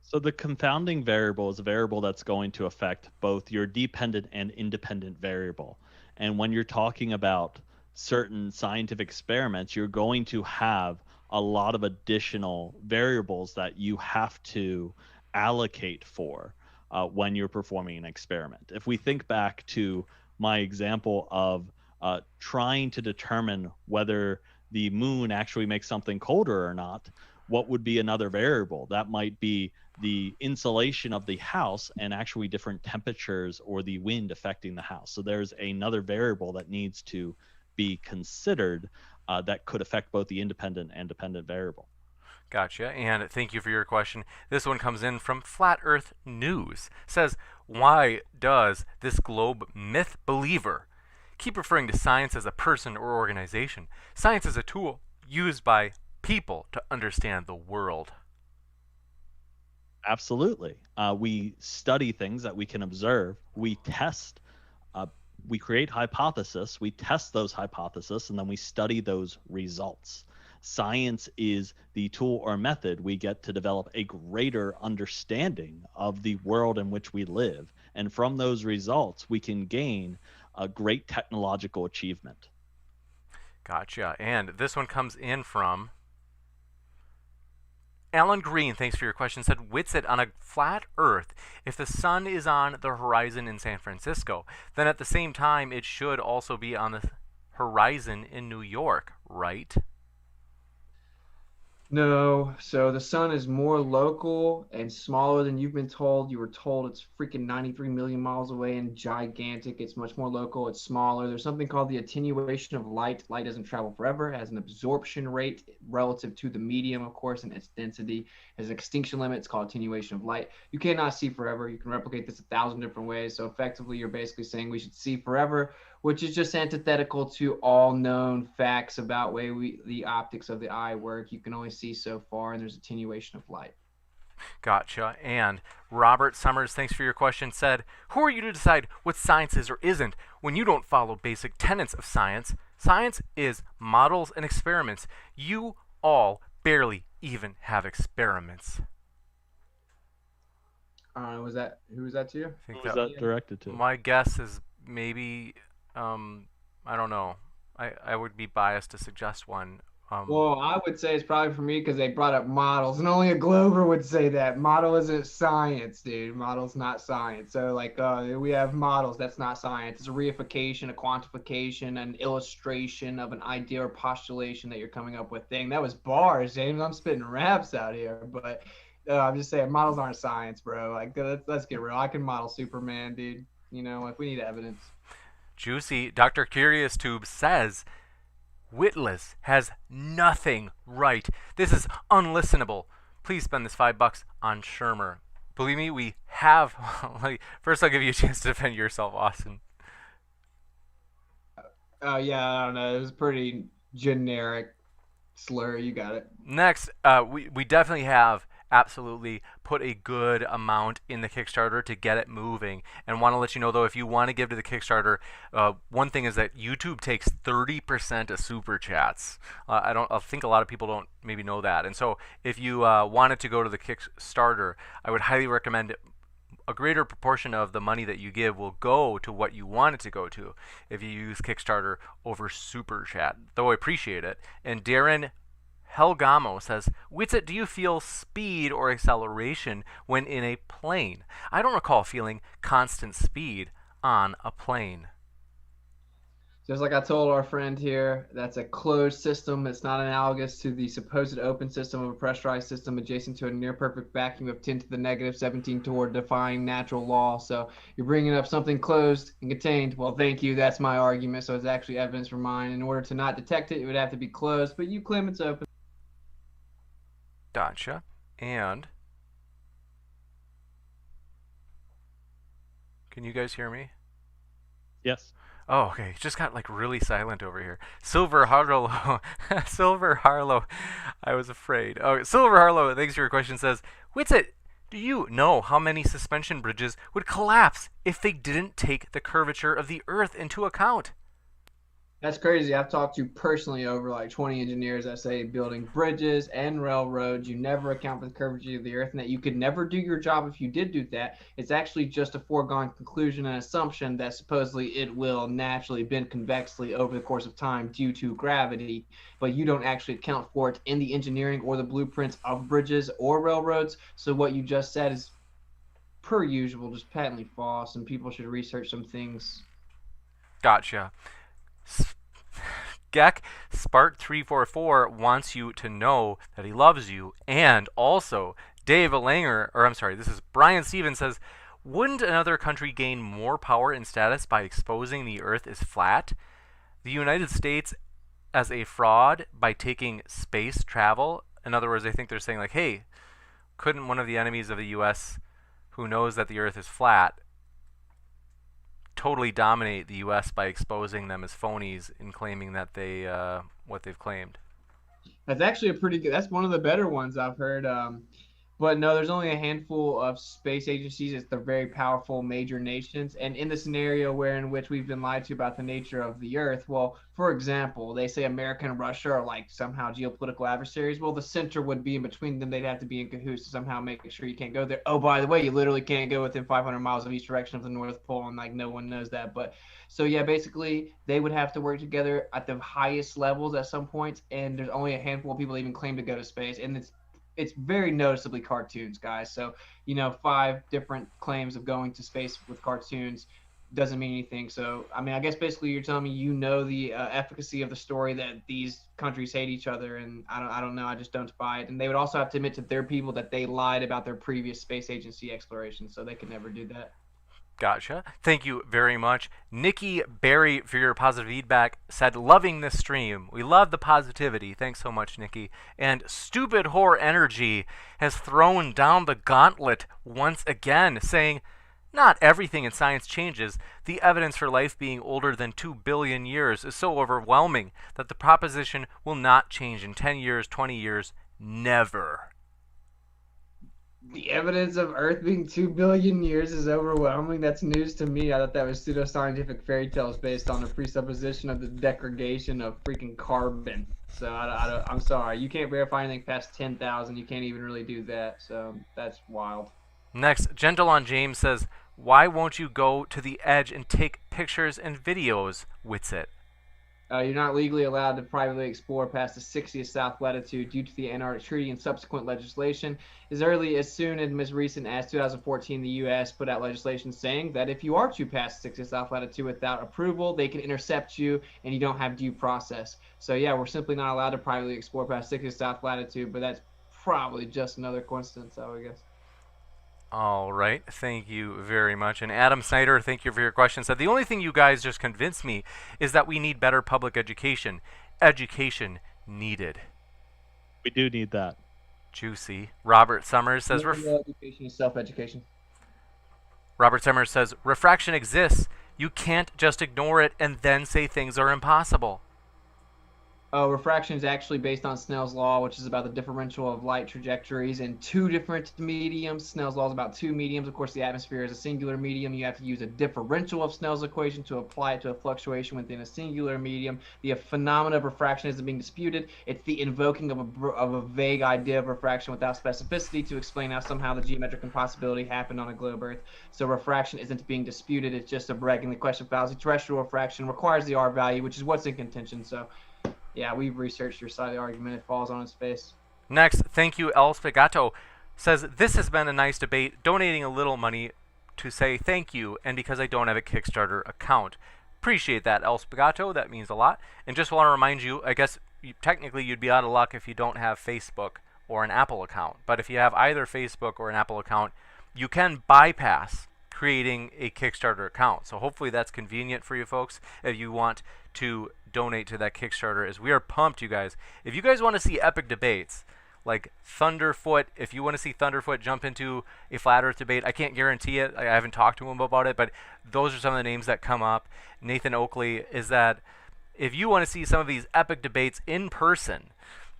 So the confounding variable is a variable that's going to affect both your dependent and independent variable. And when you're talking about certain scientific experiments, you're going to have a lot of additional variables that you have to allocate for when you're performing an experiment. If we think back to my example of trying to determine whether the moon actually makes something colder or not, what would be another variable? That might be the insulation of the house and actually different temperatures or the wind affecting the house. So there's another variable that needs to be considered that could affect both the independent and dependent variable. Gotcha. And thank you for your question. This one comes in from Flat Earth News. Says, why does this globe myth believer keep referring to science as a person or organization? Science is a tool used by people to understand the world. Absolutely. We study things that we can observe. We test. We create hypotheses. We test those hypotheses, and then we study those results. Science is the tool or method we get to develop a greater understanding of the world in which we live. And from those results, we can gain a great technological achievement. Gotcha. And this one comes in from Alan Green. Thanks for your question. Said, Whitsitt, on a flat Earth, if the sun is on the horizon in San Francisco, then at the same time it should also be on the horizon in New York, right? No, so the sun is more local and smaller than you've been told. You were told it's freaking 93 million miles away and gigantic. It's much more local, it's smaller. There's something called the attenuation of light. Light doesn't travel forever. It has an absorption rate relative to the medium, of course, and its density. It has an extinction limit. It's called attenuation of light. You cannot see forever. You can replicate this 1,000 different ways. So effectively, you're basically saying we should see forever, which is just antithetical to all known facts about the optics of the eye work. You can only see so far, and there's attenuation of light. Gotcha. And Robert Summers, thanks for your question, said, who are you to decide what science is or isn't when you don't follow basic tenets of science? Science is models and experiments. You all barely even have experiments. Who was that to you? I think Who was that directed to? my guess is maybe, I don't know. I would be biased to suggest one. Well, I would say it's probably for me because they brought up models, and only a Glover would say that. Model isn't science, dude. Model's not science. So, like, we have models. That's not science. It's a reification, a quantification, an illustration of an idea or postulation that you're coming up with. Dang, that was bars, James. I'm spitting raps out here, but I'm just saying models aren't science, bro. Like, let's get real. I can model Superman, dude. You know, like, we need evidence. Juicy. Dr. Curious Tube says, Witless has nothing right. This is unlistenable. Please spend this $5 on Shermer. Believe me, we have. First, I'll give you a chance to defend yourself, Austin. Yeah, I don't know. It was pretty generic slur. You got it. Next, we definitely have absolutely put a good amount in the Kickstarter to get it moving, and want to let you know, though, if you want to give to the Kickstarter, one thing is that YouTube takes 30% of super chats. I think a lot of people don't maybe know that, and so if you wanted to go to the Kickstarter, I would highly recommend a greater proportion of the money that you give will go to what you want it to go to if you use Kickstarter over super chat, though I appreciate it. And Darren Helgamo says, Whitsitt, do you feel speed or acceleration when in a plane? I don't recall feeling constant speed on a plane. Just like I told our friend here, that's a closed system. It's not analogous to the supposed open system of a pressurized system adjacent to a near perfect vacuum of 10 to the negative 17 toward defying natural law. So you're bringing up something closed and contained. Well, thank you. That's my argument. So it's actually evidence for mine. In order to not detect it, it would have to be closed, but you claim it's open. Gotcha. And can you guys hear me? Yes. Oh, okay. It just got like really silent over here. Silver Harlow. Silver Harlow. I was afraid. Oh, Silver Harlow, thanks for your question, says, Whitsitt, do you know how many suspension bridges would collapse if they didn't take the curvature of the Earth into account? That's crazy. I've talked to personally over like 20 engineers that say building bridges and railroads, you never account for the curvature of the earth, and that you could never do your job if you did do that. It's actually just a foregone conclusion and assumption that supposedly it will naturally bend convexly over the course of time due to gravity, but you don't actually account for it in the engineering or the blueprints of bridges or railroads. So what you just said is, per usual, just patently false, and people should research some things. Gotcha. Gek Spart344 wants you to know that he loves you, and also Dave Langer, or I'm sorry, this is Brian Stevens says, wouldn't another country gain more power and status by exposing the Earth is flat? The United States as a fraud by taking space travel? In other words, I think they're saying like, hey, couldn't one of the enemies of the U.S. who knows that the Earth is flat totally dominate the U.S. by exposing them as phonies and claiming that they what they've claimed? That's actually a pretty good. That's one of the better ones I've heard. But no, there's only a handful of space agencies. It's the very powerful major nations. And in the scenario where in which we've been lied to about the nature of the Earth, well, for example, they say America and Russia are like somehow geopolitical adversaries. Well, the center would be in between them. They'd have to be in cahoots to somehow make sure you can't go there. Oh, by the way, you literally can't go within 500 miles of each direction of the North Pole, and like no one knows that. But so yeah, basically they would have to work together at the highest levels at some points, and there's only a handful of people that even claim to go to space, and it's very noticeably cartoons, guys. So, 5 different claims of going to space with cartoons doesn't mean anything. So, I mean, I guess basically you're telling me the efficacy of the story that these countries hate each other, and I don't know. I just don't buy it. And they would also have to admit to their people that they lied about their previous space agency exploration, so they could never do that. Gotcha. Thank you very much. Nikki Berry, for your positive feedback, said, loving this stream. We love the positivity. Thanks so much, Nikki. And Stupid Whore Energy has thrown down the gauntlet once again, saying, not everything in science changes. The evidence for life being older than 2 billion years is so overwhelming that the proposition will not change in 10 years, 20 years, never. The evidence of Earth being 2 billion years is overwhelming. That's news to me. I thought that was pseudoscientific fairy tales based on the presupposition of the degradation of freaking carbon. So I'm sorry. You can't verify anything past 10,000. You can't even really do that. So that's wild. Next, Gentle on James says, why won't you go to the edge and take pictures and videos, Whitsitt? You're not legally allowed to privately explore past the 60th south latitude due to the Antarctic Treaty and subsequent legislation. As soon and as recent as 2014, the U.S. put out legislation saying that if you are to pass 60th south latitude without approval, they can intercept you and you don't have due process. So yeah, we're simply not allowed to privately explore past 60th south latitude, but that's probably just another coincidence, I would guess. All right, thank you very much. And Adam Snyder, thank you for your question. Said the only thing you guys just convinced me is that we need better public education. Education needed. We do need that. Juicy. Robert Summers says education is self-education. Robert Summers says refraction exists. You can't just ignore it and then say things are impossible. Refraction is actually based on Snell's law, which is about the differential of light trajectories in 2 different mediums. Snell's law is about 2 mediums. Of course, the atmosphere is a singular medium. You have to use a differential of Snell's equation to apply it to a fluctuation within a singular medium. The phenomena of refraction isn't being disputed. It's the invoking of a vague idea of refraction without specificity to explain how somehow the geometric impossibility happened on a globe Earth. So refraction isn't being disputed. It's just a bragging the question fallacy. Terrestrial refraction requires the R value, which is what's in contention. So yeah, we've researched your side of the argument. It falls on its face. Next, thank you, El Spagato. Says, this has been a nice debate, donating a little money to say thank you, and because I don't have a Kickstarter account. Appreciate that, El Spagato. That means a lot. And just want to remind you, I guess technically you'd be out of luck if you don't have Facebook or an Apple account. But if you have either Facebook or an Apple account, you can bypass creating a Kickstarter account. So hopefully that's convenient for you folks if you want to donate to that Kickstarter, as we are pumped, you guys. If you guys want to see epic debates like Thunderfoot, if you want to see Thunderfoot jump into a flat earth debate, I can't guarantee it. I haven't talked to him about it, but those are some of the names that come up. Nathan Oakley, is that if you want to see some of these epic debates in person,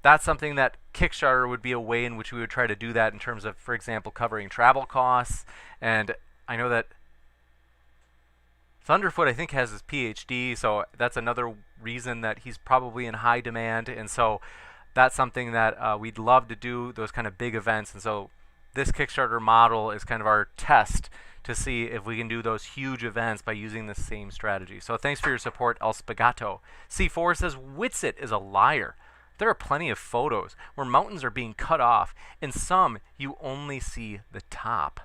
that's something that Kickstarter would be a way in which we would try to do that in terms of, for example, covering travel costs. And I know that Thunderfoot, I think, has his PhD, so that's another reason that he's probably in high demand. And so that's something that we'd love to do, those kind of big events. And so this Kickstarter model is kind of our test to see if we can do those huge events by using the same strategy. So thanks for your support, El Spagato. C4 says, Whitsitt is a liar. There are plenty of photos where mountains are being cut off, and some you only see the top.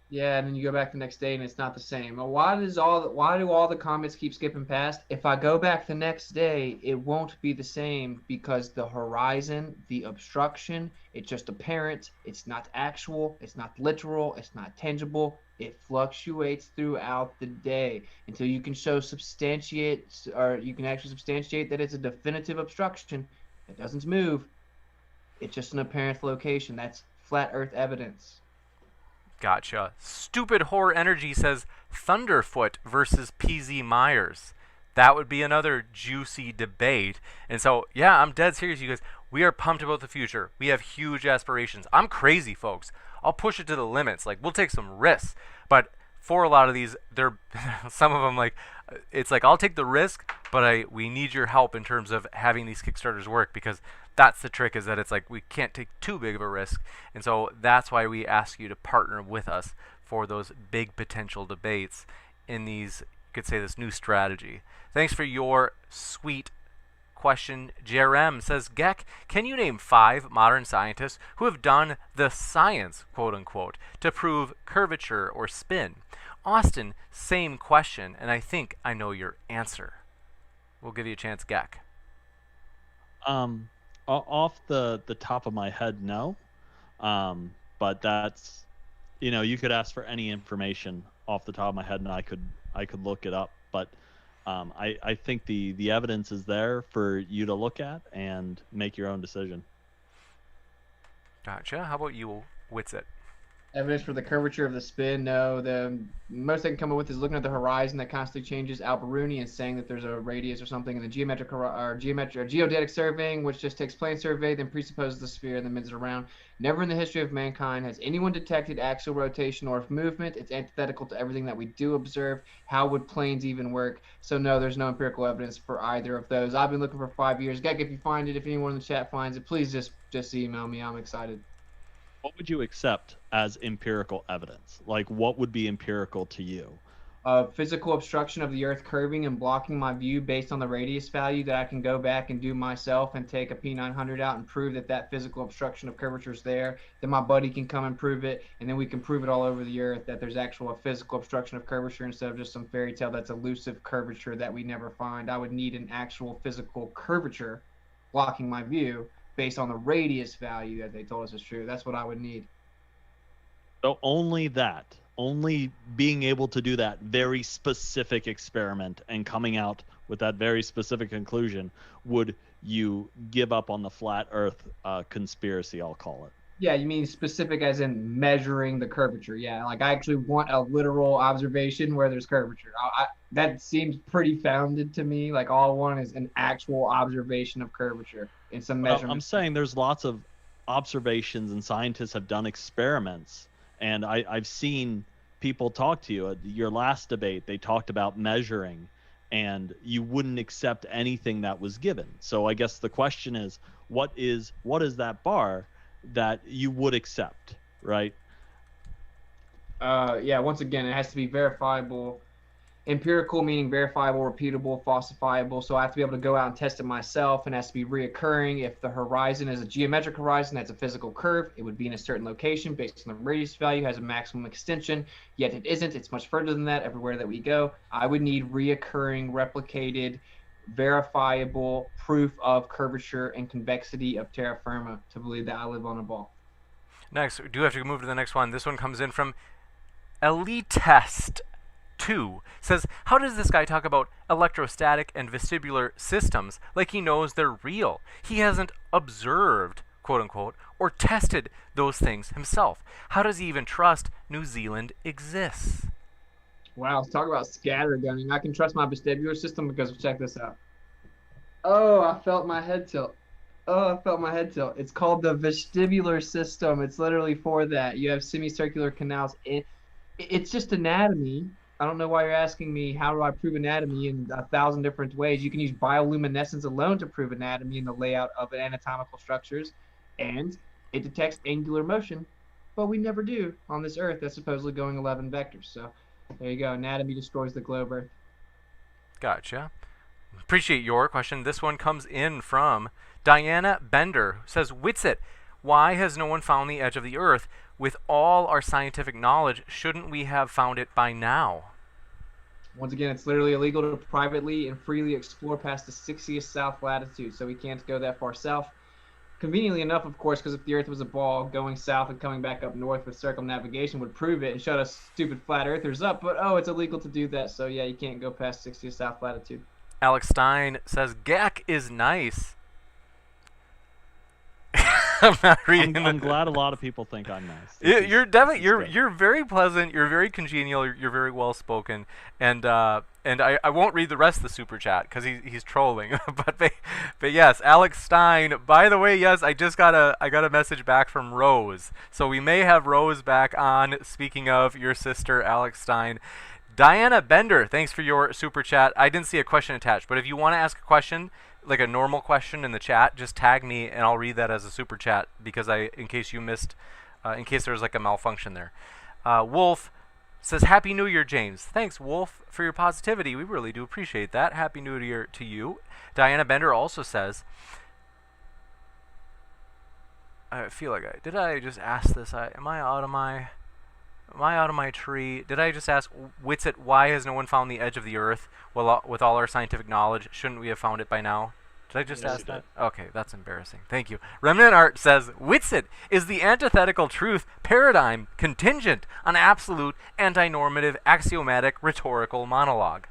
Yeah, and then you go back the next day and it's not the same. Well, why do all the comments keep skipping past? If I go back the next day, it won't be the same because the horizon, the obstruction, it's just apparent. It's not actual. It's not literal. It's not tangible. It fluctuates throughout the day until you can substantiate that it's a definitive obstruction. It doesn't move. It's just an apparent location. That's flat Earth evidence. Gotcha. Stupid Horror Energy says Thunderfoot versus PZ Myers. That would be another juicy debate. And so, yeah, I'm dead serious, you guys. We are pumped about the future. We have huge aspirations. I'm crazy, folks. I'll push it to the limits. Like, we'll take some risks. But for a lot of these, they're some of them, like, it's like, I'll take the risk, but we need your help in terms of having these Kickstarters work, because that's the trick, is that it's like we can't take too big of a risk. And so that's why we ask you to partner with us for those big potential debates in these, you could say, this new strategy. Thanks for your sweet question. JRM says, Gek, can you name 5 modern scientists who have done the science, quote unquote, to prove curvature or spin? Austin, same question, and I think I know your answer. We'll give you a chance, Gek. Off the top of my head, no. But that's, you could ask for any information off the top of my head, and I could look it up. But I think the evidence is there for you to look at and make your own decision. Gotcha. How about you, Whitsitt? Evidence for the curvature of the spin? No. The most they can come up with is looking at the horizon that constantly changes, Alberuni, and saying that there's a radius or something, and the geodetic surveying, which just takes plane survey, then presupposes the sphere and then moves it around. Never in the history of mankind has anyone detected axial rotation or movement. It's antithetical to everything that we do observe. How would planes even work? So no, there's no empirical evidence for either of those. I've been looking for 5 years. Gek, if you find it, if anyone in the chat finds it, please just email me. I'm excited. What would you accept as empirical evidence? Like, what would be empirical to you? Physical obstruction of the Earth curving and blocking my view based on the radius value that I can go back and do myself and take a P900 out and prove that physical obstruction of curvature is there. Then my buddy can come and prove it, and then we can prove it all over the Earth that there's actual physical obstruction of curvature instead of just some fairy tale that's elusive curvature that we never find. I would need an actual physical curvature blocking my view based on the radius value that they told us is true. That's what I would need. So only being able to do that very specific experiment and coming out with that very specific conclusion, would you give up on the flat Earth conspiracy, I'll call it? Yeah, you mean specific as in measuring the curvature. Yeah, like I actually want a literal observation where there's curvature. That seems pretty founded to me. Like all I want is an actual observation of curvature in some measurement. I'm saying there's lots of observations, and scientists have done experiments, and I've seen people talk to you. At your last debate, they talked about measuring, and you wouldn't accept anything that was given. So I guess the question is, what is that bar that you would accept, right? Yeah, once again, it has to be verifiable. Empirical meaning verifiable, repeatable, falsifiable. So I have to be able to go out and test it myself, and it has to be reoccurring. If the horizon is a geometric horizon, that's a physical curve, it would be in a certain location based on the radius value, has a maximum extension, yet it isn't. It's much further than that everywhere that we go. I would need reoccurring, replicated, verifiable proof of curvature and convexity of terra firma to believe that I live on a ball. Next, we do have to move to the next one. This one comes in from Elitest 2. Says, how does this guy talk about electrostatic and vestibular systems like he knows they're real? He hasn't observed, quote unquote, or tested those things himself. How does he even trust New Zealand exists? Wow, let's talk about scattergunning. I can trust my vestibular system because check this out. Oh, I felt my head tilt. It's called the vestibular system. It's literally for that. You have semicircular canals. It's just anatomy I don't know why you're asking me how do I prove anatomy in 1,000 different ways. You can use bioluminescence alone to prove anatomy and the layout of anatomical structures, and it detects angular motion, but we never do on this Earth that's supposedly going 11 vectors. So there you go. Anatomy destroys the globe Earth. Gotcha. Appreciate your question. This one comes in from Diana Bender, who says, Whitsitt, why has no one found the edge of the Earth? With all our scientific knowledge, shouldn't we have found it by now? Once again, it's literally illegal to privately and freely explore past the 60th south latitude, so we can't go that far south. Conveniently enough, of course, because if the Earth was a ball, going south and coming back up north with circumnavigation would prove it and shut us stupid flat earthers up, but oh, it's illegal to do that, so yeah, you can't go past 60th south latitude. Alex Stein says, GAC is nice. I'm not reading. I'm glad a lot of people think I'm nice. You're definitely you're very pleasant. You're very congenial. You're very well spoken, and I won't read the rest of the super chat because he's trolling. but yes, Alex Stein. By the way, yes, I got a message back from Rose, so we may have Rose back on. Speaking of your sister, Alex Stein. Diana Bender, thanks for your super chat. I didn't see a question attached, but if you want to ask a question, like a normal question in the chat, just tag me and I'll read that as a super chat because in case you missed, in case there was like a malfunction there. Wolf says, Happy New Year, James. Thanks, Wolf, for your positivity. We really do appreciate that. Happy New Year to you. Diana Bender also says, I feel like did I just ask this? Am I out of my tree? Did I just ask Whitsitt, why has no one found the edge of the Earth? Well, with all our scientific knowledge, shouldn't we have found it by now? Did I just ask that? Okay, that's embarrassing. Thank you. Remnant Art says, Whitsitt is the antithetical truth paradigm contingent on absolute, anti-normative, axiomatic, rhetorical monologue.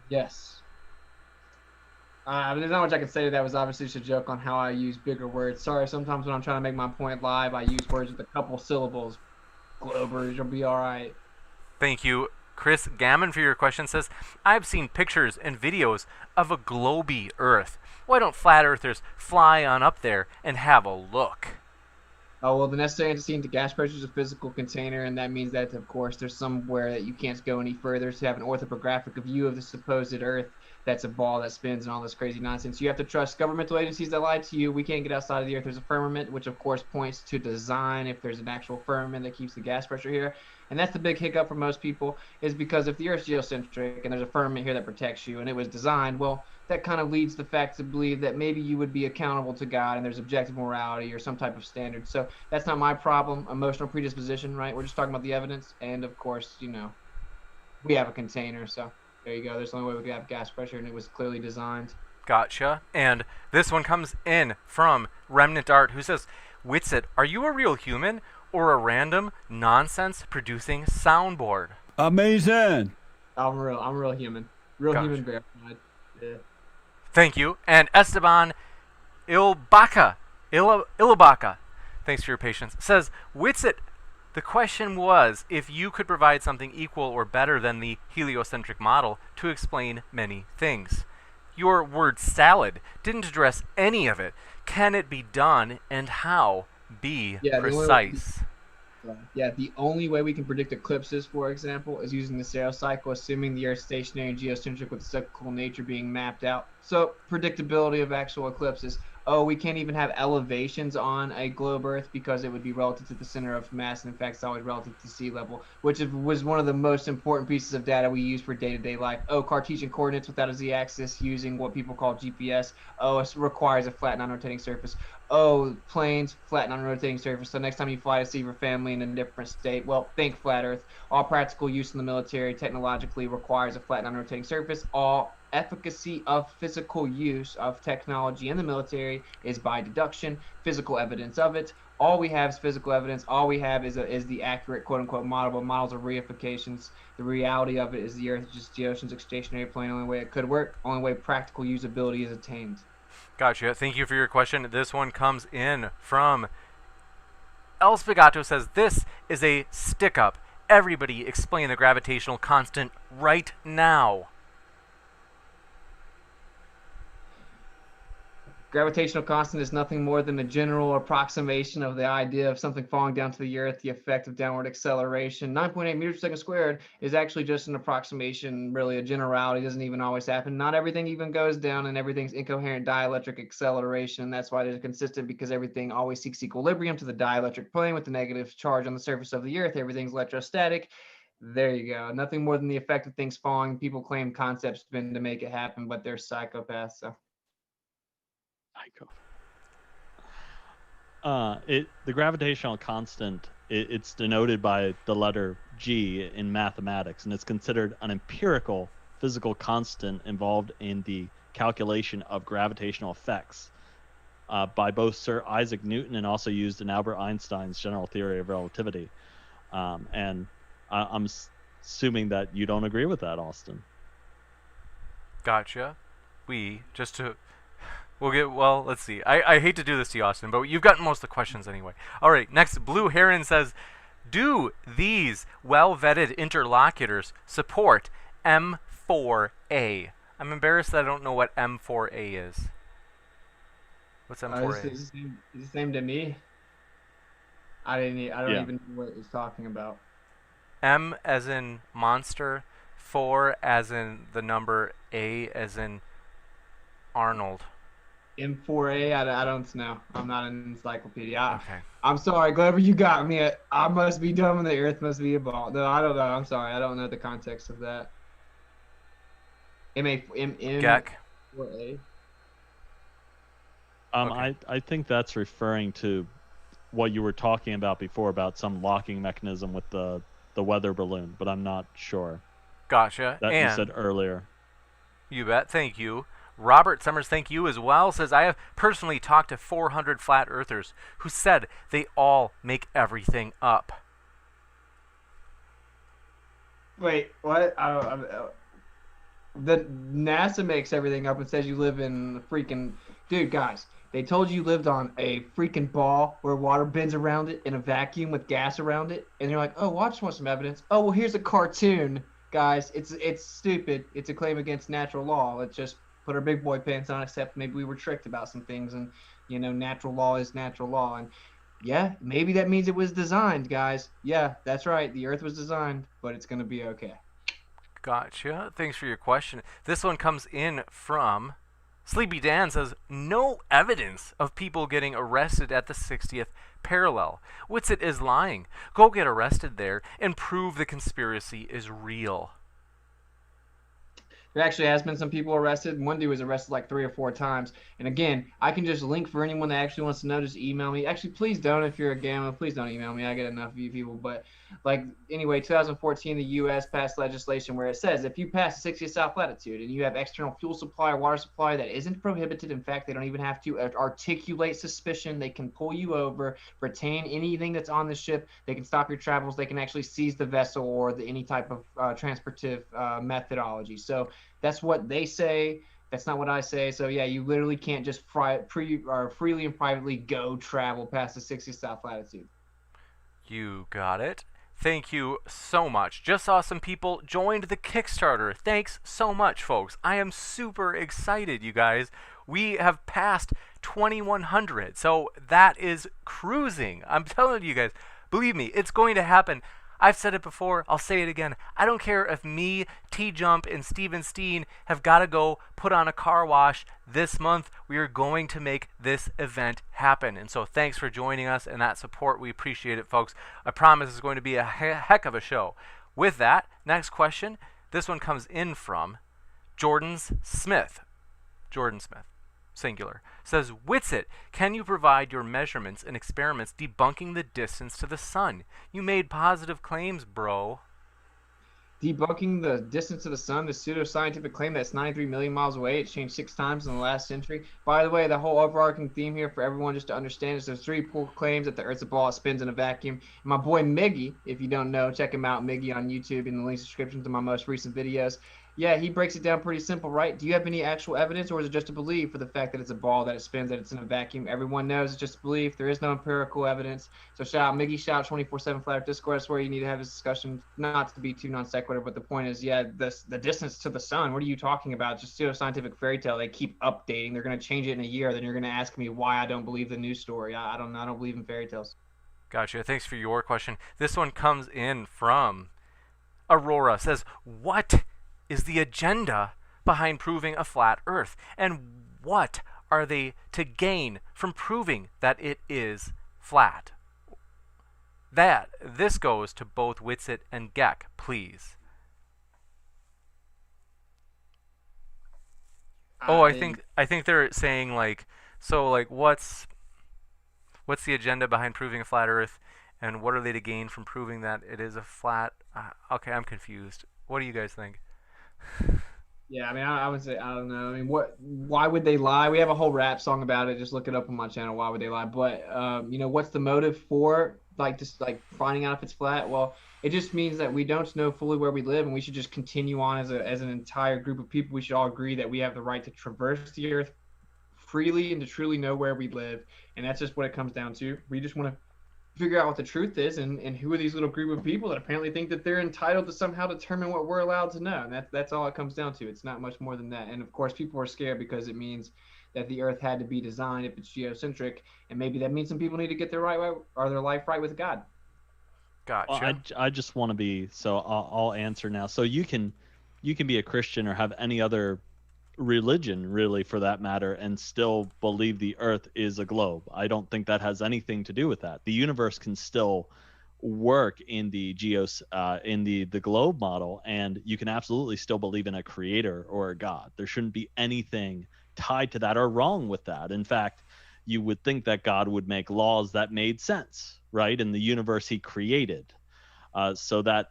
Yes. There's not much I can say to that. It was obviously just a joke on how I use bigger words. Sorry, sometimes when I'm trying to make my point live, I use words with a couple syllables. Globers, you'll be all right. Thank you. Chris Gammon for your question says, I've seen pictures and videos of a globy Earth. Why don't flat earthers fly on up there and have a look? Oh, well, the necessary antecedent to gas pressure is a physical container, and that means that, of course, there's somewhere that you can't go any further to have an orthographic view of the supposed Earth that's a ball that spins and all this crazy nonsense. You have to trust governmental agencies that lie to you. We can't get outside of the Earth. There's a firmament, which, of course, points to design if there's an actual firmament that keeps the gas pressure here. And that's the big hiccup for most people, is because if the Earth's geocentric and there's a firmament here that protects you and it was designed, well, that kind of leads the fact to believe that maybe you would be accountable to God and there's objective morality or some type of standard. So that's not my problem. Emotional predisposition, right? We're just talking about the evidence. And of course, you know, we have a container. So there you go. There's the only way we could have gas pressure, and it was clearly designed. Gotcha. And this one comes in from Remnant Art, who says, Whitsitt, are you a real human or a random nonsense producing soundboard? Amazing. I'm a real human. Real Gotcha. human verified. Yeah. Thank you. And Esteban Ilbaca, thanks for your patience, says, Whitsitt, the question was if you could provide something equal or better than the heliocentric model to explain many things. Your word salad didn't address any of it. Can it be done, and how? Be precise. Yeah, the only way we can predict eclipses, for example, is using the Saros cycle, assuming the Earth's stationary and geocentric with cyclical nature being mapped out. So predictability of actual eclipses. Oh, we can't even have elevations on a globe Earth because it would be relative to the center of mass, and in fact, it's always relative to sea level, which was one of the most important pieces of data we use for day-to-day life. Oh, Cartesian coordinates without a z-axis using what people call GPS. Oh, it requires a flat non-rotating surface. Oh, planes, flat non-rotating surface. So next time you fly to see your family in a different state, well, think flat Earth. All practical use in the military technologically requires a flat non-rotating surface. All efficacy of physical use of technology in the military is by deduction, physical evidence of it. All we have is physical evidence. All we have is the accurate quote-unquote model, but models are reifications. The reality of it is the Earth is just geocentric stationary plane. Only way it could work, only way practical usability is attained. Gotcha. Thank you for your question. This one comes in from El Spigato, says, this is a stick-up. Everybody explain the gravitational constant right now. Gravitational constant is nothing more than a general approximation of the idea of something falling down to the earth, the effect of downward acceleration. 9.8 meters per second squared is actually just an approximation, really a generality. It doesn't even always happen. Not everything even goes down, and everything's incoherent dielectric acceleration. That's why it is consistent, because everything always seeks equilibrium to the dielectric plane with the negative charge on the surface of the earth. Everything's electrostatic. There you go. Nothing more than the effect of things falling. People claim concepts spin to make it happen, but they're psychopaths. So. The gravitational constant, it's denoted by the letter G in mathematics, and it's considered an empirical physical constant involved in the calculation of gravitational effects by both Sir Isaac Newton and also used in Albert Einstein's general theory of relativity. And I'm assuming that you don't agree with that, Austin. Gotcha. Well, let's see. I hate to do this to you, Austin, but you've gotten most of the questions anyway. All right, next, Blue Heron says, do these well-vetted interlocutors support M4A? I'm embarrassed that I don't know what M4A is. What's M4A? Is this named to me? I don't even know what he's talking about. M as in monster, 4 as in the number, A as in Arnold. M4A, I don't know. I'm not an encyclopedia. Okay. I'm sorry, Glover, you got me. I must be dumb and the earth must be a ball. No, I don't know. I'm sorry. I don't know the context of that. Gek. 4A. Okay. I think that's referring to what you were talking about before about some locking mechanism with the weather balloon, but I'm not sure. Gotcha. That you said earlier. You bet. Thank you. Robert Summers, thank you as well, says, I have personally talked to 400 flat earthers who said they all make everything up. Wait, what? The NASA makes everything up and says you live in the freaking... Dude, guys, they told you lived on a freaking ball where water bends around it in a vacuum with gas around it, and you're like, oh, well, I just want some evidence. Oh, well, here's a cartoon, guys. It's stupid. It's a claim against natural law. Let's just put our big boy pants on, except maybe we were tricked about some things, and, you know, natural law is natural law. And, yeah, maybe that means it was designed, guys. Yeah, that's right. The earth was designed, but it's going to be okay. Gotcha. Thanks for your question. This one comes in from Sleepy Dan, says, no evidence of people getting arrested at the 60th parallel. Whitsitt is lying. Go get arrested there and prove the conspiracy is real. There actually has been some people arrested. One dude was arrested like 3 or 4 times. And again, I can just link for anyone that actually wants to know. Just email me. Actually, please don't if you're a gamma. Please don't email me. I get enough of you people. But like anyway, 2014, the U.S. passed legislation where it says if you pass the 60th south latitude and you have external fuel supply or water supply that isn't prohibited, in fact, they don't even have to articulate suspicion. They can pull you over, retain anything that's on the ship. They can stop your travels. They can actually seize the vessel or any type of transportive methodology. So that's what they say. That's not what I say. So yeah, you literally can't just freely and privately go travel past the 60th south latitude. You got it. Thank you so much. Just saw some people joined the Kickstarter. Thanks so much, folks. I am super excited, you guys. We have passed 2,100. So that is cruising. I'm telling you guys, believe me, it's going to happen. I've said it before, I'll say it again. I don't care if me, T-Jump, and Steven Steen have got to go put on a car wash this month. We are going to make this event happen. And so thanks for joining us and that support. We appreciate it, folks. I promise it's going to be a heck of a show. With that, next question. This one comes in from Jordan Smith, singular, says, Whitsitt, can you provide your measurements and experiments debunking the distance to the sun? You made positive claims, bro. Debunking the distance to the sun, the pseudoscientific claim that's 93 million miles away. It's changed 6 times in the last century. By the way, the whole overarching theme here for everyone just to understand is there's 3 claims that the Earth's a ball, it spins in a vacuum. And my boy Miggy, if you don't know, check him out, Miggy on YouTube in the link description to my most recent videos. Yeah, he breaks it down pretty simple, right? Do you have any actual evidence, or is it just a belief for the fact that it's a ball, that it spins, that it's in a vacuum? Everyone knows it's just a belief. There is no empirical evidence. So shout out Miggy, shout out 24/7 Flat Earth Discord. That's where you need to have this discussion, not to be too non sequitur. whatever. But the point is, yeah, the distance to the sun. What are you talking about? Just pseudoscientific fairy tale. They keep updating. They're going to change it in a year. Then you're going to ask me why I don't believe the news story. I don't believe in fairy tales. Gotcha. Thanks for your question. This one comes in from Aurora. Says, what is the agenda behind proving a flat Earth? And what are they to gain from proving that it is flat? This goes to both Whitsitt and Gek, please. I think they're saying like, so like what's the agenda behind proving a flat Earth, and what are they to gain from proving that it is a flat? Okay, I'm confused. What do you guys think? Yeah, I mean, I would say, I don't know. I mean, why would they lie? We have a whole rap song about it. Just look it up on my channel. Why would they lie? But, what's the motive for finding out if it's flat? Well, it just means that we don't know fully where we live, and we should just continue on as an entire group of people. We should all agree that we have the right to traverse the earth freely and to truly know where we live. And that's just what it comes down to. We just want to figure out what the truth is, and who are these little group of people that apparently think that they're entitled to somehow determine what we're allowed to know. And that's all it comes down to. It's not much more than that. And of course, people are scared because it means that the earth had to be designed if it's geocentric, and maybe that means some people need to get their life right with God. Gotcha. Well, I just want to be, so I'll answer now. So you can be a Christian or have any other religion, really, for that matter, and still believe the earth is a globe. I don't think that has anything to do with that. The universe can still work in the the globe model, and you can absolutely still believe in a creator or a God. There shouldn't be anything tied to that or wrong with that. In fact, you would think that God would make laws that made sense, right, in the universe he created, so that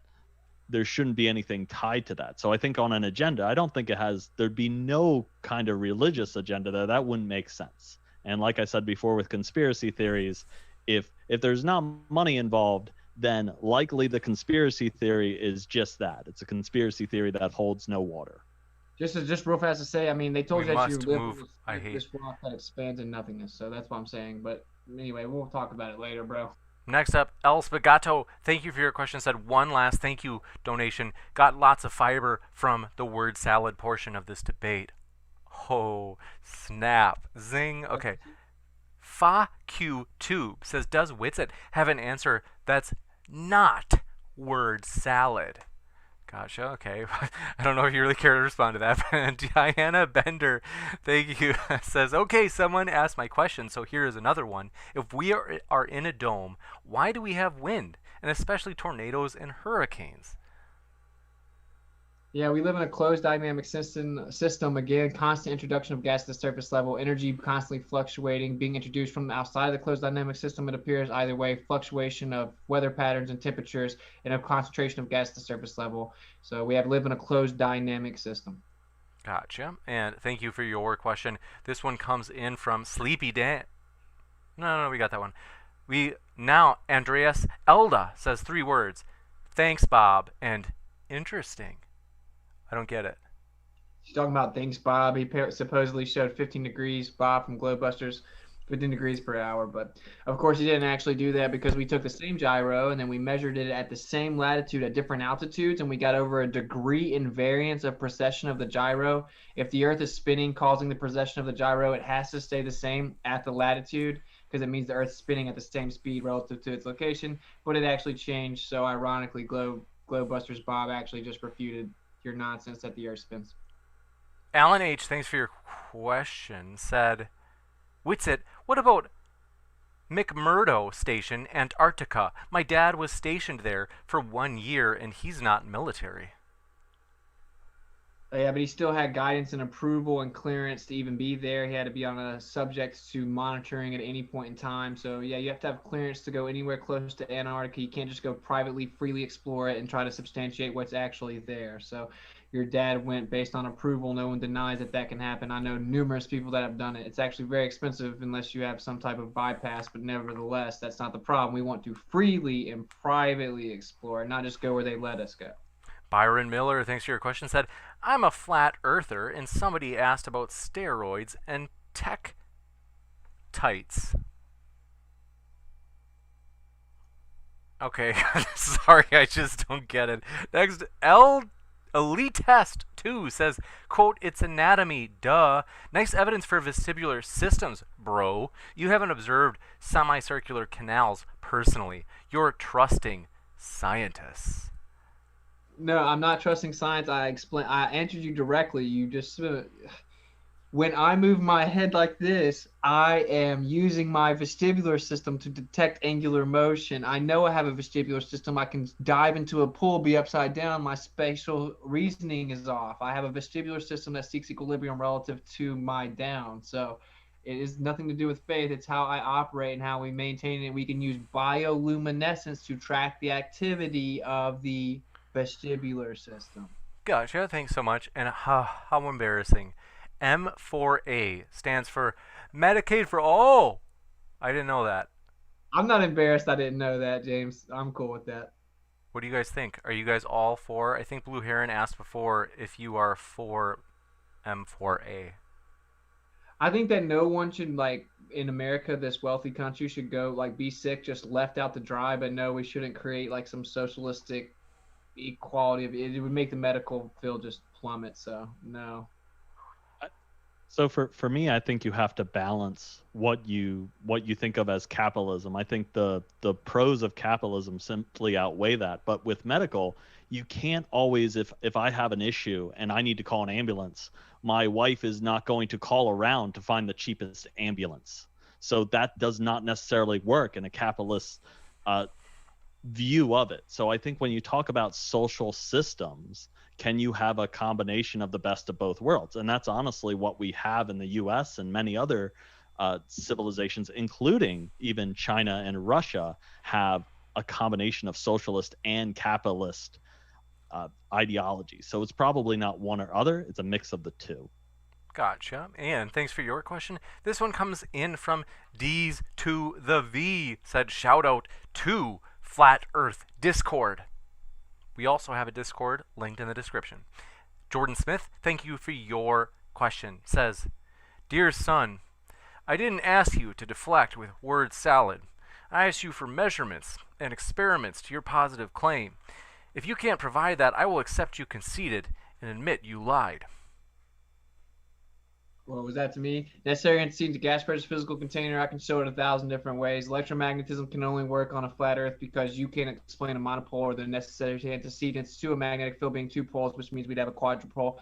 there shouldn't be anything tied to that. So I think on an agenda, I don't think there'd be no kind of religious agenda there. That wouldn't make sense. And like I said before with conspiracy theories, if there's not money involved, then likely the conspiracy theory is just that. It's a conspiracy theory that holds no water. Just real fast to say, I mean, they told you that you live in this rock that expands in nothingness. So that's what I'm saying. But anyway, we'll talk about it later, bro. Next up, El Spagato, thank you for your question. Said one last thank you donation. Got lots of fiber from the word salad portion of this debate. Oh, snap. Zing. Okay. Fa-Q Tube says, does Whitsitt have an answer that's not word salad? Gotcha. Okay. I don't know if you really care to respond to that. But Diana Bender, thank you, says, okay, someone asked my question, so here is another one. If we are in a dome, why do we have wind, and especially tornadoes and hurricanes? Yeah, we live in a closed dynamic system. Again, constant introduction of gas to the surface level, energy constantly fluctuating, being introduced from outside of the closed dynamic system. It appears either way, fluctuation of weather patterns and temperatures, and of concentration of gas to the surface level. So we live in a closed dynamic system. Gotcha. And thank you for your question. This one comes in from Sleepy Dan. No, we got that one. Andreas Elda says 3 words. Thanks, Bob, and interesting. I don't get it. She's talking about things, Bob. He supposedly showed 15 degrees, Bob from Globebusters, 15 degrees per hour. But of course, he didn't actually do that because we took the same gyro and then we measured it at the same latitude at different altitudes, and we got over a degree invariance of precession of the gyro. If the Earth is spinning, causing the precession of the gyro, it has to stay the same at the latitude because it means the Earth's spinning at the same speed relative to its location. But it actually changed. So ironically, Globebusters Bob actually just refuted your nonsense that the Earth spins. Alan H., thanks for your question, said, Whitsitt, what about McMurdo Station, Antarctica? My dad was stationed there for 1 year, and he's not military. Yeah, but he still had guidance and approval and clearance to even be there. He had to be on a subject to monitoring at any point in time. So yeah, you have to have clearance to go anywhere close to Antarctica. You can't just go privately, freely explore it and try to substantiate what's actually there. So your dad went based on approval. No one denies that can happen. I know numerous people that have done it. It's actually very expensive unless you have some type of bypass, but nevertheless, that's not the problem. We want to freely and privately explore, not just go where they let us go. Byron Miller, thanks for your question, said, I'm a flat earther, and somebody asked about steroids and tech tights. Okay, sorry, I just don't get it. Next, Elite Test 2 says, quote, it's anatomy, duh. Nice evidence for vestibular systems, bro. You haven't observed semicircular canals personally. You're trusting scientists. No, I'm not trusting science. I answered you directly. You just when I move my head like this, I am using my vestibular system to detect angular motion. I know I have a vestibular system. I can dive into a pool, be upside down. My spatial reasoning is off. I have a vestibular system that seeks equilibrium relative to my down. So it is nothing to do with faith. It's how I operate and how we maintain it. We can use bioluminescence to track the activity of the vestibular system. Gotcha, thanks so much. And how embarrassing. M4A stands for Medicaid for all. I didn't know that. I'm not embarrassed I didn't know that, James. I'm cool with that. What do you guys think? Are you guys all for? I think Blue Heron asked before if you are for M4A. I think that no one should, like, in America, this wealthy country, should go, like, be sick, just left out to dry. But no, we shouldn't create, like, some socialistic equality of it. It would make the medical field just plummet. So no. So for me, I think you have to balance what you think of as capitalism. I think the pros of capitalism simply outweigh that. But with medical, you can't always, if I have an issue and I need to call an ambulance, my wife is not going to call around to find the cheapest ambulance. So that does not necessarily work in a capitalist view of it. So I think when you talk about social systems, can you have a combination of the best of both worlds? And that's honestly what we have in the US and many other civilizations, including even China and Russia, have a combination of socialist and capitalist ideology. So it's probably not one or other. It's a mix of the two. Gotcha. And thanks for your question. This one comes in from D's to the V. Said shout out to Flat Earth Discord. We also have a Discord linked in the description. Jordan Smith, thank you for your question. Says, dear son, I didn't ask you to deflect with word salad. I asked you for measurements and experiments to your positive claim. If you can't provide that, I will accept you conceded and admit you lied. What was that to me? Necessary antecedent to gas pressure's physical container. I can show it 1,000 different ways. Electromagnetism can only work on a flat Earth because you can't explain a monopole or the necessary antecedents to a magnetic field being two poles, which means we'd have a quadrupole.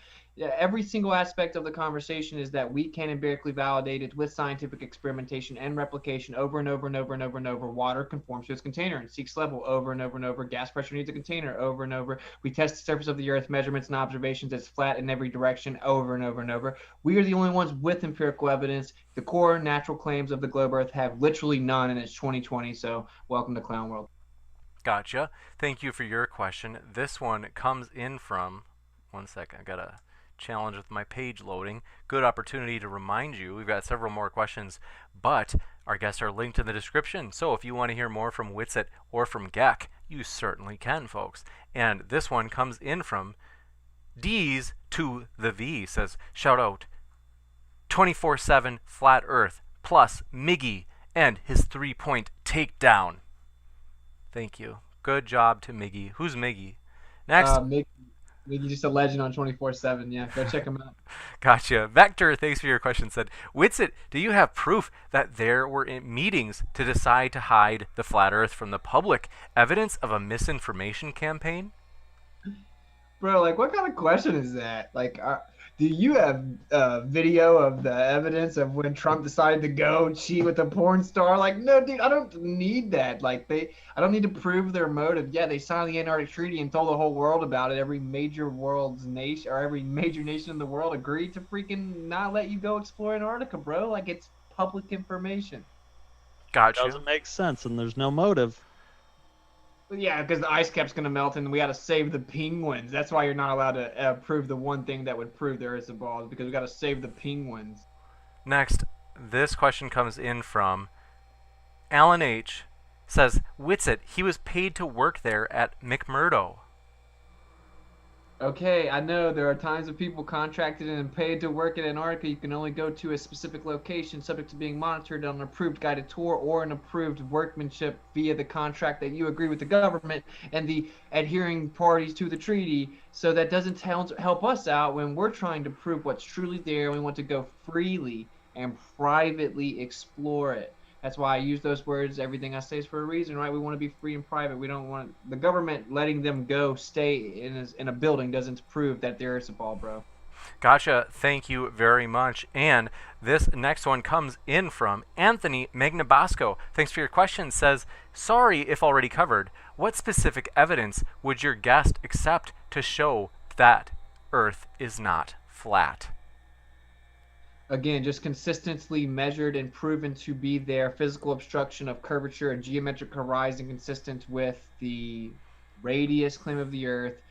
Every single aspect of the conversation is that we can empirically validate it with scientific experimentation and replication over and over and over and over and over. Water conforms to its container and seeks level over and over and over. Gas pressure needs a container over and over. We test the surface of the Earth, measurements and observations. It's flat in every direction over and over and over. We are the only ones with empirical evidence. The core natural claims of the globe Earth have literally none, and it's 2020. So welcome to Clown World. Gotcha. Thank you for your question. This one comes in from, one second, I got a challenge with my page loading. Good opportunity to remind you, we've got several more questions, but our guests are linked in the description. So if you want to hear more from Whitsitt or from Gek, you certainly can, folks. And this one comes in from D's to the V. Says, shout out 24/7 Flat Earth plus Miggy and his 3-point takedown. Thank you. Good job to Miggy. Who's Miggy? Next. Miggy just a legend on 24/7. Yeah, go check him out. Gotcha. Vector, thanks for your question. Said, Whitsitt, do you have proof that there were meetings to decide to hide the flat Earth from the public? Evidence of a misinformation campaign? Bro, like, what kind of question is that? Like, do you have video of the evidence of when Trump decided to go cheat with a porn star? Like, no, dude, I don't need that. Like, I don't need to prove their motive. Yeah, they signed the Antarctic Treaty and told the whole world about it. Every major world's nation, or every major nation in the world agreed to freaking not let you go explore Antarctica, bro. Like, it's public information. Gotcha. Doesn't make sense, and there's no motive. Yeah, because the ice cap's going to melt and we got to save the penguins. That's why you're not allowed to prove the one thing that would prove there is a ball, because we got to save the penguins. Next, this question comes in from Alan H. Says, Whitsitt, he was paid to work there at McMurdo. Okay, I know there are times of people contracted and paid to work in Antarctica. You can only go to a specific location subject to being monitored on an approved guided tour or an approved workmanship via the contract that you agree with the government and the adhering parties to the treaty. So that doesn't help us out when we're trying to prove what's truly there and we want to go freely and privately explore it. That's why I use those words. Everything I say is for a reason, right? We want to be free and private. We don't want the government letting them go stay in a building doesn't prove that there is a ball, bro. Gotcha. Thank you very much. And this next one comes in from Anthony Magnabosco. Thanks for your question. Says, sorry if already covered. What specific evidence would your guest accept to show that Earth is not flat? Again, just consistently measured and proven to be there. Physical obstruction of curvature, a geometric horizon consistent with the radius claim of the Earth,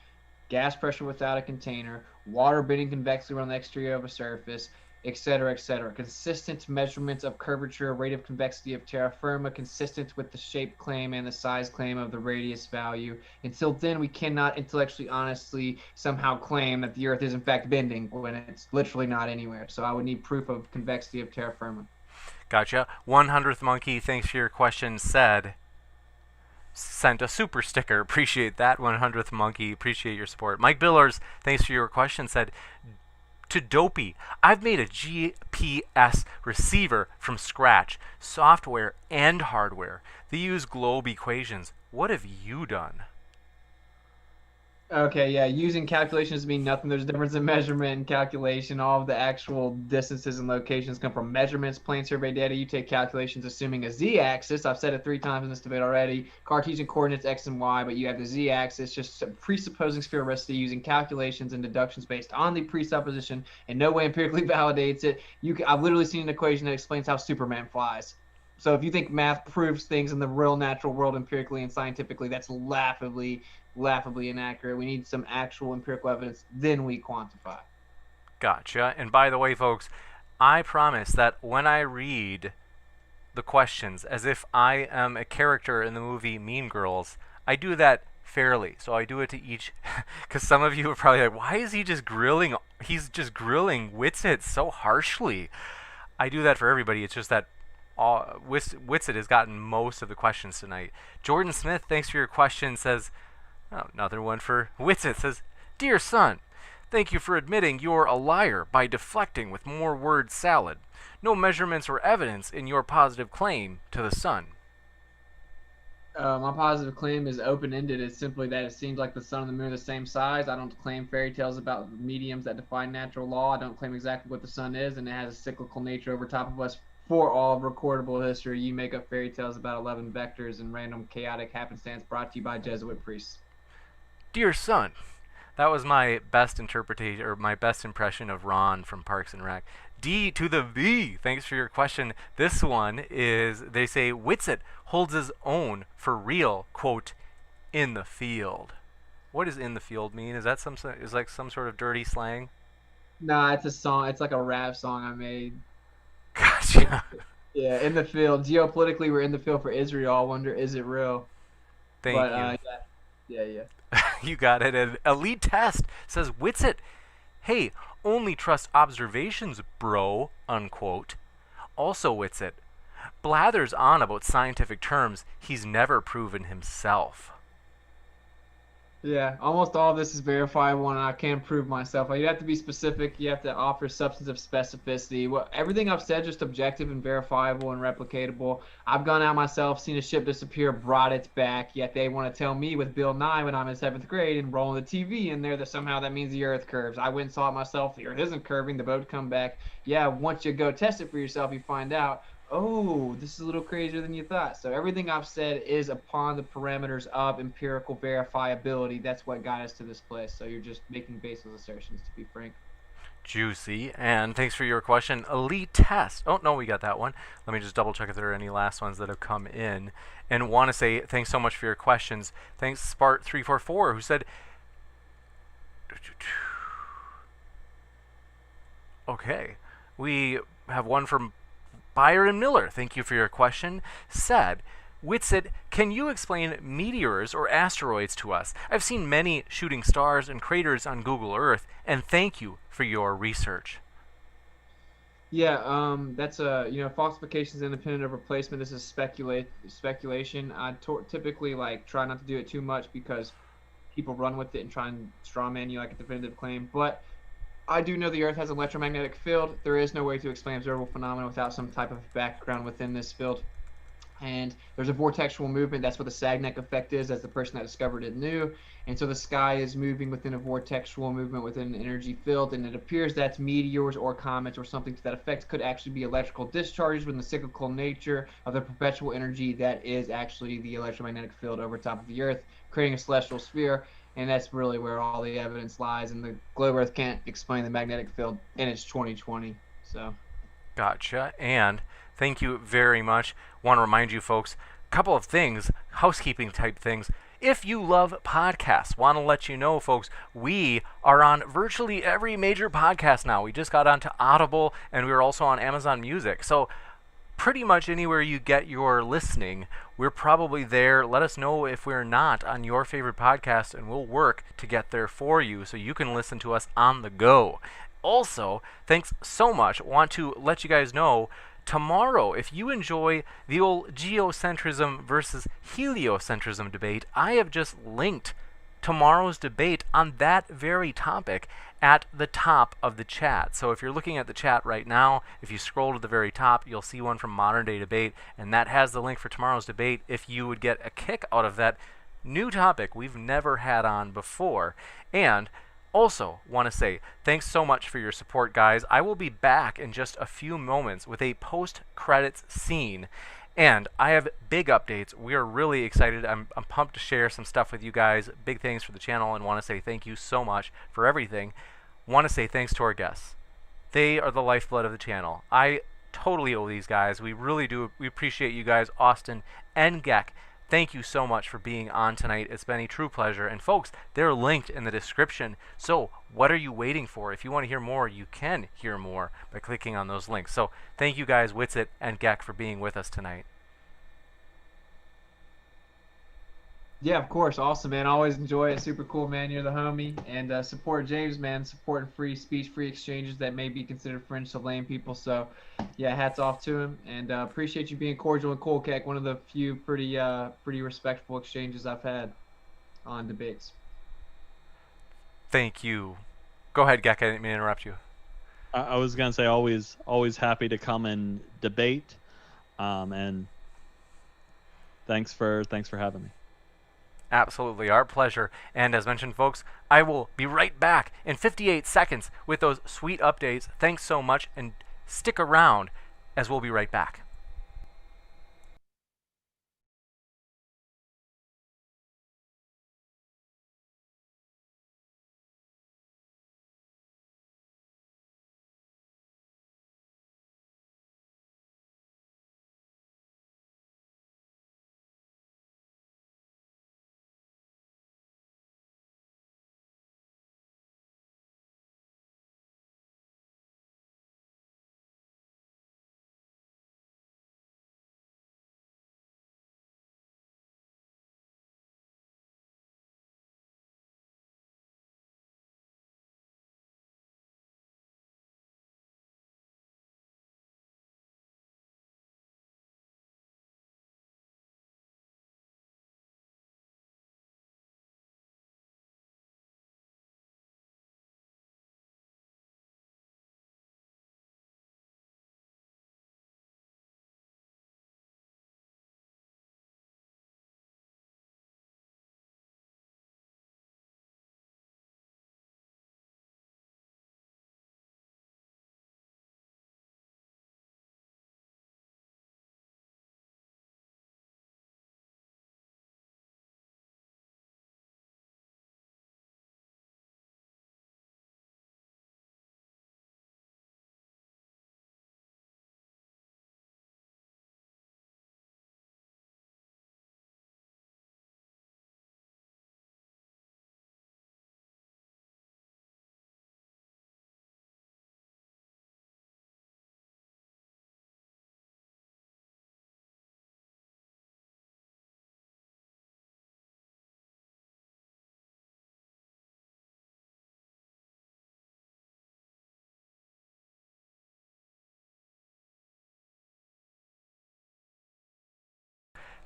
gas pressure without a container, water bending convexity around the exterior of a surface, etc., etc. Consistent measurements of curvature, rate of convexity of terra firma, consistent with the shape claim and the size claim of the radius value. Until then, we cannot intellectually, honestly, somehow claim that the Earth is in fact bending when it's literally not anywhere. So I would need proof of convexity of terra firma. Gotcha. 100th Monkey, thanks for your question, sent a super sticker. Appreciate that, 100th Monkey. Appreciate your support. Mike Billers, thanks for your question, said, to Dopey, I've made a GPS receiver from scratch, software and hardware. They use globe equations. What have you done? Okay, yeah, using calculations mean nothing. There's a difference in measurement and calculation. All of the actual distances and locations come from measurements, plane survey data. You take calculations assuming a z-axis. I've said it 3 times in this debate already. Cartesian coordinates x and y, but you have the z-axis, just presupposing sphericity using calculations and deductions based on the presupposition, and no way empirically validates it. I've literally seen an equation that explains how Superman flies. So if you think math proves things in the real natural world empirically and scientifically, that's laughably inaccurate. We need some actual empirical evidence, then we quantify. Gotcha. And by the way, folks, I promise that when I read the questions as if I am a character in the movie Mean Girls, I do that fairly. So I do it to each, because some of you are probably like, why is he just grilling? He's just grilling Whitsitt so harshly. I do that for everybody. It's just that Whitsitt has gotten most of the questions tonight. Jordan Smith, thanks for your question, says, oh, another one for Whitsitt, says, Dear son, thank you for admitting you're a liar by deflecting with more word salad. No measurements or evidence in your positive claim to the sun. My positive claim is open-ended. It's simply that it seems like the sun and the moon are the same size. I don't claim fairy tales about mediums that defy natural law. I don't claim exactly what the sun is, and it has a cyclical nature over top of us. For all of recordable history, you make up fairy tales about 11 vectors and random chaotic happenstance brought to you by Jesuit priests. Dear son, that was my best interpretation, or my best impression of Ron from Parks and Rec. D to the V, thanks for your question. This one is, they say, Whitsitt holds his own for real, quote, in the field. What does in the field mean? Is that some sort of dirty slang? Nah, it's a song. It's like a rap song I made. Gotcha. Yeah, in the field. Geopolitically, we're in the field for Israel. I wonder, is it real? Thank you. Yeah. You got it. An Elite Test says, Whitsitt, hey, only trust observations, bro, unquote. Also, Whitsitt, blathers on about scientific terms he's never proven himself. Yeah, almost all of this is verifiable, and I can prove myself. You have to be specific. You have to offer substantive specificity. Everything I've said just objective and verifiable and replicatable. I've gone out myself, seen a ship disappear, brought it back. Yet they want to tell me with Bill Nye when I'm in 7th grade and rolling the TV in there that somehow that means the Earth curves. I went and saw it myself. The Earth isn't curving. The boat come back. Yeah, once you go test it for yourself, you find out, oh, this is a little crazier than you thought. So everything I've said is upon the parameters of empirical verifiability. That's what got us to this place. So you're just making baseless assertions, to be frank. Juicy. And thanks for your question. Elite Test. Oh, no, we got that one. Let me just double check if there are any last ones that have come in. And want to say thanks so much for your questions. Thanks, Spart344, who said, okay, we have one from Byron Miller, thank you for your question, said, Whitsitt, can you explain meteors or asteroids to us? I've seen many shooting stars and craters on Google Earth, and thank you for your research. Yeah, that's falsification is independent of replacement. This is speculation. I typically like try not to do it too much because people run with it and try and strawman you like a definitive claim. But I do know the Earth has an electromagnetic field. There is no way to explain observable phenomena without some type of background within this field. And there's a vortexual movement. That's what the Sagnac effect is, as the person that discovered it knew. And so the sky is moving within a vortexual movement within an energy field, and it appears that meteors or comets or something to that effect could actually be electrical discharges within the cyclical nature of the perpetual energy that is actually the electromagnetic field over top of the Earth, creating a celestial sphere. And that's really where all the evidence lies. And the globe Earth can't explain the magnetic field, and it's 2020. So. Gotcha. And thank you very much. Want to remind you folks, a couple of things, housekeeping type things. If you love podcasts, want to let you know, folks, we are on virtually every major podcast now. We just got onto Audible, and we're also on Amazon Music. So pretty much anywhere you get your listening, we're probably there. Let us know if we're not on your favorite podcast, and we'll work to get there for you so you can listen to us on the go. Also, thanks so much. Want to let you guys know, tomorrow, if you enjoy the old geocentrism versus heliocentrism debate, I have just linked tomorrow's debate on that very topic at the top of the chat. So if you're looking at the chat right now, if you scroll to the very top, you'll see one from Modern Day Debate, and that has the link for tomorrow's debate if you would get a kick out of that new topic we've never had on before. And also, want to say thanks so much for your support, guys. I will be back in just a few moments with a post-credits scene, and I have big updates. We are really excited. I'm pumped to share some stuff with you guys. Big things for the channel, and want to say thank you so much for everything. Want to say thanks to our guests. They are the lifeblood of the channel. I totally owe these guys. We really do. We appreciate you guys, Austin and Geck. Thank you so much for being on tonight. It's been a true pleasure. And folks, they're linked in the description. So what are you waiting for? If you want to hear more, you can hear more by clicking on those links. So thank you guys, Whitsitt and Geck, for being with us tonight. Yeah, of course. Awesome, man. Always enjoy it. Super cool, man. You're the homie. And support James, man. Supporting free speech, free exchanges that may be considered fringe to lame people. So, yeah, hats off to him. And appreciate you being cordial and cool, Keck. One of the few pretty respectful exchanges I've had on debates. Thank you. Go ahead, Geck. I didn't mean to interrupt you. I was gonna say always happy to come and debate, and thanks for having me. Absolutely, our pleasure. And as mentioned, folks, I will be right back in 58 seconds with those sweet updates. Thanks so much, and stick around as we'll be right back.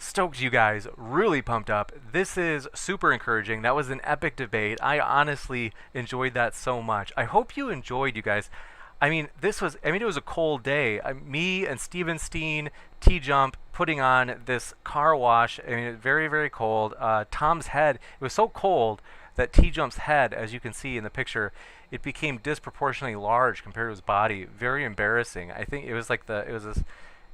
Stoked, you guys. Really pumped up. This is super encouraging. That was an epic debate. I honestly enjoyed that so much. I hope you enjoyed, you guys. I mean, it was a cold day. Me and Steven Steen, T-Jump, putting on this car wash. I mean, very, very cold. Tom's head, it was so cold that T-Jump's head, as you can see in the picture, it became disproportionately large compared to his body. Very embarrassing. I think it was like it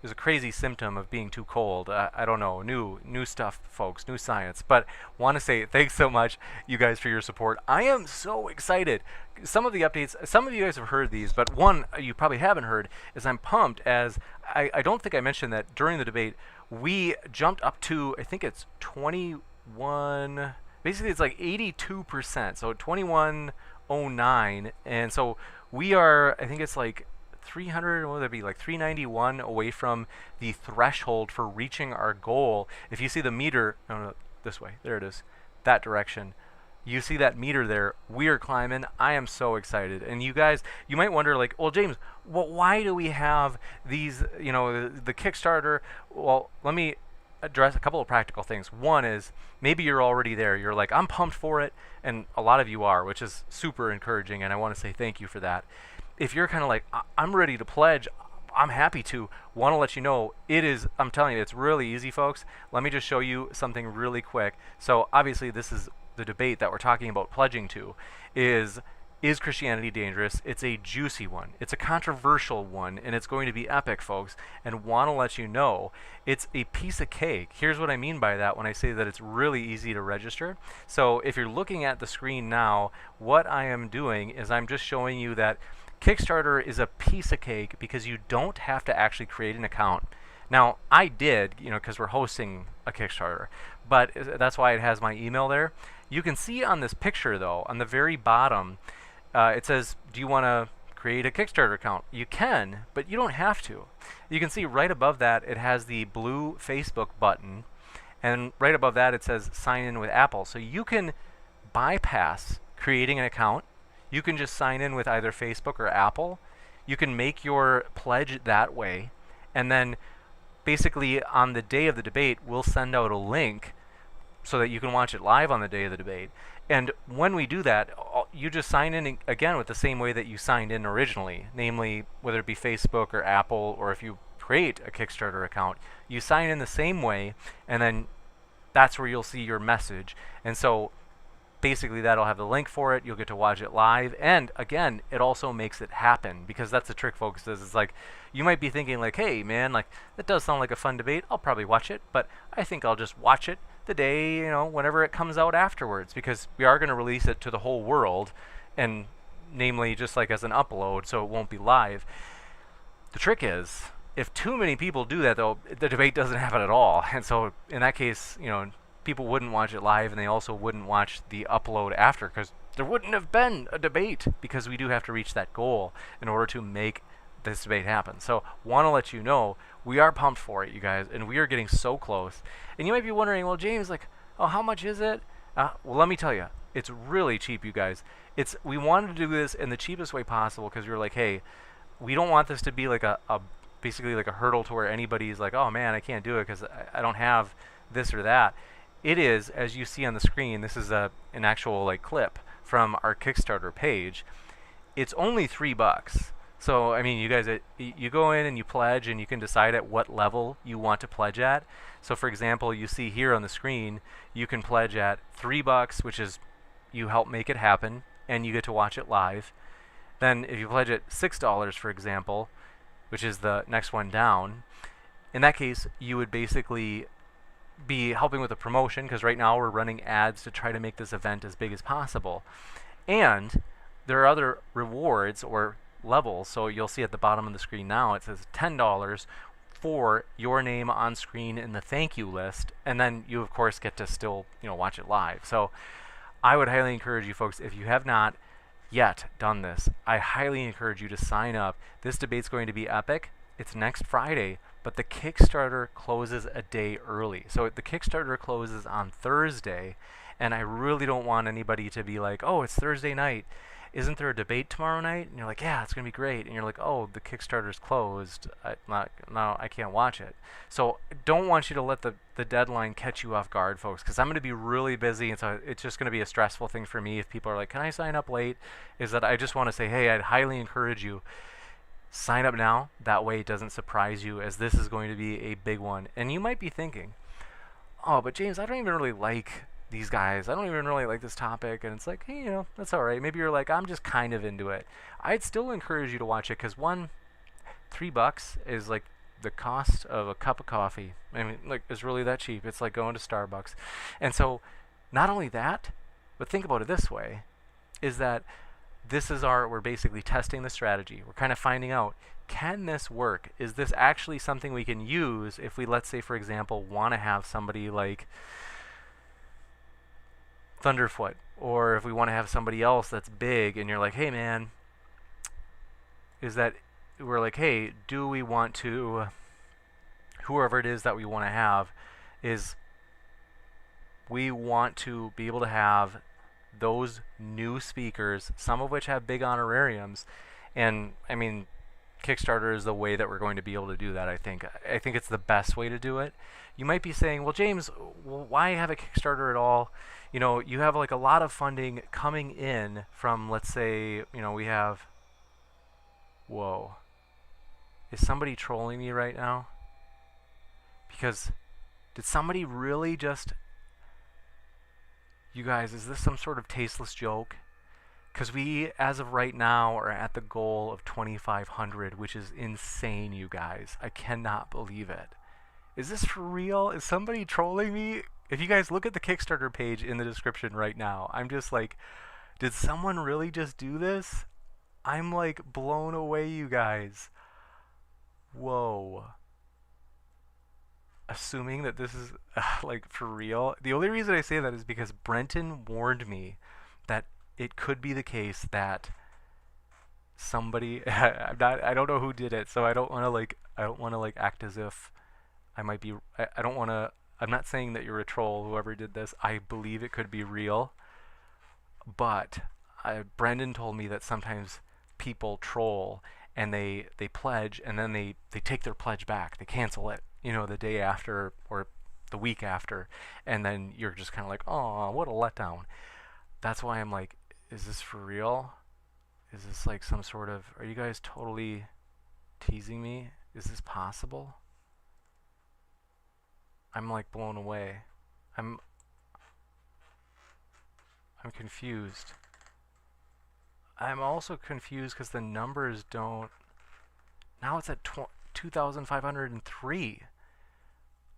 was a crazy symptom of being too cold. I don't know, new stuff, folks, new science. But want to say thanks so much, you guys, for your support. I am so excited. Some of the updates, some of you guys have heard these, but one you probably haven't heard is I'm pumped as I don't think I mentioned that during the debate we jumped up to, I think it's 21, basically it's like 82%, so 2109, and so we are, I think it's like 300, what would that be, like 391 away from the threshold for reaching our goal. If you see the meter, no, this way, there it is, that direction. You see that meter there, we are climbing. I am so excited. And you guys, you might wonder, like, well, James, well, why do we have these, you know, the Kickstarter? Well, let me address a couple of practical things. One is, maybe you're already there. You're like, I'm pumped for it, and a lot of you are, which is super encouraging, and I want to say thank you for that. If you're kind of like, I'm ready to pledge, I'm happy to, want to let you know, it is, I'm telling you, it's really easy, folks. Let me just show you something really quick. So obviously this is the debate that we're talking about pledging to, is Christianity dangerous? It's a juicy one. It's a controversial one, and it's going to be epic, folks, and want to let you know it's a piece of cake. Here's what I mean by that when I say that it's really easy to register. So if you're looking at the screen now, what I am doing is I'm just showing you that Kickstarter is a piece of cake because you don't have to actually create an account. Now, I did, you know, because we're hosting a Kickstarter, but that's why it has my email there. You can see on this picture, though, on the very bottom, it says, do you want to create a Kickstarter account? You can, but you don't have to. You can see right above that, it has the blue Facebook button, and right above that, it says sign in with Apple. So you can bypass creating an account. You can just sign in with either Facebook or Apple. You can make your pledge that way, and then basically on the day of the debate, we'll send out a link so that you can watch it live on the day of the debate. And when we do that, you just sign in again with the same way that you signed in originally, namely whether it be Facebook or Apple, or if you create a Kickstarter account, you sign in the same way, and then that's where you'll see your message. And so basically that'll have the link for it. You'll get to watch it live, and again, it also makes it happen, because that's the trick, folks. Is it's like, you might be thinking like, hey man, like that does sound like a fun debate, I'll probably watch it, but I think I'll just watch it the day, you know, whenever it comes out afterwards, because we are going to release it to the whole world, and namely just like as an upload, so it won't be live. The trick is, if too many people do that, though, the debate doesn't happen at all, and so in that case, you know, people wouldn't watch it live, and they also wouldn't watch the upload after, because there wouldn't have been a debate, because we do have to reach that goal in order to make this debate happen. So want to let you know, we are pumped for it, you guys, and we are getting so close. And you might be wondering, well, James, like, oh, how much is it? Well, let me tell you, it's really cheap, you guys. We wanted to do this in the cheapest way possible, because we were like, hey, we don't want this to be like basically like a hurdle to where anybody's like, oh man, I can't do it because I don't have this or that. It is, as you see on the screen, this is an actual like clip from our Kickstarter page. It's only $3. So I mean, you guys, you go in and you pledge, and you can decide at what level you want to pledge at. So for example, you see here on the screen, you can pledge at $3, which is you help make it happen, and you get to watch it live. Then if you pledge at $6, for example, which is the next one down, in that case, you would basically be helping with the promotion, because right now we're running ads to try to make this event as big as possible. And there are other rewards or levels, so you'll see at the bottom of the screen now it says $10 for your name on screen in the thank you list, and then you of course get to still, you know, watch it live. So I would highly encourage you folks, if you have not yet done this, I highly encourage you to sign up. This debate's going to be epic. It's next Friday, but the Kickstarter closes a day early. So the Kickstarter closes on Thursday, and I really don't want anybody to be like, oh, it's Thursday night, isn't there a debate tomorrow night? And you're like, yeah, it's going to be great. And you're like, oh, the Kickstarter's closed. No, I can't watch it. So don't want you to let the deadline catch you off guard, folks, because I'm going to be really busy. And so it's just going to be a stressful thing for me if people are like, can I sign up late? Is that I just want to say, hey, I'd highly encourage you, sign up now. That way it doesn't surprise you, as this is going to be a big one. And you might be thinking, oh, but James, I don't even really like these guys. I don't even really like this topic. And it's like, hey, that's all right. Maybe you're like, I'm just kind of into it. I'd still encourage you to watch it, because $3 is like the cost of a cup of coffee. I mean, like, it's really that cheap. It's like going to Starbucks. And so not only that, but think about it this way, is that we're basically testing the strategy. We're kind of finding out, can this work? Is this actually something we can use if we, let's say, for example, want to have somebody like Thunderfoot, or if we want to have somebody else that's big, and you're like, hey man, we're like, hey, do we want to, whoever it is that we want to have, is we want to be able to have those new speakers, some of which have big honorariums. And I mean, Kickstarter is the way that we're going to be able to do that. I think it's the best way to do it. You might be saying, well, James, why have a Kickstarter at all? You have like a lot of funding coming in from, let's say, we have, whoa, is somebody trolling me right now? Because did somebody really just, you guys, is this some sort of tasteless joke? Because we, as of right now, are at the goal of 2,500, which is insane, you guys. I cannot believe it. Is this for real? Is somebody trolling me? If you guys look at the Kickstarter page in the description right now, I'm just like, did someone really just do this? I'm like blown away, you guys. Whoa. Assuming that this is like for real. The only reason I say that is because Brenton warned me that it could be the case that somebody I don't know who did it, so I don't want to like act as if I might be, I don't want to, I'm not saying that you're a troll, whoever did this. I believe it could be real, but Brendan told me that sometimes people troll and they pledge, and then they take their pledge back. They cancel it, the day after or the week after, and then you're just kind of like, oh, what a letdown. That's why I'm like, is this for real? Is this like some sort of, are you guys totally teasing me? Is this possible? I'm like blown away. I'm confused. I'm also confused because the numbers don't, now it's at 2,503.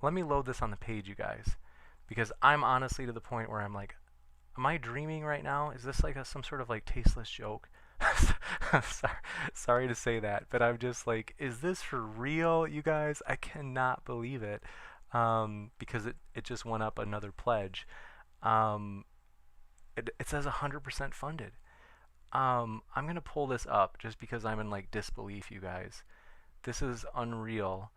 Let me load this on the page, you guys, because I'm honestly to the point where I'm like, am I dreaming right now? Is this like some sort of like tasteless joke? Sorry to say that, but I'm just like, is this for real, you guys? I cannot believe it, because it just went up another pledge. It says 100% funded. I'm gonna pull this up just because I'm in like disbelief, you guys. This is unreal.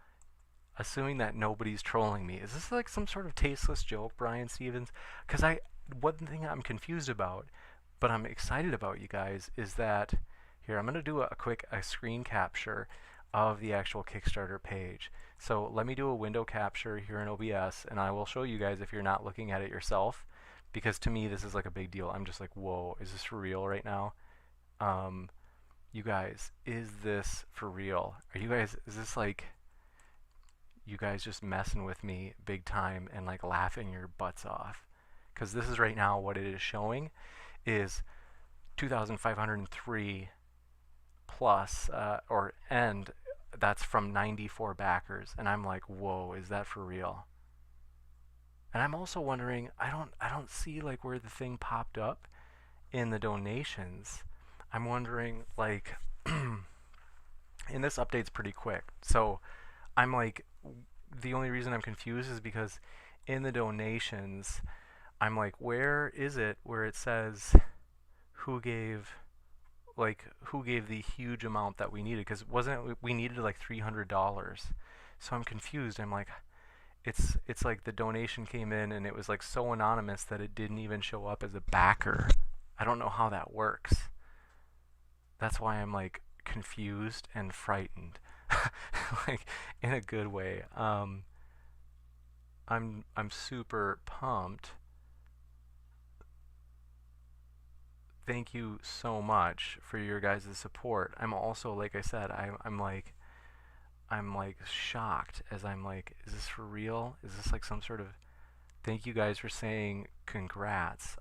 Assuming that nobody's trolling me. Is this like some sort of tasteless joke, Brian Stevens? Because one thing I'm confused about, but I'm excited about, you guys, is that, here, I'm going to do a quick screen capture of the actual Kickstarter page. So let me do a window capture here in OBS, and I will show you guys if you're not looking at it yourself, because to me this is like a big deal. I'm just like, whoa, is this for real right now? You guys, is this for real? Is this like, you guys just messing with me big time and like laughing your butts off? Because this is right now what it is showing is 2,503 plus, and that's from 94 backers, and I'm like, whoa, is that for real? And I'm also wondering, I don't see like where the thing popped up in the donations. I'm wondering, like, and this update's pretty quick, so I'm like, the only reason I'm confused is because in the donations, I'm like, where is it where it says who gave the huge amount that we needed? Because we needed like $300. So I'm confused. I'm like, it's like the donation came in and it was like so anonymous that it didn't even show up as a backer. I don't know how that works. that's why I'm like confused and frightened, like in a good way. I'm super pumped. Thank you so much for your guys' support. I'm also, like I said, I'm like shocked as I'm like, is this for real? Is this like some sort of thank you guys for saying congrats.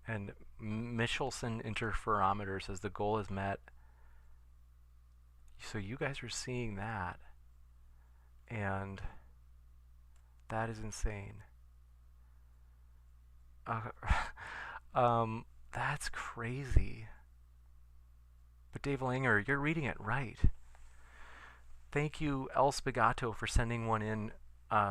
And Michelson Interferometer says the goal is met. So you guys are seeing that, and that is insane. That's crazy. But Dave Langer, you're reading it right. Thank you, El Spigato, for sending one in,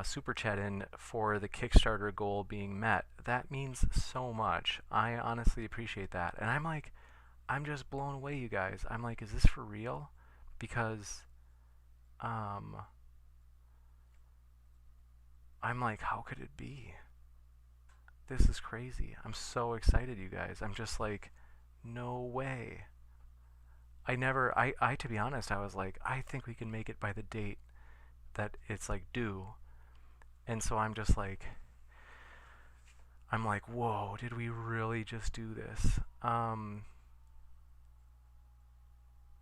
super chat in for the Kickstarter goal being met. That means so much. I honestly appreciate that. And I'm just blown away, you guys. I'm like, is this for real? Because, I'm like, how could it be? This is crazy. I'm so excited, you guys. I'm just like, no way. I to be honest, I was like, I think we can make it by the date that it's like due. And so I'm just like, whoa, did we really just do this?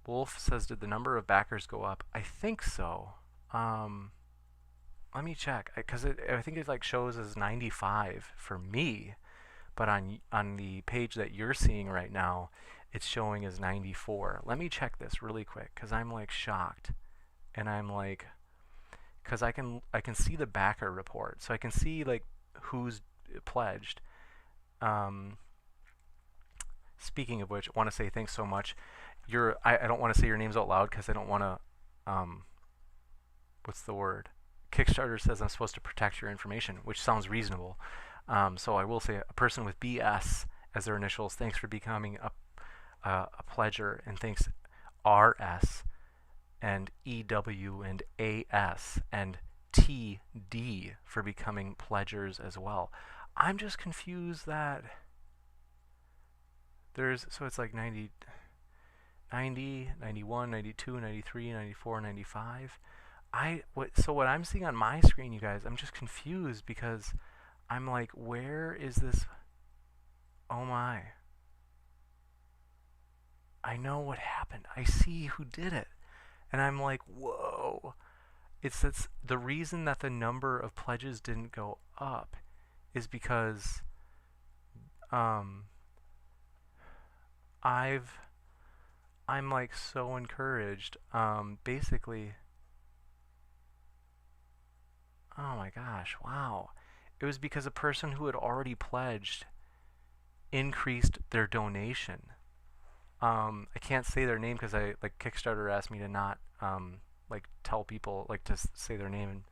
Wolf says, did the number of backers go up? I think so. Let me check, because I think it like shows as 95 for me, but on the page that you're seeing right now, it's showing as 94. Let me check this really quick, because I'm like shocked, and I'm like, because I can see the backer report, so I can see like who's pledged. Speaking of which, I want to say thanks so much. I don't want to say your names out loud because I don't want to. What's the word? Kickstarter says I'm supposed to protect your information, which sounds reasonable. So I will say a person with BS as their initials. Thanks for becoming a pledger, and thanks RS and EW and AS and TD for becoming pledgers as well. I'm just confused that so it's like 90, 91, 92, 93, 94, 95. So what I'm seeing on my screen, you guys, I'm just confused because I'm like, where is this? Oh my. I know what happened. I see who did it. And I'm like, whoa. That's the reason that the number of pledges didn't go up is because I'm like so encouraged. Basically, oh my gosh, wow. It was because a person who had already pledged increased their donation. I can't say their name because Kickstarter asked me to not like tell people like to say their name.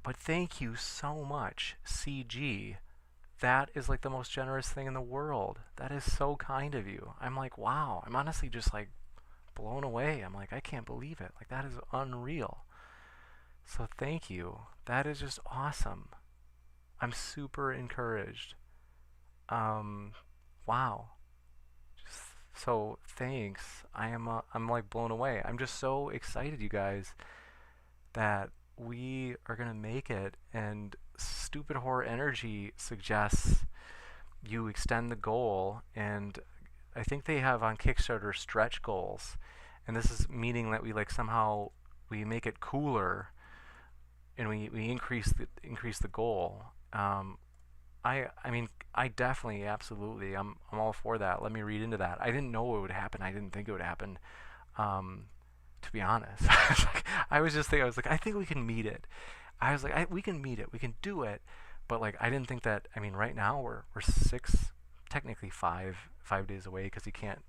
But thank you so much, CG. That is like the most generous thing in the world. That is so kind of you. I'm like, wow. I'm honestly just like blown away. I'm like, I can't believe it. Like, that is unreal. So thank you. That is just awesome. I'm super encouraged. Wow. So thanks. I'm like blown away. I'm just so excited, you guys, that we are gonna make it. And Stupid Horror Energy suggests you extend the goal, and I think they have on Kickstarter stretch goals, and this is meaning that we like somehow we make it cooler, and we increase the goal. I mean, I definitely, absolutely, I'm all for that. Let me read into that. I didn't know it would happen. I didn't think it would happen. To be honest, I was just thinking, I was like, I think we can meet it. I was like, we can meet it. We can do it. But like, I didn't think that. I mean, right now we're technically five days away because you can't.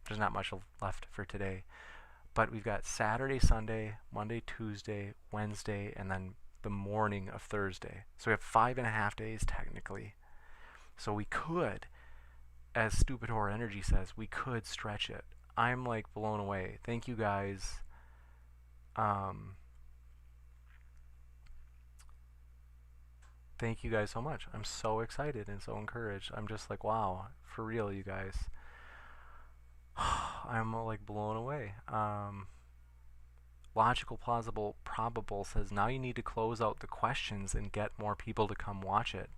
There's not much left for today. But we've got Saturday, Sunday, Monday, Tuesday, Wednesday, and then the morning of Thursday. So we have 5.5 days technically. So we could, as Stupid Horror Energy says, we could stretch it. I'm like blown away. Thank you guys. Thank you guys so much. I'm so excited and so encouraged. I'm just like, wow, for real, you guys. I'm like blown away. Logical, plausible, probable says now you need to close out the questions and get more people to come watch it.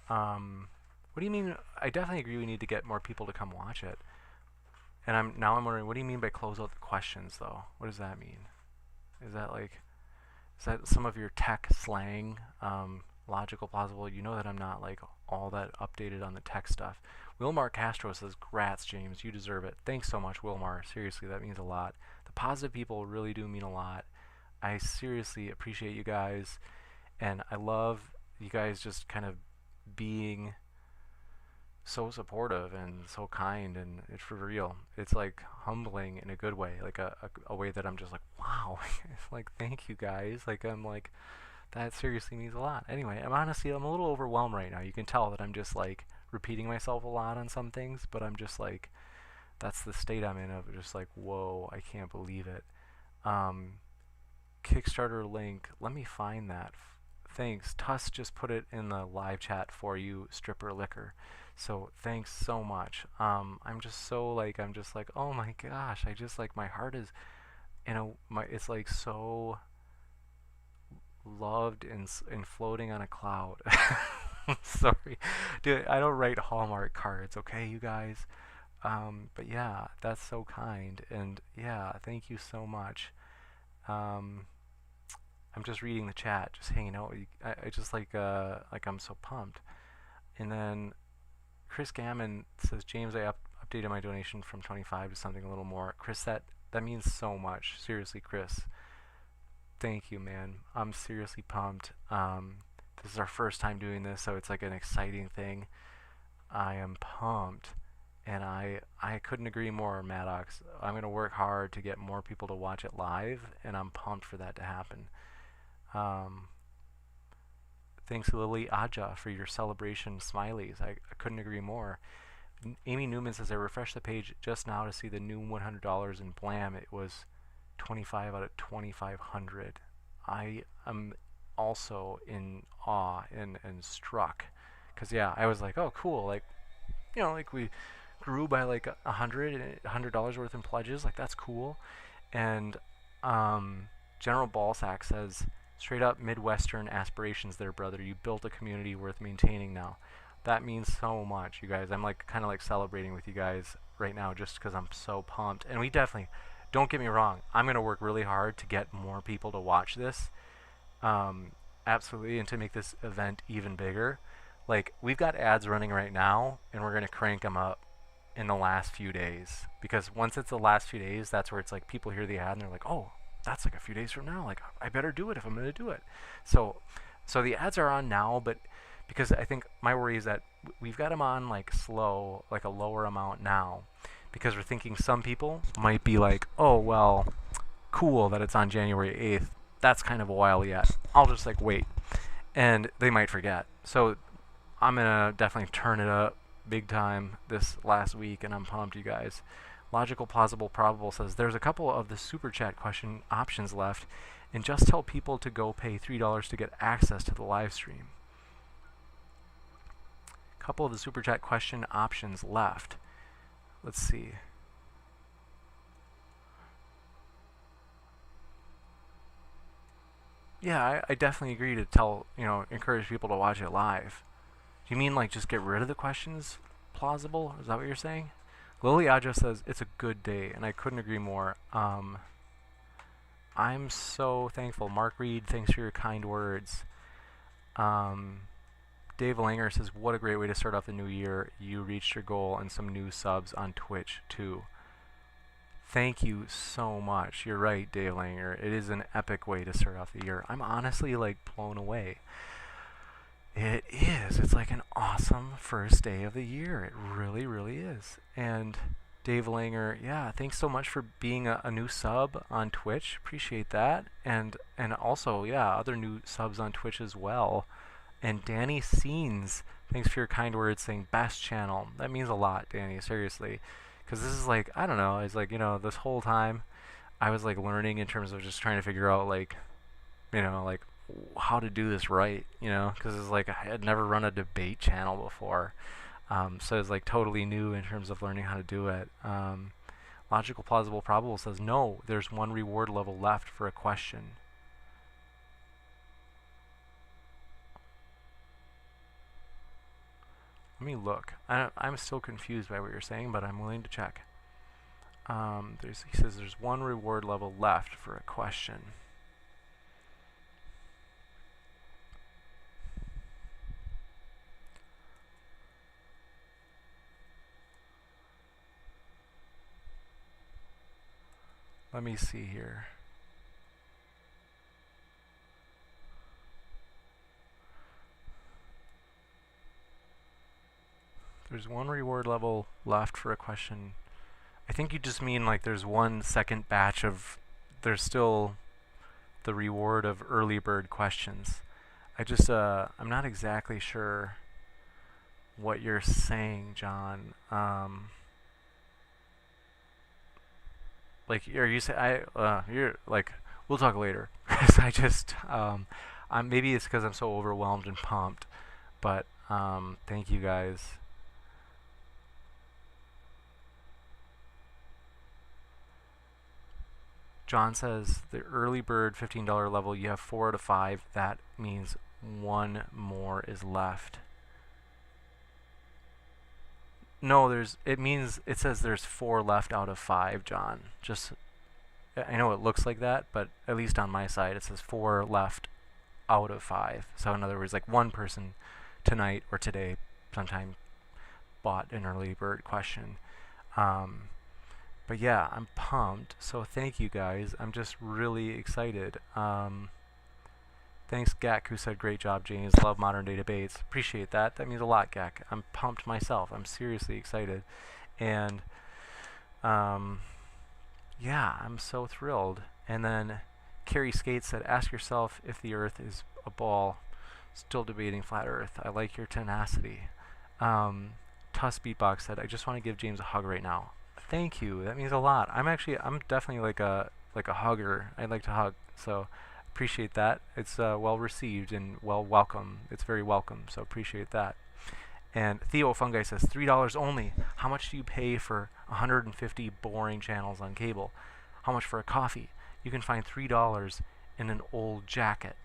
What do you mean? I definitely agree we need to get more people to come watch it. And I'm wondering, what do you mean by close out the questions though? What does that mean? Is that some of your tech slang? Logical, plausible. You know that I'm not like all that updated on the tech stuff. Wilmar Castro says, "Grats, James. You deserve it." Thanks so much, Wilmar. Seriously, that means a lot. The positive people really do mean a lot. I seriously appreciate you guys, and I love you guys just kind of being so supportive and so kind, and it's for real. It's like humbling in a good way, like a way that I'm just like, wow. Like, thank you guys. Like, I'm like, that seriously means a lot. Anyway, I'm a little overwhelmed right now. You can tell that I'm just like repeating myself a lot on some things, but I'm just like, that's the state I'm in of just like, whoa, I can't believe it. Kickstarter link, let me find that. Thanks. Tuss just put it in the live chat for you, Stripper Liquor. So thanks so much. I'm just like, oh my gosh, I just like, my heart is, it's like so loved and floating on a cloud. Sorry, dude, I don't write Hallmark cards, okay, you guys? But yeah, that's so kind, and yeah, thank you so much. I'm just reading the chat, just hanging out with you. I just like I'm so pumped. And then Chris Gammon says, James, I updated my donation from 25 to something a little more. Chris, that means so much. Seriously, Chris. Thank you, man. I'm seriously pumped. This is our first time doing this, so it's like an exciting thing. I am pumped, and I couldn't agree more, Maddox. I'm going to work hard to get more people to watch it live, and I'm pumped for that to happen. Thanks, Lily Aja, for your celebration smileys. I couldn't agree more. Amy Newman says, I refreshed the page just now to see the new $100 in Blam. It was 25 out of 2,500. I am also in awe and struck, because yeah, I was like, oh cool, like, you know, like we grew by like $100 worth in pledges, like that's cool. And General Ballsack says, straight up Midwestern aspirations there, brother. You built a community worth maintaining now. That means so much, you guys. I'm like kind of like celebrating with you guys right now just because I'm so pumped. And we definitely, don't get me wrong, I'm going to work really hard to get more people to watch this. Absolutely, and to make this event even bigger. Like, we've got ads running right now, and we're going to crank them up in the last few days. Because once it's the last few days, that's where it's like people hear the ad and they're like, oh, that's like a few days from now. Like, I better do it if I'm going to do it. So the ads are on now, but because I think my worry is that we've got them on like slow, like a lower amount now, because we're thinking some people might be like, oh, well, cool that it's on January 8th. That's kind of a while yet. I'll just like wait. And they might forget. So I'm going to definitely turn it up big time this last week, and I'm pumped, you guys. Logical, plausible, probable says, there's a couple of the super chat question options left, and just tell people to go pay $3 to get access to the live stream. Couple of the super chat question options left. Let's see. Yeah, I definitely agree to tell, encourage people to watch it live. Do you mean like just get rid of the questions? Plausible? Is that what you're saying? Lily Aja says, it's a good day, and I couldn't agree more. I'm so thankful. Mark Reed, thanks for your kind words. Dave Langer says, what a great way to start off the new year. You reached your goal and some new subs on Twitch, too. Thank you so much. You're right, Dave Langer. It is an epic way to start off the year. I'm honestly, like, blown away. It is. It's like an awesome first day of the year. It really, really is. And Dave Langer, yeah, thanks so much for being a new sub on Twitch. Appreciate that. And also, yeah, other new subs on Twitch as well. And Danny Scenes, thanks for your kind words saying best channel. That means a lot, Danny, seriously. Because this is like, I don't know, it's like, this whole time I was like learning in terms of just trying to figure out like, like how to do this right, you know, because it's like I had never run a debate channel before. So it's like totally new in terms of learning how to do it. Logical, plausible, probable says no, there's one reward level left for a question. Let me look. I'm still confused by what you're saying, but I'm willing to check. He says there's one reward level left for a question. Let me see here. There's one reward level left for a question. I think you just mean like there's one second batch of, there's still the reward of early bird questions. I'm not exactly sure what you're saying, John. Like, are you say you're like, we'll talk later. Cause I just, maybe it's because I'm so overwhelmed and pumped, but thank you guys. John says the early bird $15 level, you have 4 out of 5. That means one more is left. No, it says there's 4 left out of 5, John. Just, I know it looks like that, but at least on my side it says 4 left out of 5. So in other words, like one person tonight or today sometime bought an early bird question. But yeah, I'm pumped. So thank you guys. I'm just really excited. Thanks, Gak, who said, great job, James. Love modern day debates. Appreciate that. That means a lot, Gak. I'm pumped myself. I'm seriously excited. And yeah, I'm so thrilled. And then Carrie Skates said, ask yourself if the Earth is a ball. Still debating flat Earth. I like your tenacity. Tuss Beatbox said, I just want to give James a hug right now. Thank you. That means a lot. I'm definitely like a hugger. I like to hug. So appreciate that. It's well received and well welcome. It's very welcome. So appreciate that. And Theo Fungi says $3 only. How much do you pay for 150 boring channels on cable? How much for a coffee? You can find $3 in an old jacket.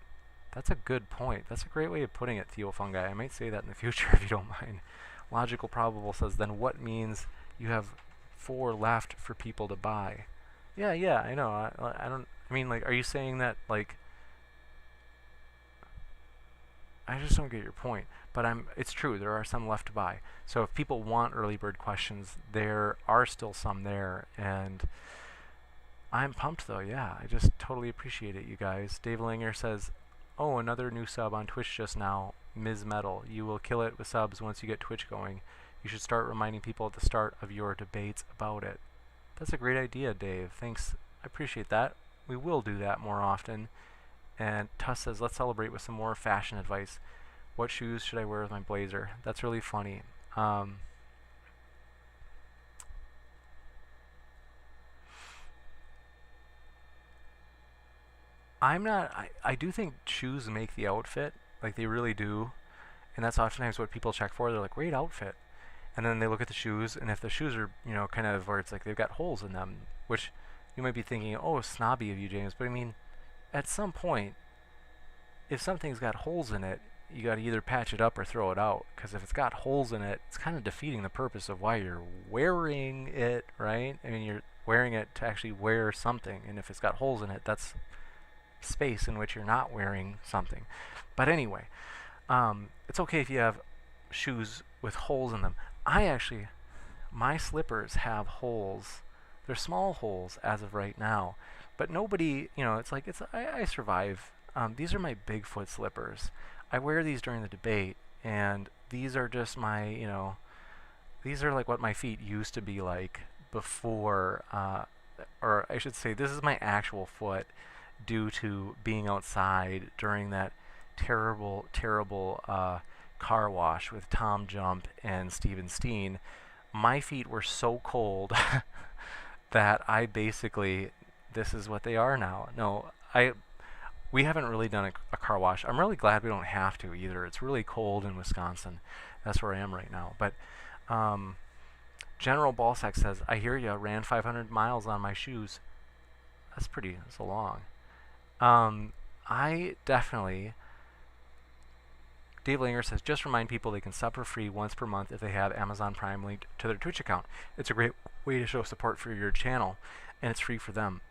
That's a good point. That's a great way of putting it, Theo Fungi. I might say that in the future if you don't mind. Logical Probable says, then what means you have 4 left for people to buy? Yeah, I know. I mean, like, are you saying that, like, I just don't get your point. But it's true, there are some left to buy. So if people want early bird questions, there are still some there, and I'm pumped though, yeah. I just totally appreciate it, you guys. Dave Langer says, oh, another new sub on Twitch just now, Ms. Metal. You will kill it with subs once you get Twitch going. You should start reminding people at the start of your debates about it. That's a great idea, Dave. Thanks. I appreciate that. We will do that more often. And Tuss says, let's celebrate with some more fashion advice. What shoes should I wear with my blazer? That's really funny. I do think shoes make the outfit. Like, they really do. And that's oftentimes what people check for. They're like, great outfit. And then they look at the shoes, and if the shoes are, you know, kind of where it's like they've got holes in them, which you might be thinking, oh, snobby of you, James. But I mean, at some point, if something's got holes in it, you got to either patch it up or throw it out. Because if it's got holes in it, it's kind of defeating the purpose of why you're wearing it, right? I mean, you're wearing it to actually wear something. And if it's got holes in it, that's space in which you're not wearing something. But anyway, it's okay if you have shoes with holes in them. My slippers have holes. They're small holes as of right now. But nobody, you know, it's like, I survive. These are my Bigfoot slippers. I wear these during the debate, and these are just my, you know, these are like what my feet used to be like before, or I should say, this is my actual foot due to being outside during that terrible car wash with Tom Jump and Steven Steen. My feet were so cold that I basically, this is what they are now. No, We haven't really done a car wash. I'm really glad we don't have to either. It's really cold in Wisconsin. That's where I am right now. But General Balsack says, I hear ya, ran 500 miles on my shoes. That's a long. I definitely, Dave Langer says, just remind people they can sub for free once per month if they have Amazon Prime linked to their Twitch account. It's a great way to show support for your channel, and it's free for them.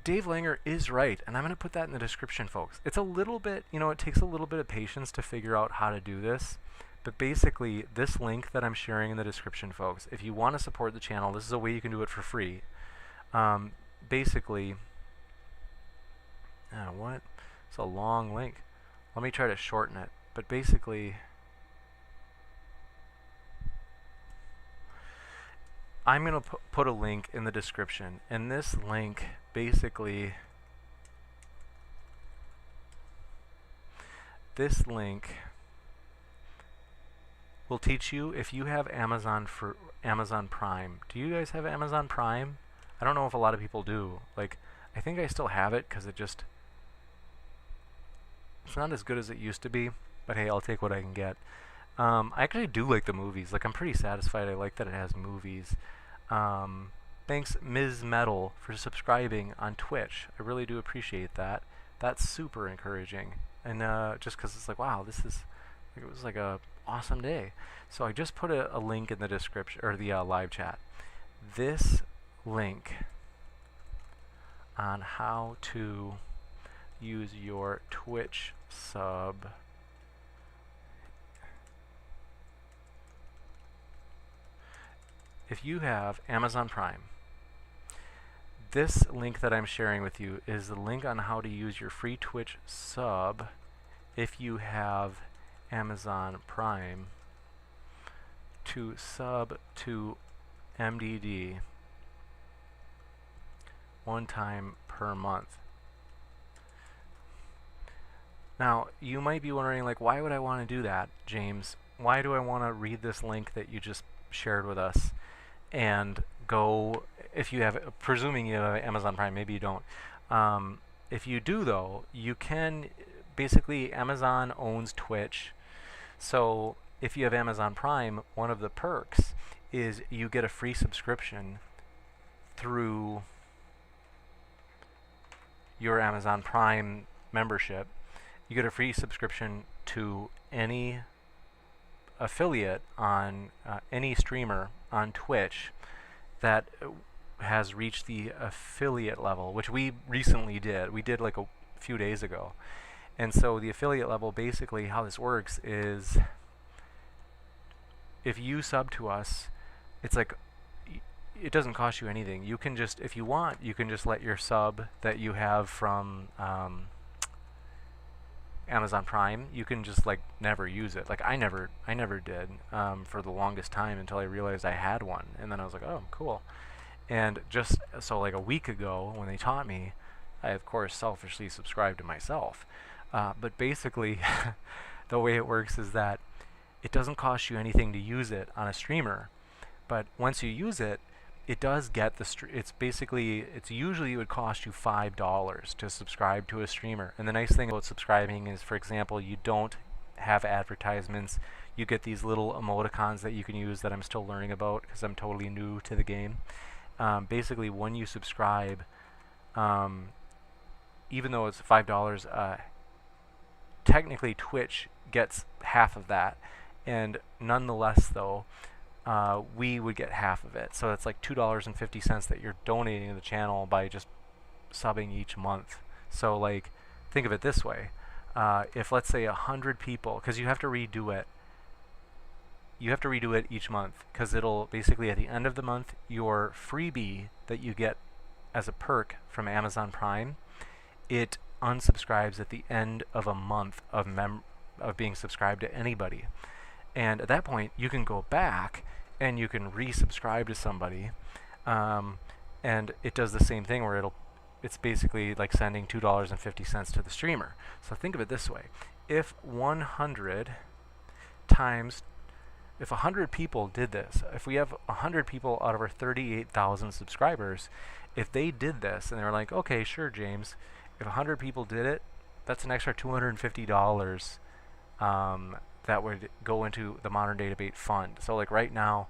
Dave Langer is right, and I'm going to put that in the description, folks. It's a little bit, it takes a little bit of patience to figure out how to do this, but basically, this link that I'm sharing in the description, folks, if you want to support the channel, this is a way you can do it for free. Basically, what? It's a long link. Let me try to shorten it, but basically, I'm going to put a link in the description, and this link basically, will teach you if you have Amazon Prime. Do you guys have Amazon Prime? I don't know if a lot of people do. Like, I think I still have it because it's not as good as it used to be, but hey, I'll take what I can get. I actually do like the movies. Like, I'm pretty satisfied. I like that it has movies. Thanks, Ms. Metal, for subscribing on Twitch. I really do appreciate that. That's super encouraging. And just because it's like, wow, it was like a awesome day. So I just put a link in the description, or the live chat. This link on how to use your Twitch sub if you have Amazon Prime. This link that I'm sharing with you is the link on how to use your free Twitch sub if you have Amazon Prime to sub to MDD one time per month. Now, you might be wondering, like, why would I want to do that, James? Why do I want to read this link that you just shared with us and go, if you have, presuming you have Amazon Prime, maybe you don't. If you do, though, you can, basically, Amazon owns Twitch. So if you have Amazon Prime, one of the perks is you get a free subscription through your Amazon Prime membership. You get a free subscription to any affiliate on any streamer on Twitch that has reached the affiliate level, which we recently did. We did like a few days ago. And so the affiliate level, basically how this works is if you sub to us, it's like it doesn't cost you anything. You can just, if you want, you can just let your sub that you have from Amazon Prime, you can just like never use it. Like I never did for the longest time until I realized I had one, and then I was like, oh, cool. And just so like a week ago when they taught me, I of course selfishly subscribed to myself. But basically, the way it works is that it doesn't cost you anything to use it on a streamer, but once you use it, it does get the it's usually it would cost you $5 to subscribe to a streamer. And the nice thing about subscribing is, for example, you don't have advertisements. You get these little emoticons that you can use that I'm still learning about because I'm totally new to the game. Basically, when you subscribe, even though it's $5, technically Twitch gets half of that, and nonetheless though, we would get half of it. So it's like $2.50 that you're donating to the channel by just subbing each month. So like, think of it this way. If let's say 100 people, because you have to redo it, each month, because it'll basically at the end of the month, your freebie that you get as a perk from Amazon Prime, it unsubscribes at the end of a month of being subscribed to anybody. And at that point, you can go back and you can resubscribe to somebody, and it does the same thing where it's basically like sending $2.50 to the streamer. So think of it this way: if 100 people did this, if we have 100 people out of our 38,000 subscribers, if they did this and they were like, okay, sure, James, if 100 people did it, that's an extra $250 that would go into the modern day debate fund. So like right now,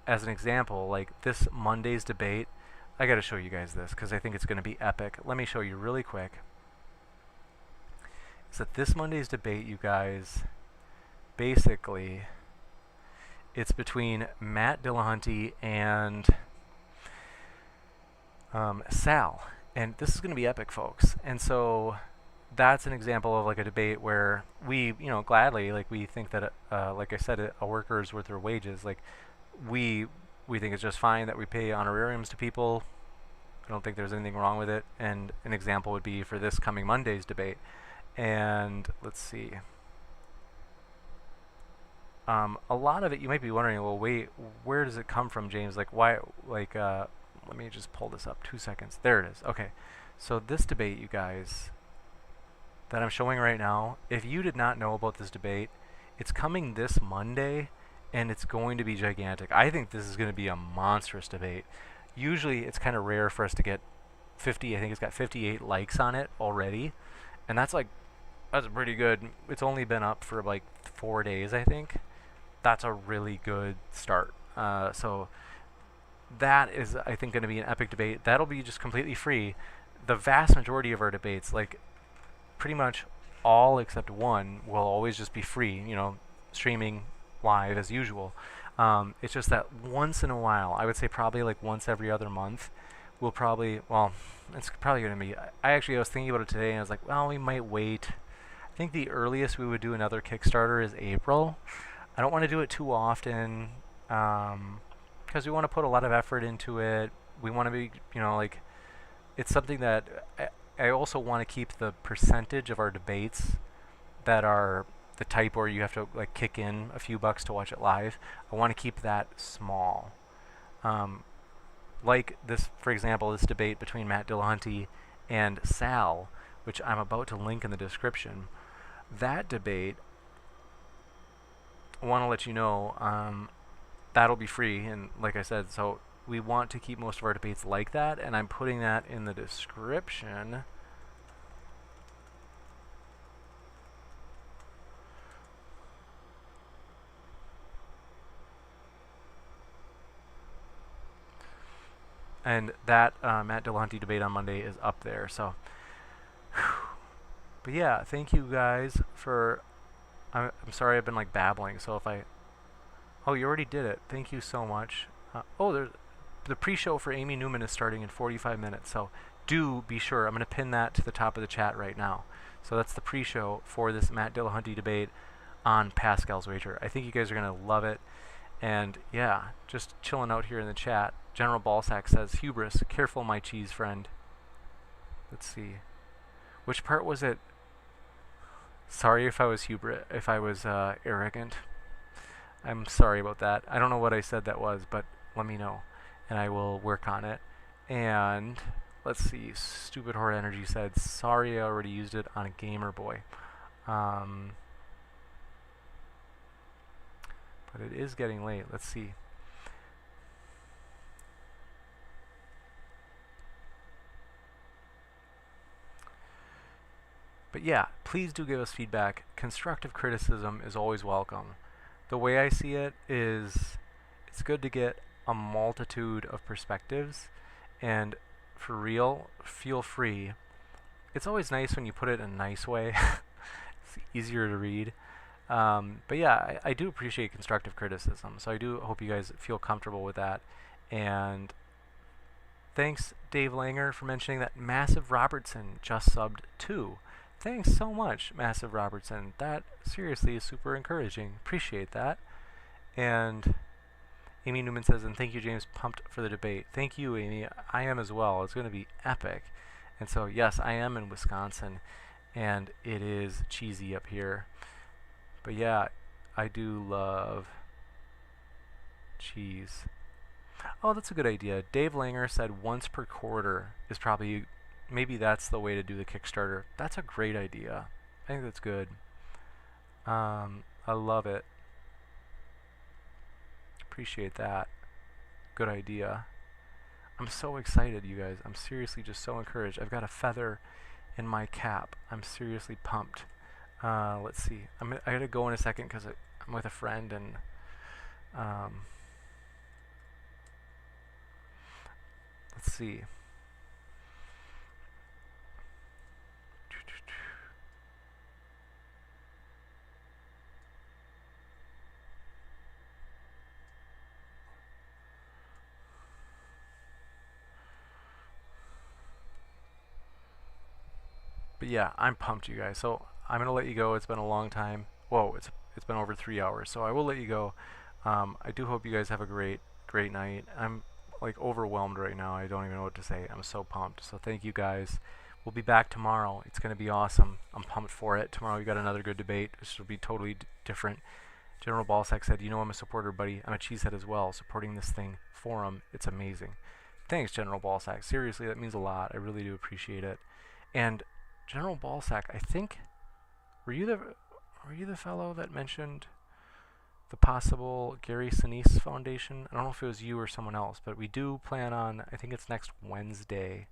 as an example, like this Monday's debate, I got to show you guys this because I think it's going to be epic. Let me show you really quick. Is that this Monday's debate, you guys, basically, it's between Matt Dillahunty and Sal. And this is going to be epic, folks. And so that's an example of like a debate where we, gladly, like we think that, like I said, a worker is worth their wages. Like we think it's just fine that we pay honorariums to people. I don't think there's anything wrong with it. And an example would be for this coming Monday's debate. And let's see. A lot of it, you might be wondering, well, wait, where does it come from, James? Like, why, like, let me just pull this up, 2 seconds. There it is. Okay. So this debate, you guys, that I'm showing right now, if you did not know about this debate, it's coming this Monday, and it's going to be gigantic. I think this is going to be a monstrous debate. Usually, it's kind of rare for us to get 50, I think it's got 58 likes on it already, and that's pretty good. It's only been up for like 4 days, I think. That's a really good start. So that is, I think, going to be an epic debate. That'll be just completely free. The vast majority of our debates, like pretty much all except one, will always just be free, streaming live as usual. It's just that once in a while, I would say probably like once every other month, we'll probably, well, it's probably going to be, I was thinking about it today, and I was like, well, we might wait. I think the earliest we would do another Kickstarter is April. I don't want to do it too often, because we want to put a lot of effort into it. We want to be, like, it's something that I also want to keep the percentage of our debates that are the type where you have to like kick in a few bucks to watch it live. I want to keep that small. Like this, for example, this debate between Matt Dillahunty and Sal, which I'm about to link in the description. That debate, I want to let you know, that'll be free, and like I said, so we want to keep most of our debates like that, and I'm putting that in the description. And that Matt Dillahunty debate on Monday is up there. So, but yeah, thank you guys for. I'm sorry I've been like babbling. So if I, oh, you already did it. Thank you so much. Oh, there's the pre-show for Amy Newman is starting in 45 minutes. So do be sure. I'm going to pin that to the top of the chat right now. So that's the pre-show for this Matt Dillahunty debate on Pascal's Wager. I think you guys are going to love it. And yeah, just chilling out here in the chat. General Ballsack says, hubris, careful my cheese friend. Let's see. Which part was it? Sorry if I was arrogant. I'm sorry about that. I don't know what I said that was, but let me know, and I will work on it. And let's see. Stupid Horde Energy said, sorry I already used it on a Gamer Boy. But it is getting late. Let's see. But yeah, please do give us feedback. Constructive criticism is always welcome. The way I see it is it's good to get a multitude of perspectives, and for real, feel free. It's always nice when you put it in a nice way. It's easier to read. But yeah, I do appreciate constructive criticism, so I do hope you guys feel comfortable with that. And thanks, Dave Langer, for mentioning that Massive Robertson just subbed too. Thanks so much, Massive Robertson. That seriously is super encouraging. Appreciate that. And Amy Newman says, and thank you, James, pumped for the debate. Thank you, Amy. I am as well. It's going to be epic. And so, yes, I am in Wisconsin, and it is cheesy up here. But yeah, I do love cheese. Oh, that's a good idea. Dave Langer said once per quarter is probably, maybe that's the way to do the Kickstarter. That's a great idea. I think that's good. I love it. Appreciate that. Good idea. I'm so excited, you guys. I'm seriously just so encouraged. I've got a feather in my cap. I'm seriously pumped. Let's see. I gotta go in a second because I'm with a friend, and let's see. But yeah, I'm pumped, you guys. So I'm gonna let you go. It's been a long time. Whoa, it's been over 3 hours. So I will let you go. I do hope you guys have a great night. I'm like overwhelmed right now. I don't even know what to say. I'm so pumped. So thank you guys. We'll be back tomorrow. It's gonna be awesome. I'm pumped for it. Tomorrow we got another good debate. This will be totally different. General Ballsack said, "You know I'm a supporter, buddy. I'm a cheesehead as well. Supporting this thing for him. It's amazing." Thanks, General Ballsack. Seriously, that means a lot. I really do appreciate it. And General Ballsack, I think, were you the fellow that mentioned the possible Gary Sinise Foundation? I don't know if it was you or someone else, but we do plan on, I think it's next Wednesday,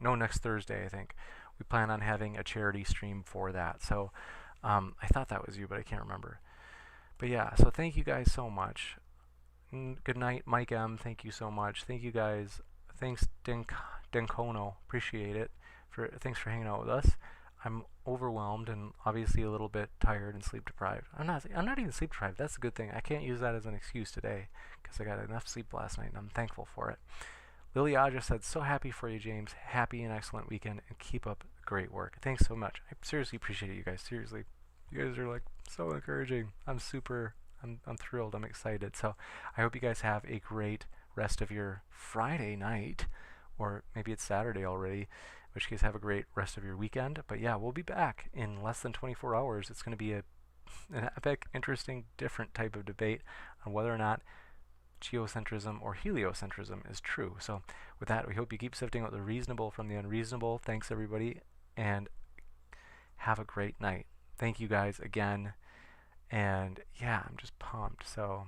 no, next Thursday, I think. We plan on having a charity stream for that. So I thought that was you, but I can't remember. But yeah, so thank you guys so much. Good night, Mike M. Thank you so much. Thank you guys. Thanks, Denkono. Appreciate it. Thanks for hanging out with us. I'm overwhelmed and obviously a little bit tired and sleep deprived. I'm not even sleep deprived. That's a good thing. I can't use that as an excuse today because I got enough sleep last night and I'm thankful for it. Lily Aja said, "So happy for you, James. Happy and excellent weekend and keep up great work." Thanks so much. I seriously appreciate it, you guys. Seriously. You guys are like so encouraging. I'm thrilled. I'm excited. So I hope you guys have a great rest of your Friday night, or maybe it's Saturday already, in which case have a great rest of your weekend. But yeah, we'll be back in less than 24 hours. It's going to be an epic, interesting, different type of debate on whether or not geocentrism or heliocentrism is true. So with that, we hope you keep sifting out the reasonable from the unreasonable. Thanks, everybody, and have a great night. Thank you guys again. And yeah, I'm just pumped. So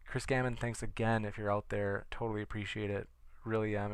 Chris Gammon, thanks again if you're out there. Totally appreciate it. Really am.